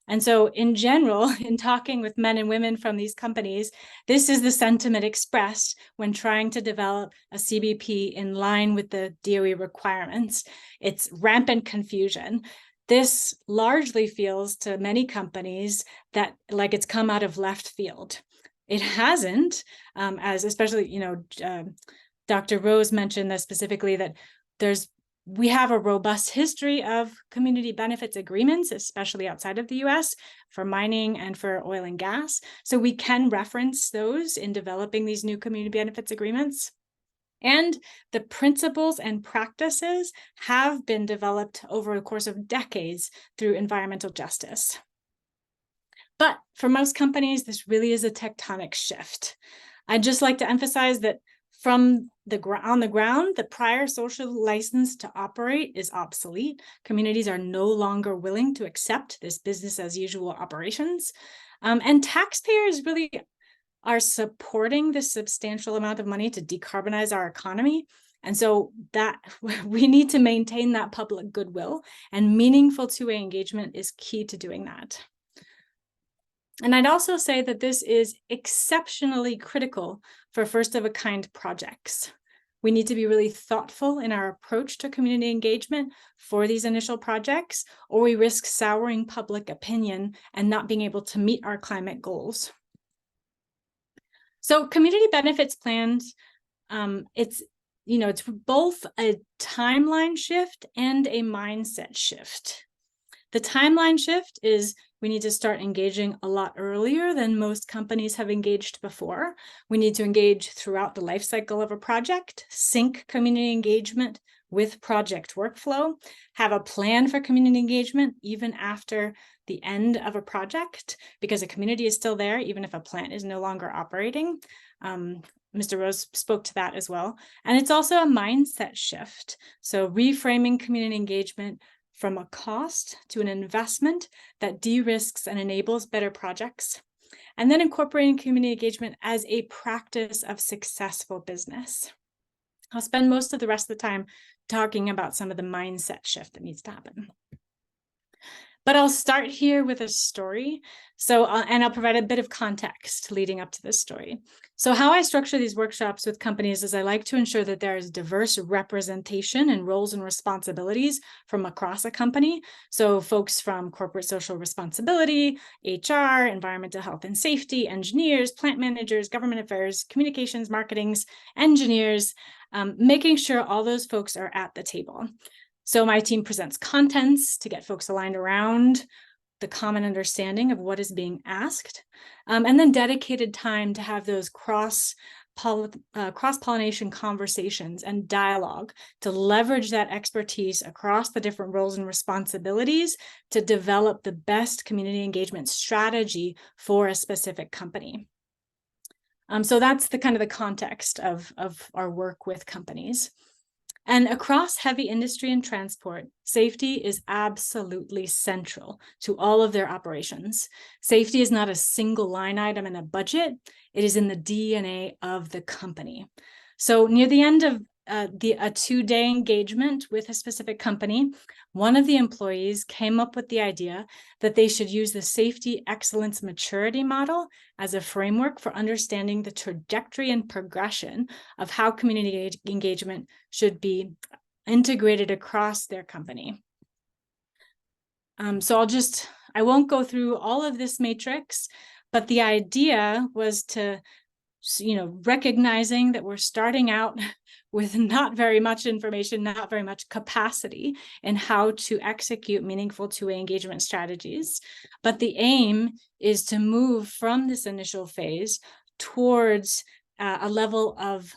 And so in general, in talking with men and women from these companies, this is the sentiment expressed when trying to develop a CBP in line with the DOE requirements. It's rampant confusion. This largely feels to many companies that like it's come out of left field. It hasn't, as especially, Dr. Rose mentioned that specifically that we have a robust history of community benefits agreements, especially outside of the US, for mining and for oil and gas. So we can reference those in developing these new community benefits agreements. And the principles and practices have been developed over the course of decades through environmental justice. But for most companies, this really is a tectonic shift. I'd just like to emphasize that on the ground, the prior social license to operate is obsolete. Communities are no longer willing to accept this business as usual operations. And taxpayers really are supporting this substantial amount of money to decarbonize our economy. And so that we need to maintain that public goodwill, and meaningful two-way engagement is key to doing that. And I'd also say that this is exceptionally critical for first-of-a-kind projects. We need to be really thoughtful in our approach to community engagement for these initial projects, or we risk souring public opinion and not being able to meet our climate goals. So community benefits plans, it's both a timeline shift and a mindset shift. The timeline shift is we need to start engaging a lot earlier than most companies have engaged before. We need to engage throughout the life cycle of a project, sync community engagement with project workflow, have a plan for community engagement even after the end of a project, because a community is still there even if a plant is no longer operating. Mr. Rose spoke to that as well. And it's also a mindset shift. So reframing community engagement from a cost to an investment that de-risks and enables better projects, and then incorporating community engagement as a practice of successful business. I'll spend most of the rest of the time talking about some of the mindset shift that needs to happen. But I'll start here with a story. So, and I'll provide a bit of context leading up to this story. So how I structure these workshops with companies is I like to ensure that there is diverse representation and roles and responsibilities from across a company. So folks from corporate social responsibility, HR, environmental health and safety, engineers, plant managers, government affairs, communications, marketings, engineers, making sure all those folks are at the table. So my team presents contents to get folks aligned around the common understanding of what is being asked, and then dedicated time to have those cross-pollination conversations and dialogue to leverage that expertise across the different roles and responsibilities to develop the best community engagement strategy for a specific company. So that's the kind of the context of our work with companies. And across heavy industry and transport, safety is absolutely central to all of their operations. Safety is not a single line item in a budget. It is in the DNA of the company. So near the end of a two-day engagement with a specific company, one of the employees came up with the idea that they should use the safety excellence maturity model as a framework for understanding the trajectory and progression of how community engagement should be integrated across their company. So I won't go through all of this matrix, but the idea was to, recognizing that we're starting out with not very much information, not very much capacity in how to execute meaningful two-way engagement strategies. But the aim is to move from this initial phase towards a level of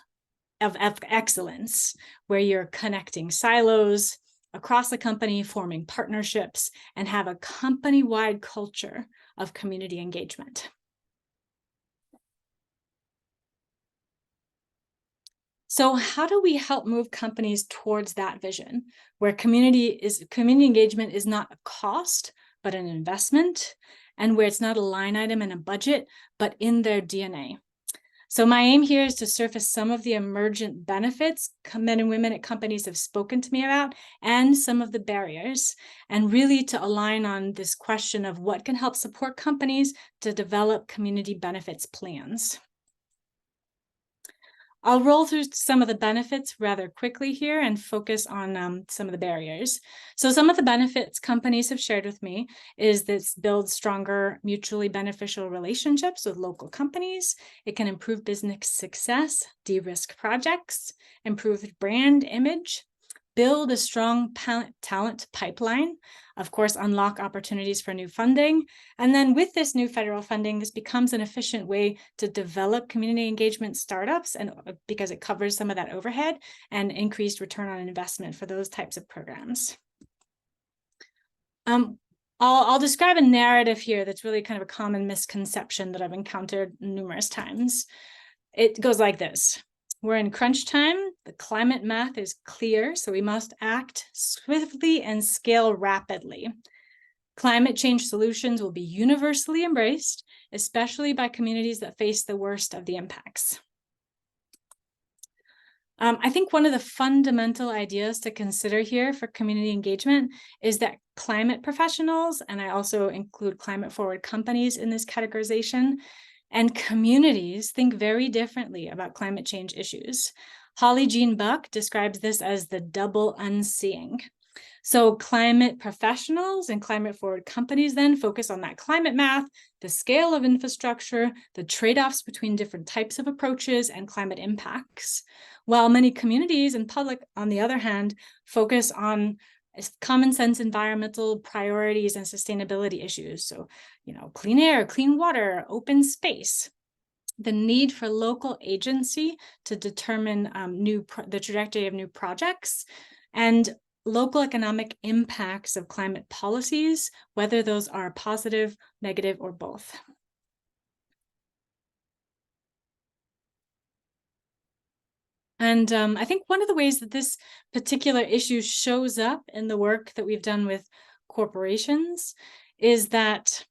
excellence, where you're connecting silos across the company, forming partnerships, and have a company-wide culture of community engagement. So how do we help move companies towards that vision, where community engagement is not a cost, but an investment, and where it's not a line item in a budget, but in their DNA? So my aim here is to surface some of the emergent benefits men and women at companies have spoken to me about, and some of the barriers, and really to align on this question of what can help support companies to develop community benefits plans. I'll roll through some of the benefits rather quickly here and focus on some of the barriers. So some of the benefits companies have shared with me is this builds stronger mutually beneficial relationships with local companies. It can improve business success, de-risk projects, improve brand image, build a strong talent pipeline, of course, unlock opportunities for new funding. And then with this new federal funding, this becomes an efficient way to develop community engagement startups, and because it covers some of that overhead and increased return on investment for those types of programs. I'll describe a narrative here that's really kind of a common misconception that I've encountered numerous times. It goes like this. We're in crunch time. The climate math is clear, so we must act swiftly and scale rapidly. Climate change solutions will be universally embraced, especially by communities that face the worst of the impacts. I think one of the fundamental ideas to consider here for community engagement is that climate professionals, and I also include climate forward companies in this categorization, and communities think very differently about climate change issues. Holly Jean Buck describes this as the double unseeing. So climate professionals and climate forward companies then focus on that climate math, the scale of infrastructure, the trade-offs between different types of approaches and climate impacts. While many communities and public, on the other hand, focus on common sense environmental priorities and sustainability issues. So, clean air, clean water, open space. The need for local agency to determine the trajectory of new projects, and local economic impacts of climate policies, whether those are positive, negative, or both. And I think one of the ways that this particular issue shows up in the work that we've done with corporations is that,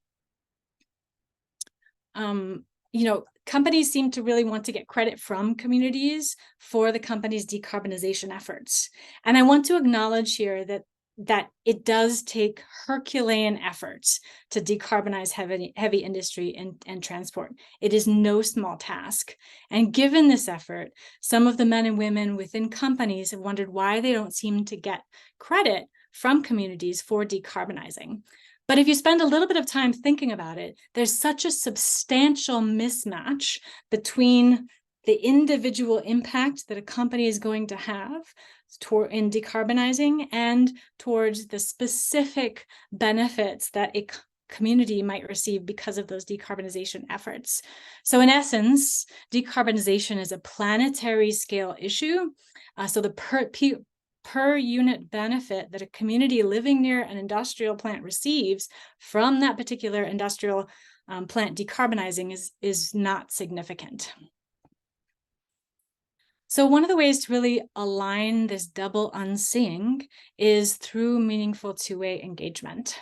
companies seem to really want to get credit from communities for the company's decarbonization efforts. And I want to acknowledge here that that it does take Herculean efforts to decarbonize heavy industry and transport. It is no small task. And given this effort, some of the men and women within companies have wondered why they don't seem to get credit from communities for decarbonizing. But if you spend a little bit of time thinking about it, there's such a substantial mismatch between the individual impact that a company is going to have in decarbonizing and towards the specific benefits that a community might receive because of those decarbonization efforts. So in essence, decarbonization is a planetary scale issue. So the per unit benefit that a community living near an industrial plant receives from that particular industrial plant decarbonizing is not significant. So one of the ways to really align this double unseeing is through meaningful two-way engagement,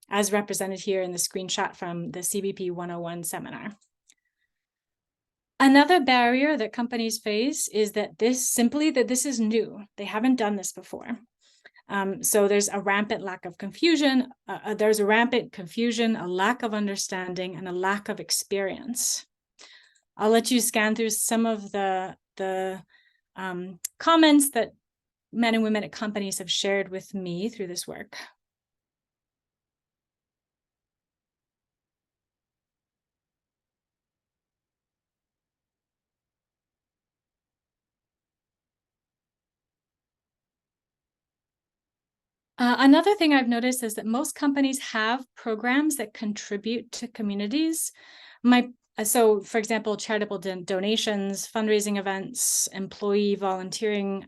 as represented here in the screenshot from the CBP 101 seminar. Another barrier that companies face is that this is new. They haven't done this before. So there's a rampant lack of confusion. There's a rampant confusion, a lack of understanding, and a lack of experience. I'll let you scan through some of the comments that men and women at companies have shared with me through this work. Another thing I've noticed is that most companies have programs that contribute to communities. So, for example, charitable donations, fundraising events, employee volunteering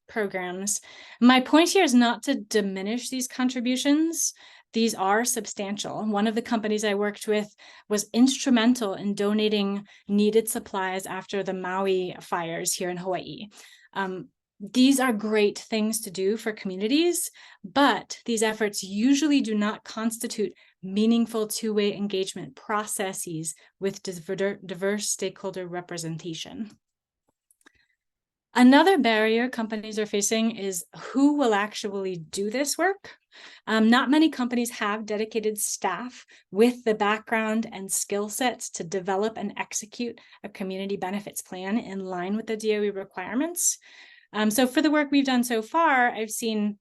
programs. My point here is not to diminish these contributions. These are substantial. One of the companies I worked with was instrumental in donating needed supplies after the Maui fires here in Hawaii. These are great things to do for communities, but these efforts usually do not constitute meaningful two-way engagement processes with diverse stakeholder representation. Another barrier companies are facing is who will actually do this work. Not many companies have dedicated staff with the background and skill sets to develop and execute a community benefits plan in line with the DOE requirements. So for the work we've done so far, I've seen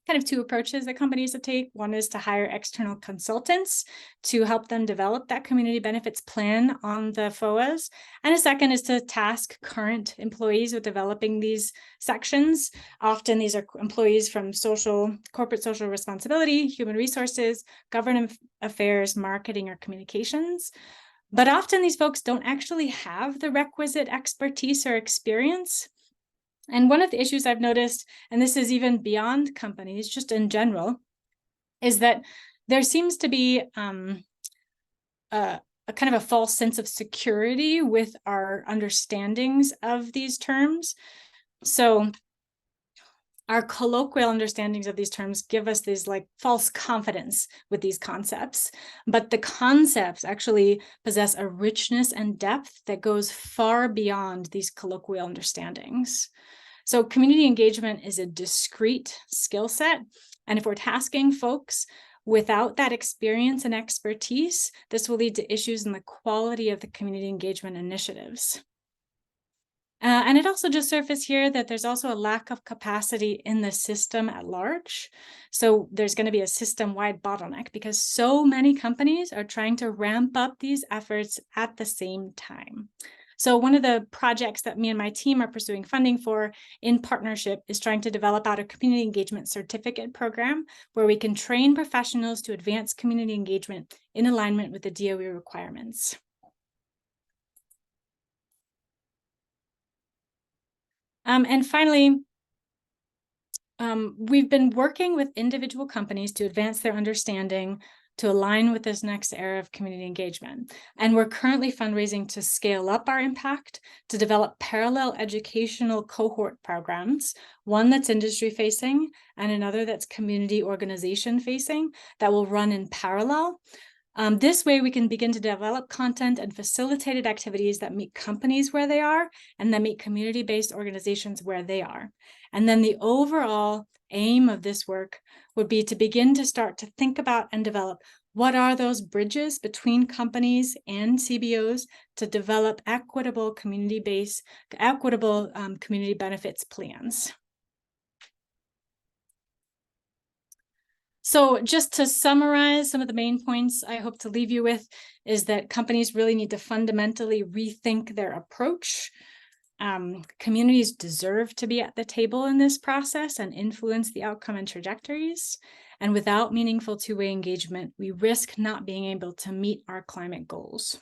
kind of two approaches that companies have taken. One is to hire external consultants to help them develop that community benefits plan on the FOAs. And a second is to task current employees with developing these sections. Often these are employees from corporate social responsibility, human resources, government affairs, marketing, or communications. But often these folks don't actually have the requisite expertise or experience. And one of the issues I've noticed, and this is even beyond companies, just in general, is that there seems to be a kind of a false sense of security with our understandings of these terms. So our colloquial understandings of these terms give us this like false confidence with these concepts, but the concepts actually possess a richness and depth that goes far beyond these colloquial understandings. So community engagement is a discrete skill set. And if we're tasking folks without that experience and expertise, this will lead to issues in the quality of the community engagement initiatives. And it also just surfaced here that there's also a lack of capacity in the system at large. So there's going to be a system-wide bottleneck because so many companies are trying to ramp up these efforts at the same time. So one of the projects that me and my team are pursuing funding for in partnership is trying to develop out a community engagement certificate program where we can train professionals to advance community engagement in alignment with the DOE requirements. And finally, we've been working with individual companies to advance their understanding to align with this next era of community engagement. And we're currently fundraising to scale up our impact, to develop parallel educational cohort programs, one that's industry facing and another that's community organization facing that will run in parallel. This way, we can begin to develop content and facilitated activities that meet companies where they are and that meet community-based organizations where they are. And then the overall aim of this work would be to begin to start to think about and develop what are those bridges between companies and CBOs to develop equitable community benefits plans. So just to summarize some of the main points I hope to leave you with is that companies really need to fundamentally rethink their approach. Communities deserve to be at the table in this process and influence the outcome and trajectories. And without meaningful two-way engagement, we risk not being able to meet our climate goals.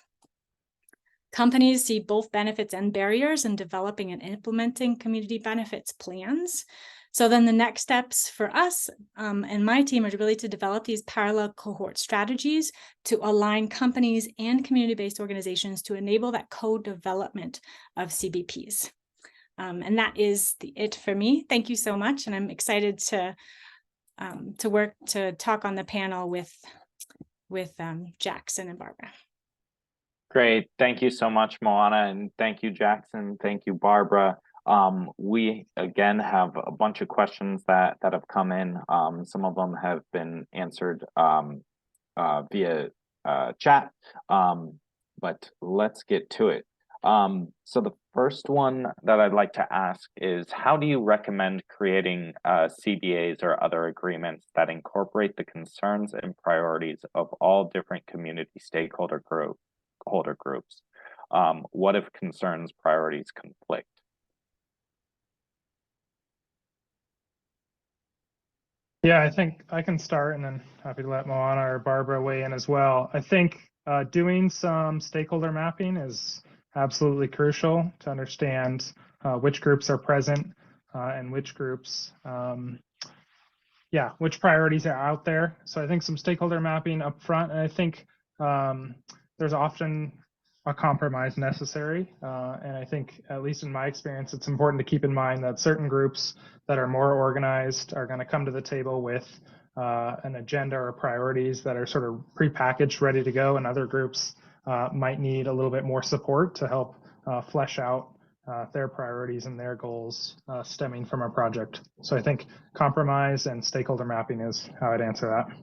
Companies see both benefits and barriers in developing and implementing community benefits plans. So then the next steps for us and my team are really to develop these parallel cohort strategies to align companies and community-based organizations to enable that co-development of CBPs. And that is it for me. Thank you so much. And I'm excited to talk on the panel with Jackson and Barbara. Great. Thank you so much, Moana, and thank you, Jackson. Thank you, Barbara. We again have a bunch of questions that have come in. Some of them have been answered via chat, but let's get to it. So the first one that I'd like to ask is, how do you recommend creating CBAs or other agreements that incorporate the concerns and priorities of all different community stakeholder groups? What if concerns, priorities conflict? Yeah, I think I can start, and then happy to let Moana or Barbara weigh in as well. I think doing some stakeholder mapping is absolutely crucial to understand which groups are present and which groups, which priorities are out there. So I think some stakeholder mapping up front, and I think there's often a compromise necessary. And I think, at least in my experience, it's important to keep in mind that certain groups that are more organized are going to come to the table with an agenda or priorities that are sort of prepackaged, ready to go, and other groups might need a little bit more support to help flesh out their priorities and their goals stemming from a project. So I think compromise and stakeholder mapping is how I'd answer that.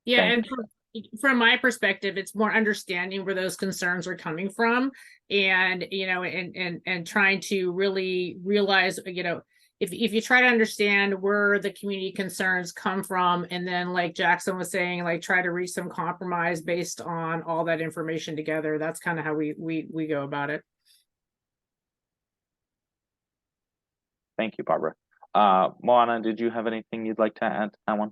Yeah, and from my perspective, it's more understanding where those concerns are coming from, and and trying to really realize, if you try to understand where the community concerns come from, and then, like Jackson was saying, like try to reach some compromise based on all that information together. That's kind of how we go about it. Thank you, Barbara. Moana, did you have anything you'd like to add to that one?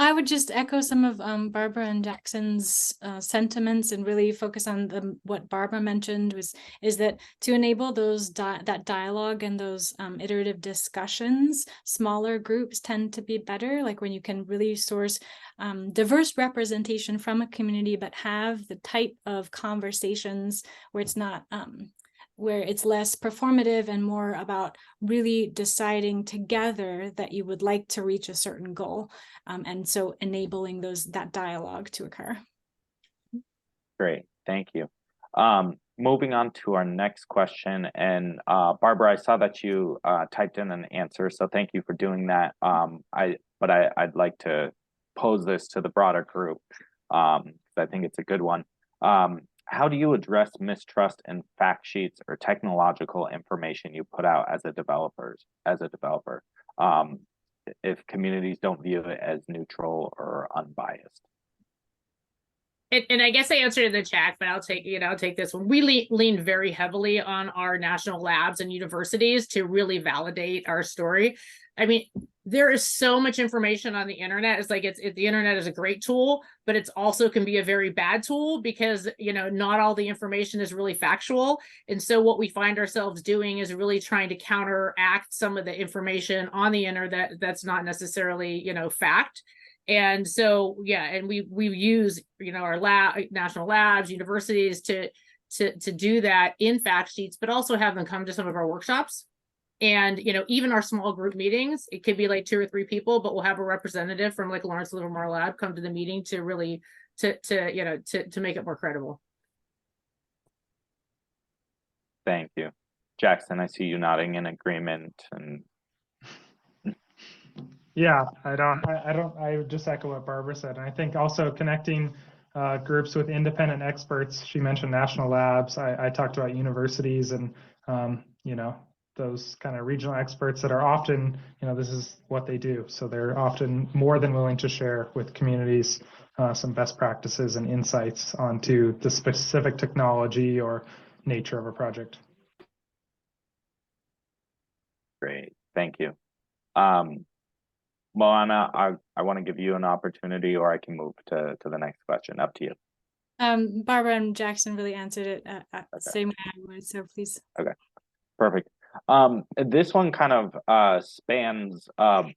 I would just echo some of Barbara and Jackson's sentiments and really focus on what Barbara mentioned is that to enable that dialogue and those iterative discussions, smaller groups tend to be better, like when you can really source diverse representation from a community, but have the type of conversations where it's not where it's less performative and more about really deciding together that you would like to reach a certain goal. And so enabling that dialogue to occur. Great, thank you. Moving on to our next question, and Barbara, I saw that you typed in an answer, so thank you for doing that. I'd like to pose this to the broader group, because I think it's a good one. How do you address mistrust in fact sheets or technological information you put out as a developer? If communities don't view it as neutral or unbiased? And I guess I answered in the chat, but I'll take this one. We lean very heavily on our national labs and universities to really validate our story. I mean, there is so much information on the internet. It's like the internet is a great tool, but it's also can be a very bad tool because not all the information is really factual. And so what we find ourselves doing is really trying to counteract some of the information on the internet that's not necessarily fact. And so and we use our national labs, universities to do that in fact sheets, but also have them come to some of our workshops And, you know, even our small group meetings, it could be like 2 or 3 people, but we'll have a representative from like Lawrence Livermore Lab come to the meeting to really, to make it more credible. Thank you. Jackson, I see you nodding in agreement, and Yeah, I would just echo what Barbara said. And I think also connecting groups with independent experts. She mentioned national labs. I talked about universities and, you know, those kind of regional experts that are often, you know, this is what they do. So they're often more than willing to share with communities some best practices and insights onto the specific technology or nature of a project. great. Thank you. Moana, I want to give you an opportunity, or I can move to the next question. Up to you. Barbara and Jackson really answered it same way I would, so please. Okay, perfect. This one kind of spans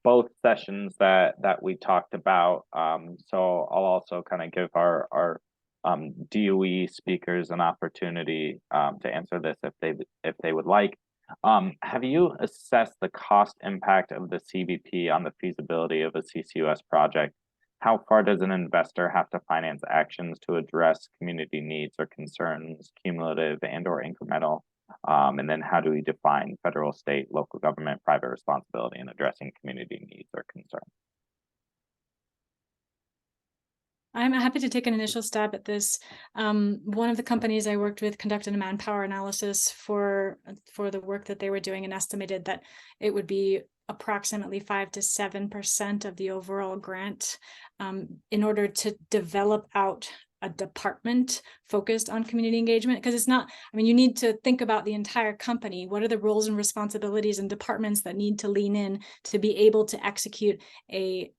both sessions that we talked about. So I'll also kind of give our DOE speakers an opportunity to answer this if they would like. Have you assessed the cost impact of the CBP on the feasibility of a CCUS project? How far does an investor have to finance actions to address community needs or concerns, cumulative and/or incremental? And then how do we define federal, state, local government, private responsibility in addressing community needs or concerns? I'm happy to take an initial stab at this. One of the companies I worked with conducted a manpower analysis for the work that they were doing and estimated that it would be approximately 5 to 7% of the overall grant in order to develop out a department focused on community engagement, because it's not, I mean, you need to think about the entire company. What are the roles and responsibilities and departments that need to lean in to be able to execute a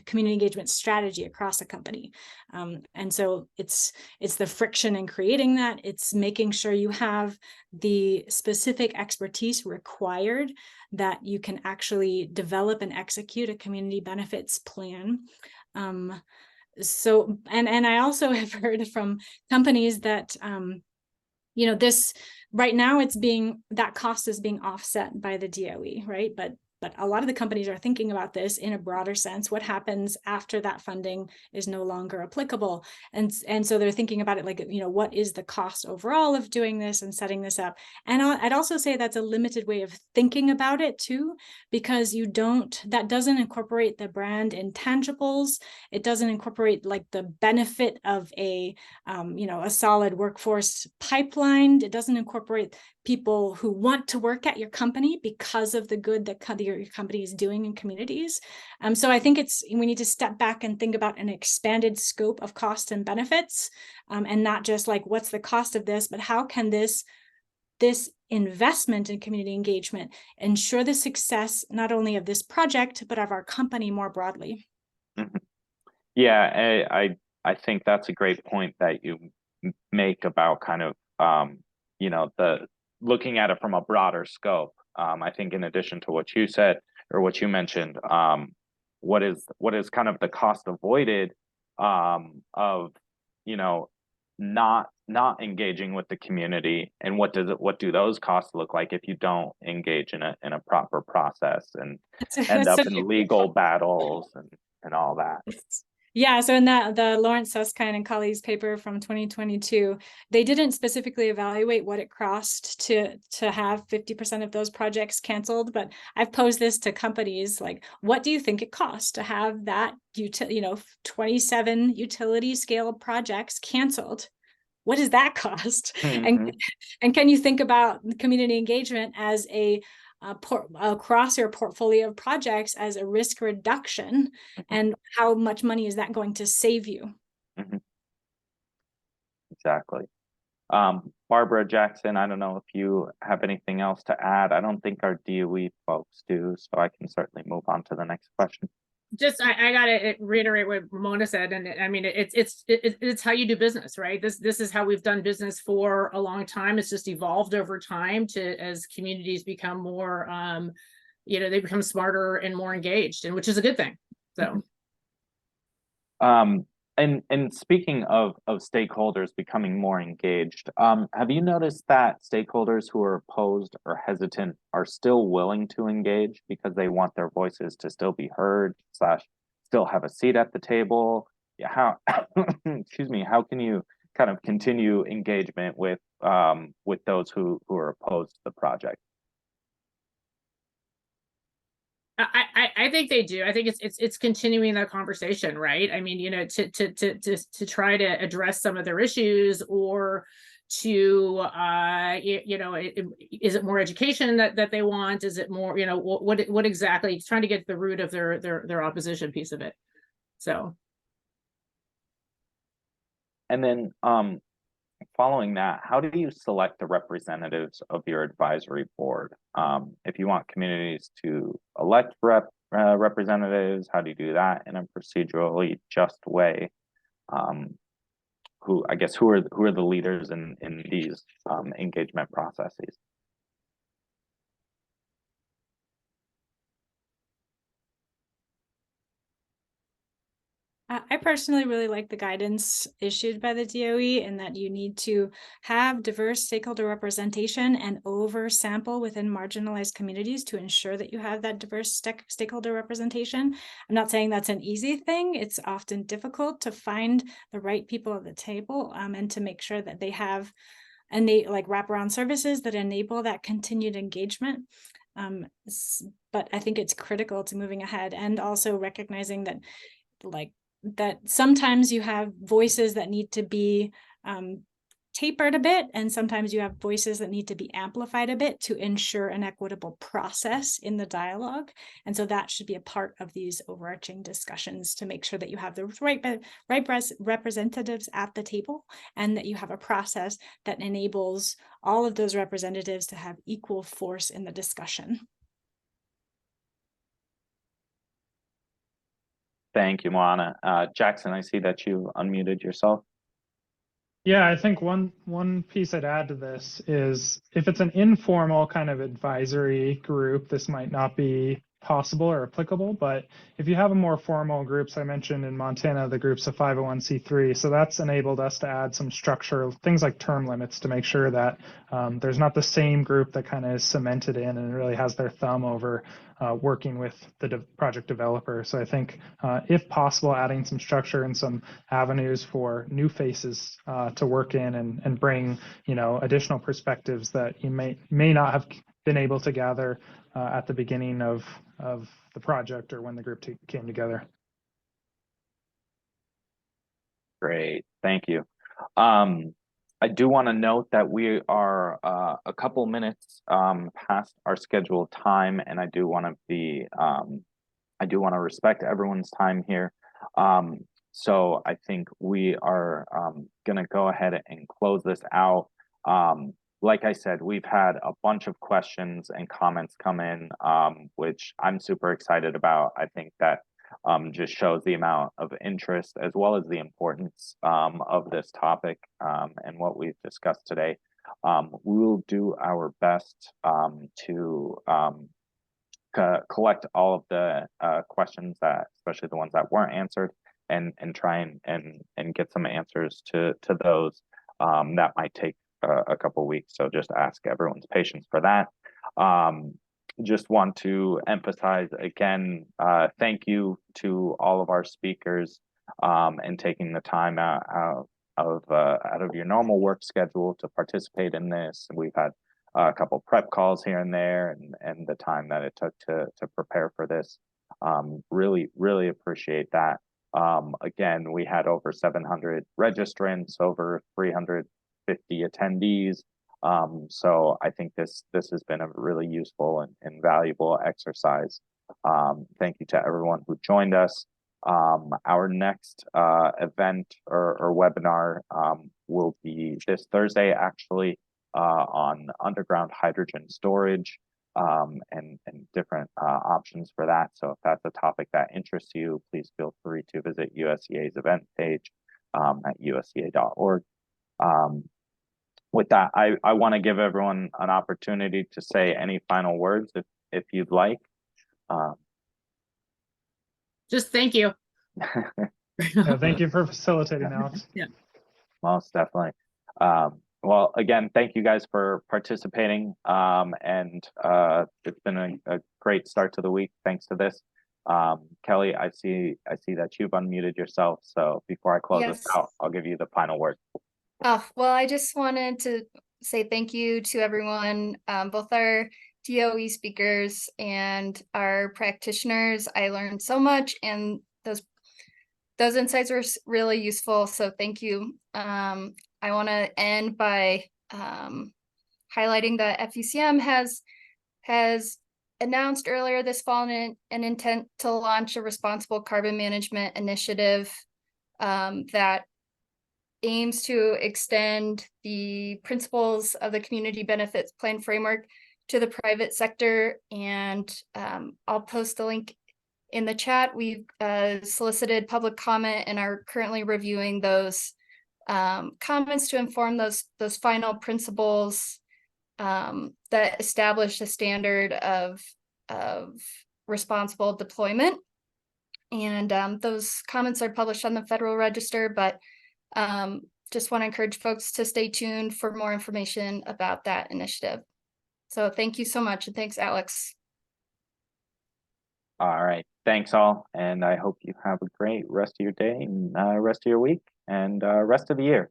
community engagement strategy across a company? And so it's the friction in creating that. It's making sure you have the specific expertise required that you can actually develop and execute a community benefits plan. So, and I also have heard from companies that, you know, this right now that cost is being offset by the DOE, right? But a lot of the companies are thinking about this in a broader sense. What happens after that funding is no longer applicable? And so they're thinking about it like, you know, what is the cost overall of doing this and setting this up? And I'd also say that's a limited way of thinking about it too, because that doesn't incorporate the brand intangibles. It doesn't incorporate like the benefit of a solid workforce pipeline. It doesn't incorporate people who want to work at your company because of the good that your company is doing in communities. So I think we need to step back and think about an expanded scope of costs and benefits, and not just like, what's the cost of this, but how can this investment in community engagement ensure the success not only of this project, but of our company more broadly? Mm-hmm. Yeah, I think that's a great point that you make about kind of, you know, looking at it from a broader scope. I think in addition to what you said or what you mentioned, what is kind of the cost avoided of, you know, not engaging with the community, and what do those costs look like if you don't engage in a proper process and end up in legal battles and all that. Yeah, so in the Lawrence Susskind and colleagues paper from 2022, they didn't specifically evaluate what it cost to have 50% of those projects canceled, but I've posed this to companies like, what do you think it costs to have that 27 utility scale projects canceled? What does that cost? Mm-hmm. And can you think about community engagement as across your portfolio of projects as a risk reduction, and how much money is that going to save you? Mm-hmm. Exactly. Barbara, Jackson, I don't know if you have anything else to add. I don't think our DOE folks do, so I can certainly move on to the next question. Just I gotta reiterate what Ramona said, and I mean it's how you do business, right? This is how we've done business for a long time. It's just evolved over time as communities become more, they become smarter and more engaged, and which is a good thing. So, And speaking of stakeholders becoming more engaged, have you noticed that stakeholders who are opposed or hesitant are still willing to engage because they want their voices to still be heard, slash still have a seat at the table? Yeah, how excuse me, how can you kind of continue engagement with those who are opposed to the project? I think they do. I think it's continuing that conversation, right? I mean, to try to address some of their issues, or to is it more education that they want? Is it more, what exactly, trying to get to the root of their opposition piece of it. So. And then following that, how do you select the representatives of your advisory board? If you want communities to elect representatives, how do you do that in a procedurally just way? Who are the leaders in these engagement processes? I personally really like the guidance issued by the DOE, in that you need to have diverse stakeholder representation and oversample within marginalized communities to ensure that you have that diverse stakeholder representation. I'm not saying that's an easy thing. It's often difficult to find the right people at the table, and to make sure that they have like wraparound services that enable that continued engagement. But I think it's critical to moving ahead, and also recognizing that that sometimes you have voices that need to be tapered a bit, and sometimes you have voices that need to be amplified a bit to ensure an equitable process in the dialogue. And so that should be a part of these overarching discussions, to make sure that you have the right representatives at the table, and that you have a process that enables all of those representatives to have equal force in the discussion. Thank you, Moana. Jackson, I see that you unmuted yourself. Yeah, I think one piece I'd add to this is, if it's an informal kind of advisory group, this might not be possible or applicable. But if you have a more formal groups, I mentioned in Montana, the group's a 501c3. So that's enabled us to add some structure, things like term limits, to make sure that there's not the same group that kind of is cemented in and really has their thumb over working with the project developer. So I think if possible, adding some structure and some avenues for new faces to work in and bring, additional perspectives that you may not have been able to gather at the beginning of the project or when the group came together. Great, thank you. I do want to note that we are a couple minutes past our scheduled time, and I do want to respect everyone's time here. So I think we are going to go ahead and close this out. Like I said, we've had a bunch of questions and comments come in, which I'm super excited about. I think that just shows the amount of interest as well as the importance of this topic and what we've discussed today. We will do our best to collect all of the questions, that, especially the ones that weren't answered, and try and get some answers to those. That might take a couple weeks, so just ask everyone's patience for that. Just want to emphasize again, thank you to all of our speakers and taking the time out of your normal work schedule to participate in this. We've had a couple prep calls here and there, and the time that it took to prepare for this. Really appreciate that. Again, we had over 700 registrants, over 350 attendees. So I think this has been a really useful and valuable exercise. Thank you to everyone who joined us. Our next event or webinar will be this Thursday, actually, on underground hydrogen storage and different options for that. So if that's a topic that interests you, please feel free to visit USEA's event page at usea.org. With that, I want to give everyone an opportunity to say any final words if you'd like. Just thank you. Yeah, thank you for facilitating, Alex. Most definitely. Well, again, thank you guys for participating. And it's been a great start to the week thanks to this. Kelly, I see that you've unmuted yourself. So before I close this Yes. out, I'll give you the final word. Oh, well, I just wanted to say thank you to everyone, both our DOE speakers and our practitioners. I learned so much, and those insights were really useful. So thank you. I want to end by highlighting that FECM has announced earlier this fall an intent to launch a responsible carbon management initiative that aims to extend the principles of the community benefits plan framework to the private sector. And I'll post the link in the chat. We've solicited public comment and are currently reviewing those comments to inform those final principles that establish a standard of responsible deployment. And those comments are published on the Federal Register, but just want to encourage folks to stay tuned for more information about that initiative. So thank you so much, and thanks, Alex. All right. Thanks all. And I hope you have a great rest of your day and rest of your week and rest of the year.